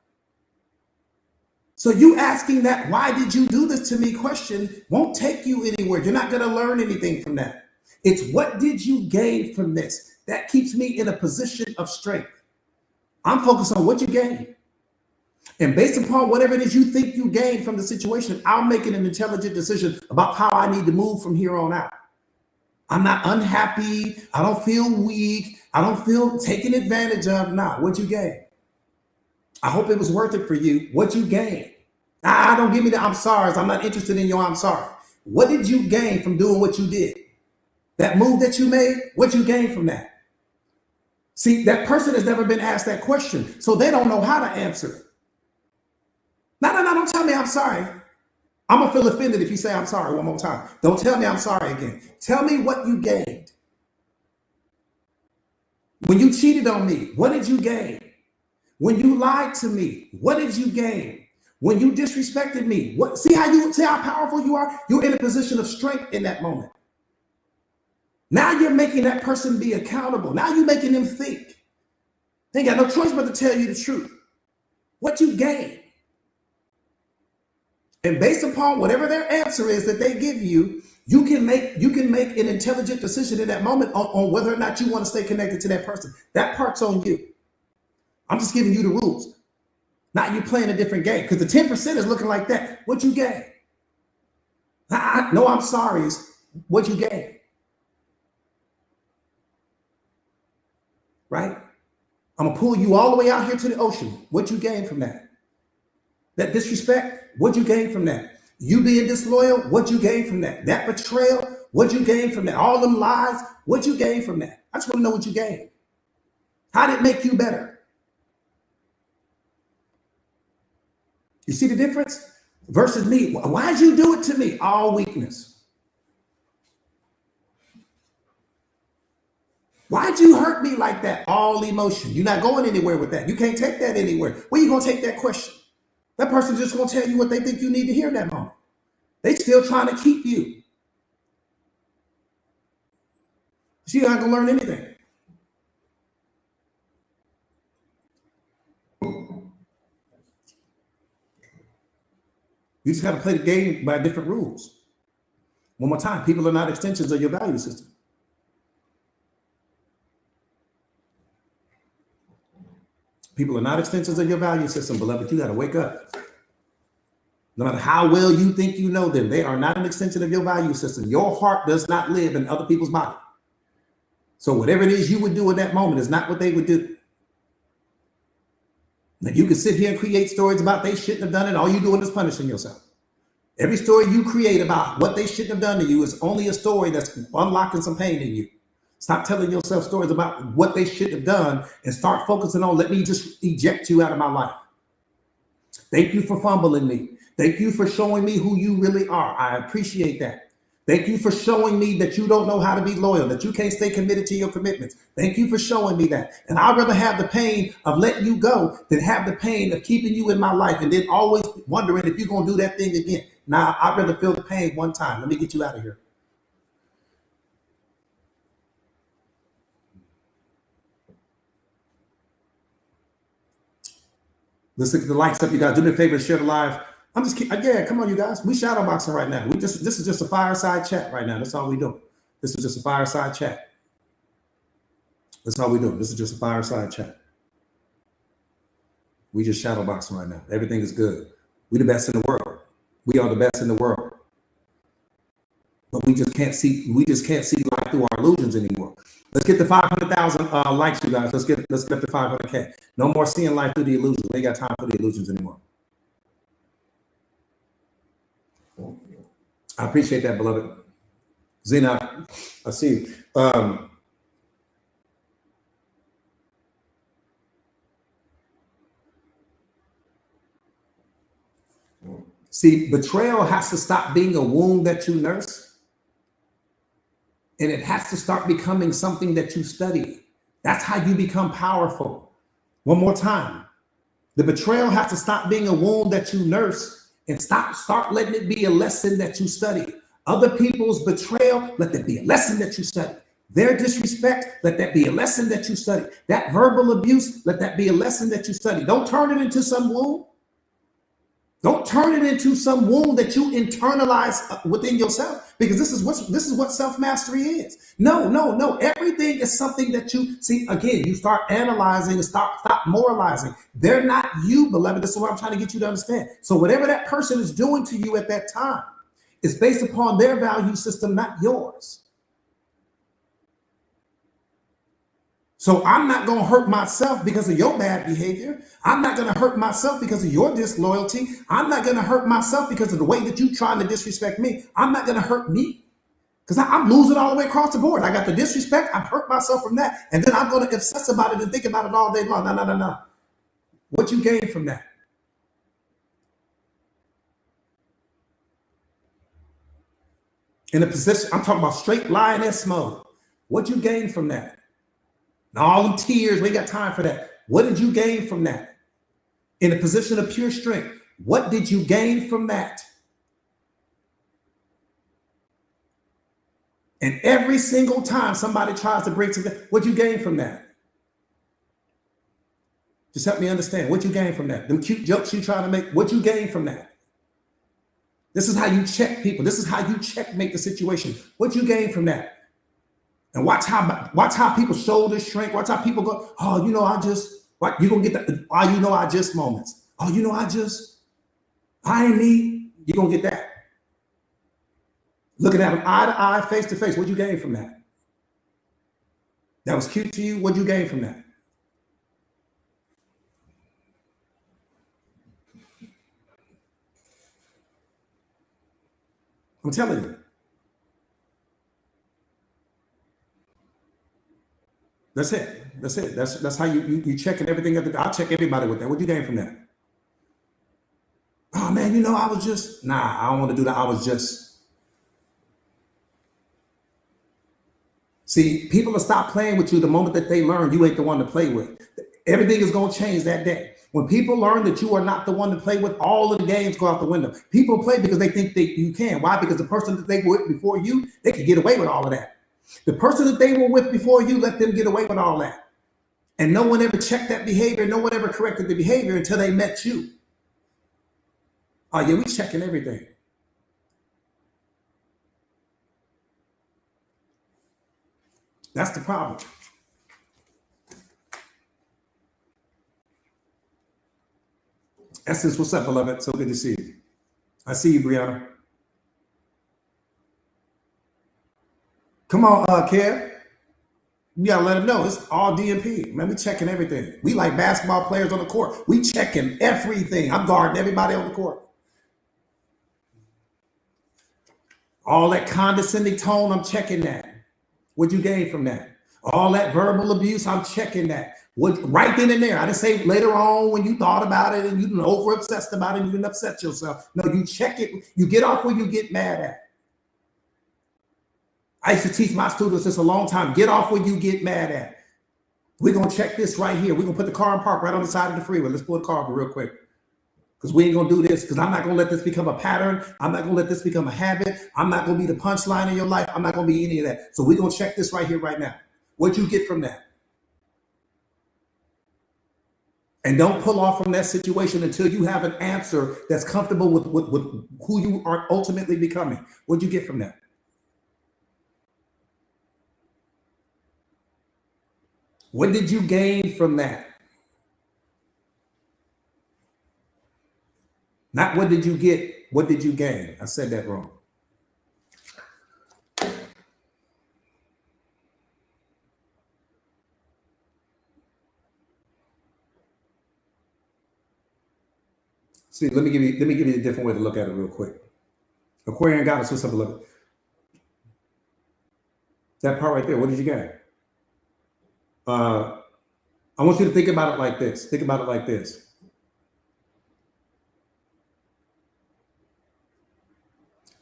So you asking that why did you do this to me question won't take you anywhere. You're not going to learn anything from that. It's what did you gain from this? That keeps me in a position of strength. I'm focused on what you gain. And based upon whatever it is you think you gained from the situation, I'll make an intelligent decision about how I need to move from here on out. I'm not unhappy. I don't feel weak. I don't feel taken advantage of. Nah, what'd you gain? I hope it was worth it for you. What'd you gain? Don't give me the I'm sorry. I'm not interested in your I'm sorry. What did you gain from doing what you did? That move that you made, what'd you gain from that? See, that person has never been asked that question, so they don't know how to answer it. No, don't tell me I'm sorry. I'm going to feel offended if you say I'm sorry one more time. Don't tell me I'm sorry again. Tell me what you gained. When you cheated on me, what did you gain? When you lied to me, what did you gain? When you disrespected me, see how powerful you are? You're in a position of strength in that moment. Now you're making that person be accountable. Now you're making them think. They ain't got no choice but to tell you the truth. What you gain. And based upon whatever their answer is that they give you, you can make an intelligent decision in that moment on whether or not you want to stay connected to that person. That part's on you. I'm just giving you the rules. Not you playing a different game. Because the 10% is looking like that. What you gain? No, I'm sorry. What you gain? Right? I'm going to pull you all the way out here to the ocean. What you gain from that? That disrespect, what'd you gain from that? You being disloyal, what'd you gain from that? That betrayal, what'd you gain from that? All them lies, what'd you gain from that? I just want to know what you gained. How did it make you better? You see the difference? Versus me. Why'd you do it to me? All weakness. Why'd you hurt me like that? All emotion. You're not going anywhere with that. You can't take that anywhere. Where you going to take that question? That person's just going to tell you what they think you need to hear in that moment. They still trying to keep you. So you're not going to learn anything. You just got to play the game by different rules. One more time, people are not extensions of your value system. People are not extensions of your value system, beloved. You got to wake up. No matter how well you think you know them, they are not an extension of your value system. Your heart does not live in other people's body. So whatever it is you would do in that moment is not what they would do. Now you can sit here and create stories about they shouldn't have done it. All you're doing is punishing yourself. Every story you create about what they shouldn't have done to you is only a story that's unlocking some pain in you. Stop telling yourself stories about what they should have done and start focusing on, let me just eject you out of my life. Thank you for fumbling me. Thank you for showing me who you really are. I appreciate that. Thank you for showing me that you don't know how to be loyal, that you can't stay committed to your commitments. Thank you for showing me that. And I'd rather have the pain of letting you go than have the pain of keeping you in my life and then always wondering if you're going to do that thing again. Now, I'd rather feel the pain one time. Let me get you out of here. Let's look at the lights up, you guys. Do me a favor, share the live. I'm just kidding. Yeah, come on, you guys. We shadow boxing right now. This is just a fireside chat right now. That's all we do. This is just a fireside chat. That's all we do. This is just a fireside chat. We just shadow boxing right now. Everything is good. We the best in the world. We are the best in the world. But we just can't see life through our illusions anymore. Let's get the 500,000 likes, you guys. Let's get the 500K. No more seeing life through the illusions. We ain't got time for the illusions anymore. I appreciate that, beloved. Zena, I see you. See, betrayal has to stop being a wound that you nurse, and it has to start becoming something that you study. That's how you become powerful. One more time. The betrayal has to stop being a wound that you nurse and start letting it be a lesson that you study. Other people's betrayal, let that be a lesson that you study. Their disrespect, let that be a lesson that you study. That verbal abuse, let that be a lesson that you study. Don't turn it into some wound. Don't turn it into some wound that you internalize within yourself, because this is what self-mastery is. No. Everything is something that you see. Again, you start analyzing and stop moralizing. They're not you, beloved. This is what I'm trying to get you to understand. So whatever that person is doing to you at that time is based upon their value system, not yours. So I'm not going to hurt myself because of your bad behavior. I'm not going to hurt myself because of your disloyalty. I'm not going to hurt myself because of the way that you're trying to disrespect me. I'm not going to hurt me because I'm losing all the way across the board. I got the disrespect. I've hurt myself from that. And then I'm going to obsess about it and think about it all day long. No. What you gain from that? In a position, I'm talking about straight lioness mode. What you gain from that? Now, all them tears, we ain't got time for that. What did you gain from that? In a position of pure strength, what did you gain from that? And every single time somebody tries to bring something, what you gain from that? Just help me understand what you gain from that. Them cute jokes you trying to make, what you gain from that. This is how you check people. This is how you checkmate the situation. What you gain from that. And watch how people shoulders shrink. Watch how people go, oh, I just, what you gonna get that, oh, I just moments. Oh, I ain't need, you're gonna get that. Looking at them eye to eye, face to face, what'd you gain from that? That was cute to you, what'd you gain from that? I'm telling you. That's it. That's how you checking everything. I check everybody with that. What you gain from that? Oh man, I was just I don't want to do that. I was just see people will stop playing with you the moment that they learn you ain't the one to play with. Everything is gonna change that day. When people learn that you are not the one to play with, all of the games go out the window. People play because they think you can. Why? Because the person that they were with before you, they could get away with all of that. The person that they were with before you, let them get away with all that. And no one ever checked that behavior. No one ever corrected the behavior until they met you. Oh yeah, we checking everything. That's the problem. Essence, what's up, beloved? So good to see you. I see you, Brianna. Come on, Kev. You gotta let them know it's all DMP. Man, we checking everything. We like basketball players on the court. We checking everything. I'm guarding everybody on the court. All that condescending tone, I'm checking that. What'd you gain from that? All that verbal abuse, I'm checking that. What right then and there. I didn't say later on when you thought about it and you over obsessed about it and you didn't upset yourself. No, you check it. You get off where you get mad at. I used to teach my students this a long time. Get off where you get mad at. We're gonna check this right here. We're gonna put the car in park right on the side of the freeway. Let's pull the car over real quick. Because we ain't gonna do this, because I'm not gonna let this become a pattern. I'm not gonna let this become a habit. I'm not gonna be the punchline in your life. I'm not gonna be any of that. So we're gonna check this right here, right now. What'd you get from that? And don't pull off from that situation until you have an answer that's comfortable with who you are ultimately becoming. What'd you get from that? What did you gain from that? Not what did you get, what did you gain? I said that wrong. See, let me give you a different way to look at it real quick. Aquarian goddess, what's up, beloved? That part right there, what did you gain? I want you to think about it like this. Think about it like this.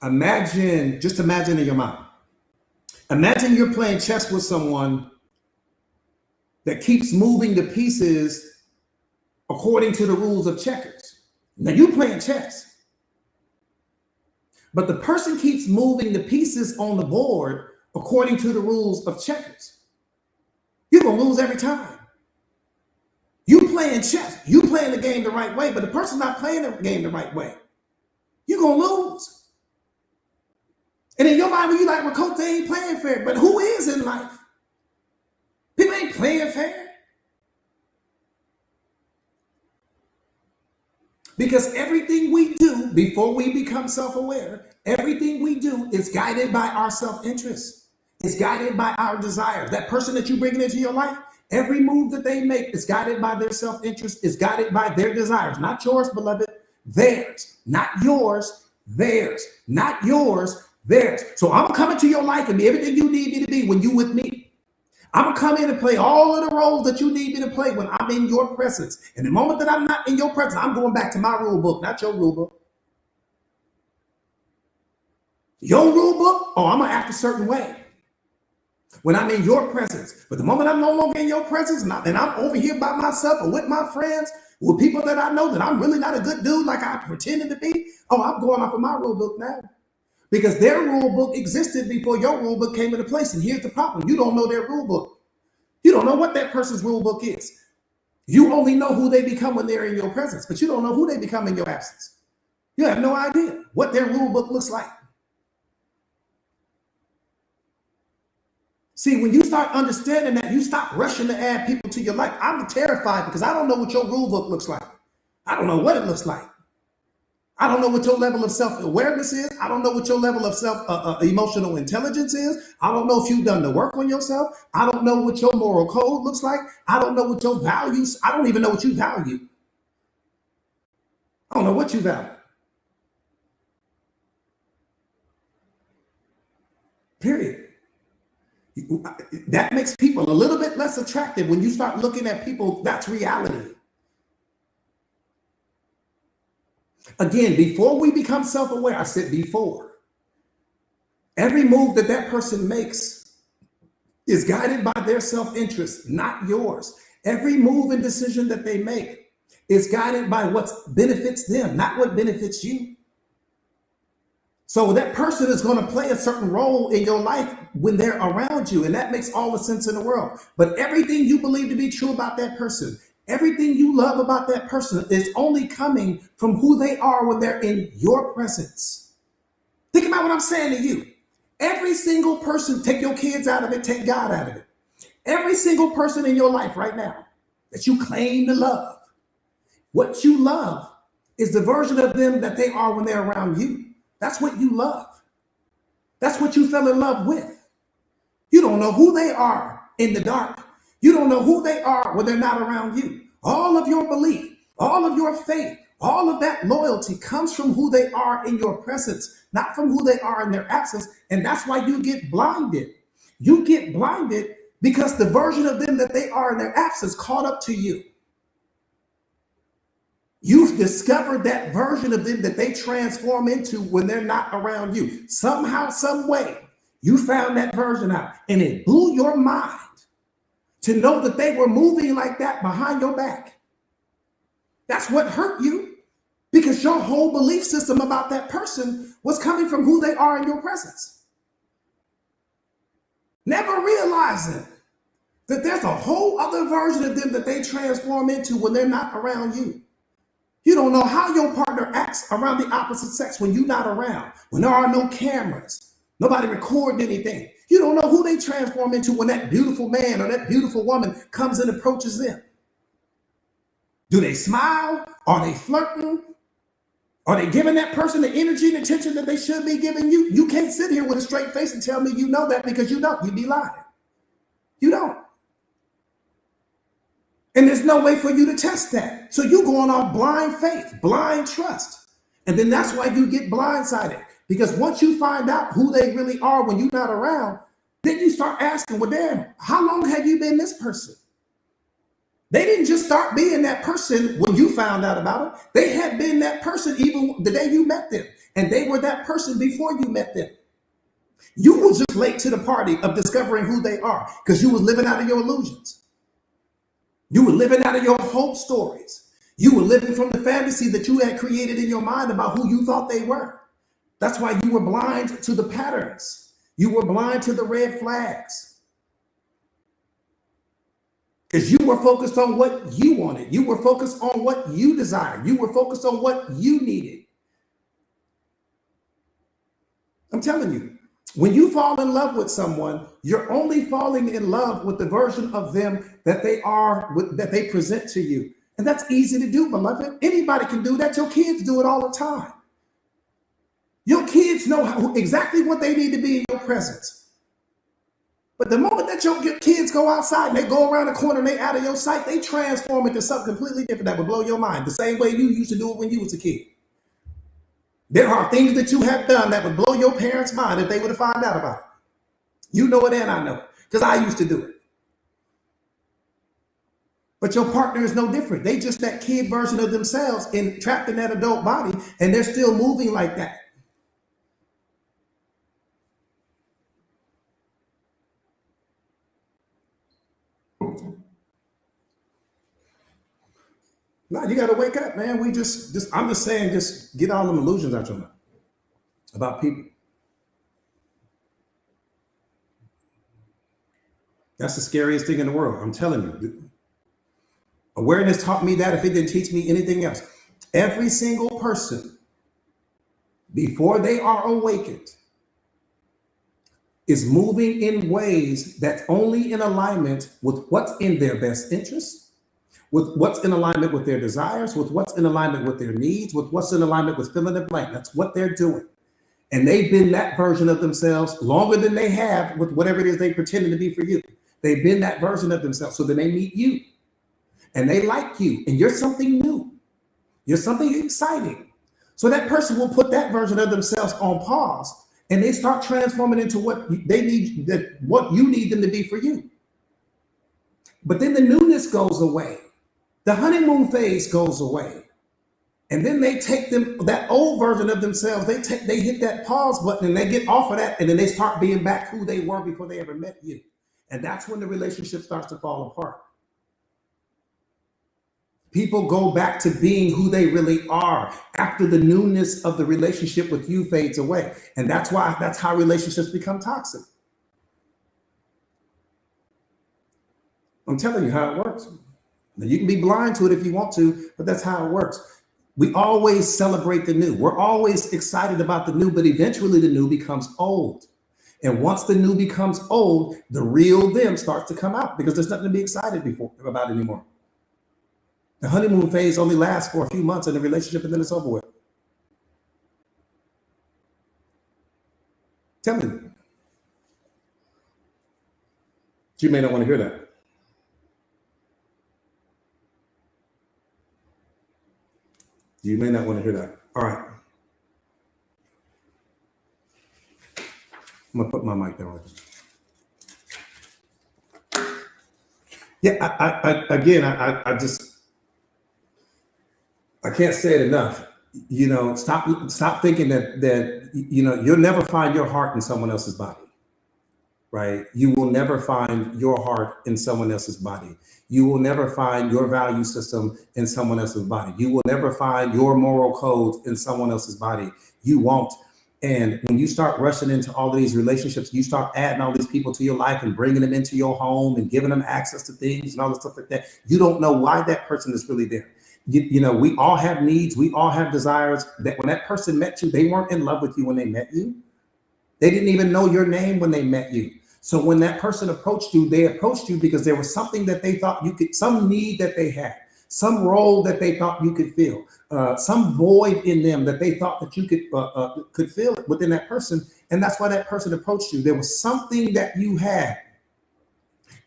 Just imagine in your mind. Imagine you're playing chess with someone that keeps moving the pieces according to the rules of checkers. Now you're playing chess, but the person keeps moving the pieces on the board according to the rules of checkers. You're gonna lose every time. You playing chess, you playing the game the right way, but the person's not playing the game the right way. You're gonna lose. And in your mind, when you like, well, coach, they ain't playing fair. But who is in life? People ain't playing fair. Because everything we do before we become self-aware, everything we do is guided by our self-interest. It's guided by our desires. That person that you bring into your life, every move that they make is guided by their self-interest, is guided by their desires. Not yours, beloved. Theirs. Not yours. Theirs. Not yours. Theirs. So I'm coming to your life and be everything you need me to be when you with me. I'm gonna come in and play all of the roles that you need me to play when I'm in your presence. And the moment that I'm not in your presence, I'm going back to my rule book, not your rule book. Your rule book, I'm gonna act a certain way when I'm in your presence. But the moment I'm no longer in your presence and I'm over here by myself or with my friends, with people that I know that I'm really not a good dude like I pretended to be, I'm going off of my rule book now. Because their rule book existed before your rule book came into place. And here's the problem. You don't know their rule book. You don't know what that person's rule book is. You only know who they become when they're in your presence, but you don't know who they become in your absence. You have no idea what their rule book looks like. See, when you start understanding that, you stop rushing to add people to your life. I'm terrified because I don't know what your rule book looks like. I don't know what it looks like. I don't know what your level of self-awareness is. I don't know what your level of emotional intelligence is. I don't know if you've done the work on yourself. I don't know what your moral code looks like. I don't know what your values. I don't even know what you value. I don't know what you value. Period. That makes people a little bit less attractive when you start looking at people. That's reality. Again, before we become self-aware, I said before, every move that that person makes is guided by their self-interest, not yours. Every move and decision that they make is guided by what benefits them, not what benefits you. So that person is going to play a certain role in your life when they're around you, and that makes all the sense in the world. But everything you believe to be true about that person, everything you love about that person is only coming from who they are when they're in your presence. Think about what I'm saying to you. Every single person, take your kids out of it, take God out of it. Every single person in your life right now that you claim to love, what you love is the version of them that they are when they're around you. That's what you love. That's what you fell in love with. You don't know who they are in the dark. You don't know who they are when they're not around you. All of your belief, all of your faith, all of that loyalty comes from who they are in your presence, not from who they are in their absence. And that's why you get blinded. You get blinded because the version of them that they are in their absence caught up to you. You've discovered that version of them that they transform into when they're not around you. Somehow, some way, you found that version out, and it blew your mind to know that they were moving like that behind your back. That's what hurt you, because your whole belief system about that person was coming from who they are in your presence. Never realizing that there's a whole other version of them that they transform into when they're not around you. You don't know how your partner acts around the opposite sex when you're not around, when there are no cameras, nobody recording anything. You don't know who they transform into when that beautiful man or that beautiful woman comes and approaches them. Do they smile? Are they flirting? Are they giving that person the energy and attention that they should be giving you? You can't sit here with a straight face and tell me you know that, because you don't. You'd be lying. You don't. And there's no way for you to test that. So you're going off blind faith, blind trust. And then that's why you get blindsided. Because once you find out who they really are when you're not around, then you start asking, well, damn, how long have you been this person? They didn't just start being that person when you found out about them. They had been that person even the day you met them. And they were that person before you met them. You were just late to the party of discovering who they are because you was living out of your illusions. You were living out of your hope stories. You were living from the fantasy that you had created in your mind about who you thought they were. That's why you were blind to the patterns. You were blind to the red flags. Because you were focused on what you wanted. You were focused on what you desired. You were focused on what you needed. I'm telling you, when you fall in love with someone, you're only falling in love with the version of them that they are, that they present to you. And that's easy to do, beloved. Anybody can do that. Your kids do it all the time. Your kids know exactly what they need to be in your presence. But the moment that your kids go outside and they go around the corner and they out of your sight, they transform into something completely different that will blow your mind. The same way you used to do it when you was a kid. There are things that you have done that would blow your parents' mind if they would have found out about it. You know it and I know it, because I used to do it. But your partner is no different. They just that kid version of themselves trapped in that adult body, and they're still moving like that. No, you got to wake up, man. I'm just saying, just get all them illusions out your mind about people. That's the scariest thing in the world. I'm telling you. Awareness taught me that if it didn't teach me anything else. Every single person, before they are awakened, is moving in ways that's only in alignment with what's in their best interest, with what's in alignment with their desires, with what's in alignment with their needs, with what's in alignment with fill in the blank. That's what they're doing. And they've been that version of themselves longer than they have with whatever it is they pretended to be for you. They've been that version of themselves. So then they meet you and they like you and you're something new. You're something exciting. So that person will put that version of themselves on pause and they start transforming into what they need, what you need them to be for you. But then the newness goes away. The honeymoon phase goes away. And then they take that old version of themselves, they hit that pause button and they get off of that and then they start being back who they were before they ever met you. And that's when the relationship starts to fall apart. People go back to being who they really are after the newness of the relationship with you fades away. And that's how relationships become toxic. I'm telling you how it works. Now, you can be blind to it if you want to, but that's how it works. We always celebrate the new. We're always excited about the new, but eventually the new becomes old. And once the new becomes old, the real them starts to come out because there's nothing to be excited about anymore. The honeymoon phase only lasts for a few months in the relationship and then it's over with. Tell me. You may not want to hear that. You may not want to hear that. All right. I'm going to put my mic down. Yeah, I can't say it enough. You know, stop thinking that you'll never find your heart in someone else's body. Right? You will never find your heart in someone else's body. You will never find your value system in someone else's body. You will never find your moral codes in someone else's body. You won't. And when you start rushing into all of these relationships, you start adding all these people to your life and bringing them into your home and giving them access to things and all this stuff like that. You don't know why that person is really there. You know, we all have needs. We all have desires. That when that person met you, they weren't in love with you when they met you. They didn't even know your name when they met you. So when that person approached you, they approached you because there was something that they thought you could, some need that they had, some role that they thought you could fill, some void in them that they thought that you could fill within that person. And that's why that person approached you. There was something that you had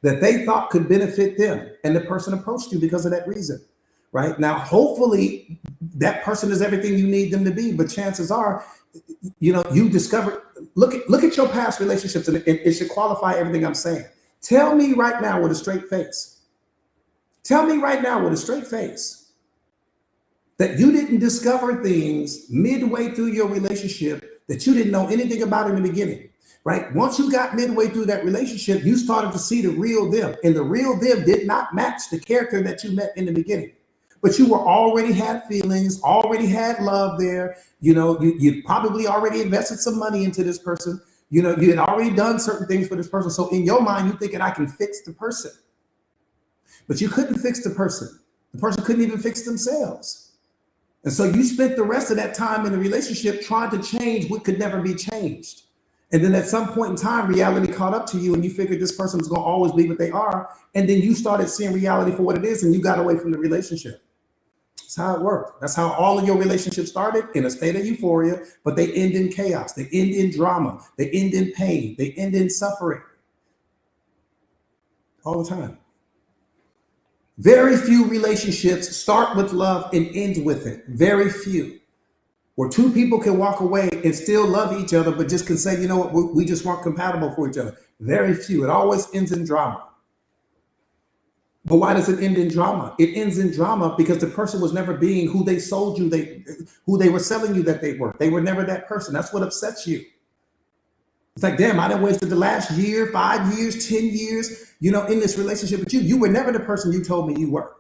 that they thought could benefit them. And the person approached you because of that reason. Right now, hopefully that person is everything you need them to be. But chances are, you discovered, look at your past relationships and it should qualify everything I'm saying. Tell me right now with a straight face. Tell me right now with a straight face that you didn't discover things midway through your relationship that you didn't know anything about in the beginning, right? Once you got midway through that relationship, you started to see the real them, and the real them did not match the character that you met in the beginning. But you already had feelings, already had love there. You probably already invested some money into this person. You had already done certain things for this person. So in your mind, you're thinking I can fix the person. But you couldn't fix the person. The person couldn't even fix themselves. And so you spent the rest of that time in the relationship trying to change what could never be changed. And then at some point in time, reality caught up to you and you figured this person was going to always be what they are. And then you started seeing reality for what it is and you got away from the relationship. That's how it worked. That's how all of your relationships started, in a state of euphoria, but they end in chaos. They end in drama. They end in pain. They end in suffering. All the time. Very few relationships start with love and end with it. Very few. Where two people can walk away and still love each other, but just can say, you know what, we just weren't compatible for each other. Very few. It always ends in drama. But why does it end in drama? It ends in drama because the person was never being who they sold you, who they were selling you that they were. They were never that person. That's what upsets you. It's like, damn, I done wasted the last year, 5 years, 10 years, in this relationship with you. You were never the person you told me you were.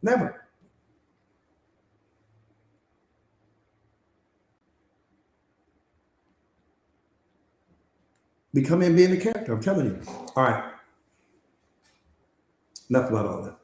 Never. Becoming and being the character, I'm telling you. All right. Enough about all that.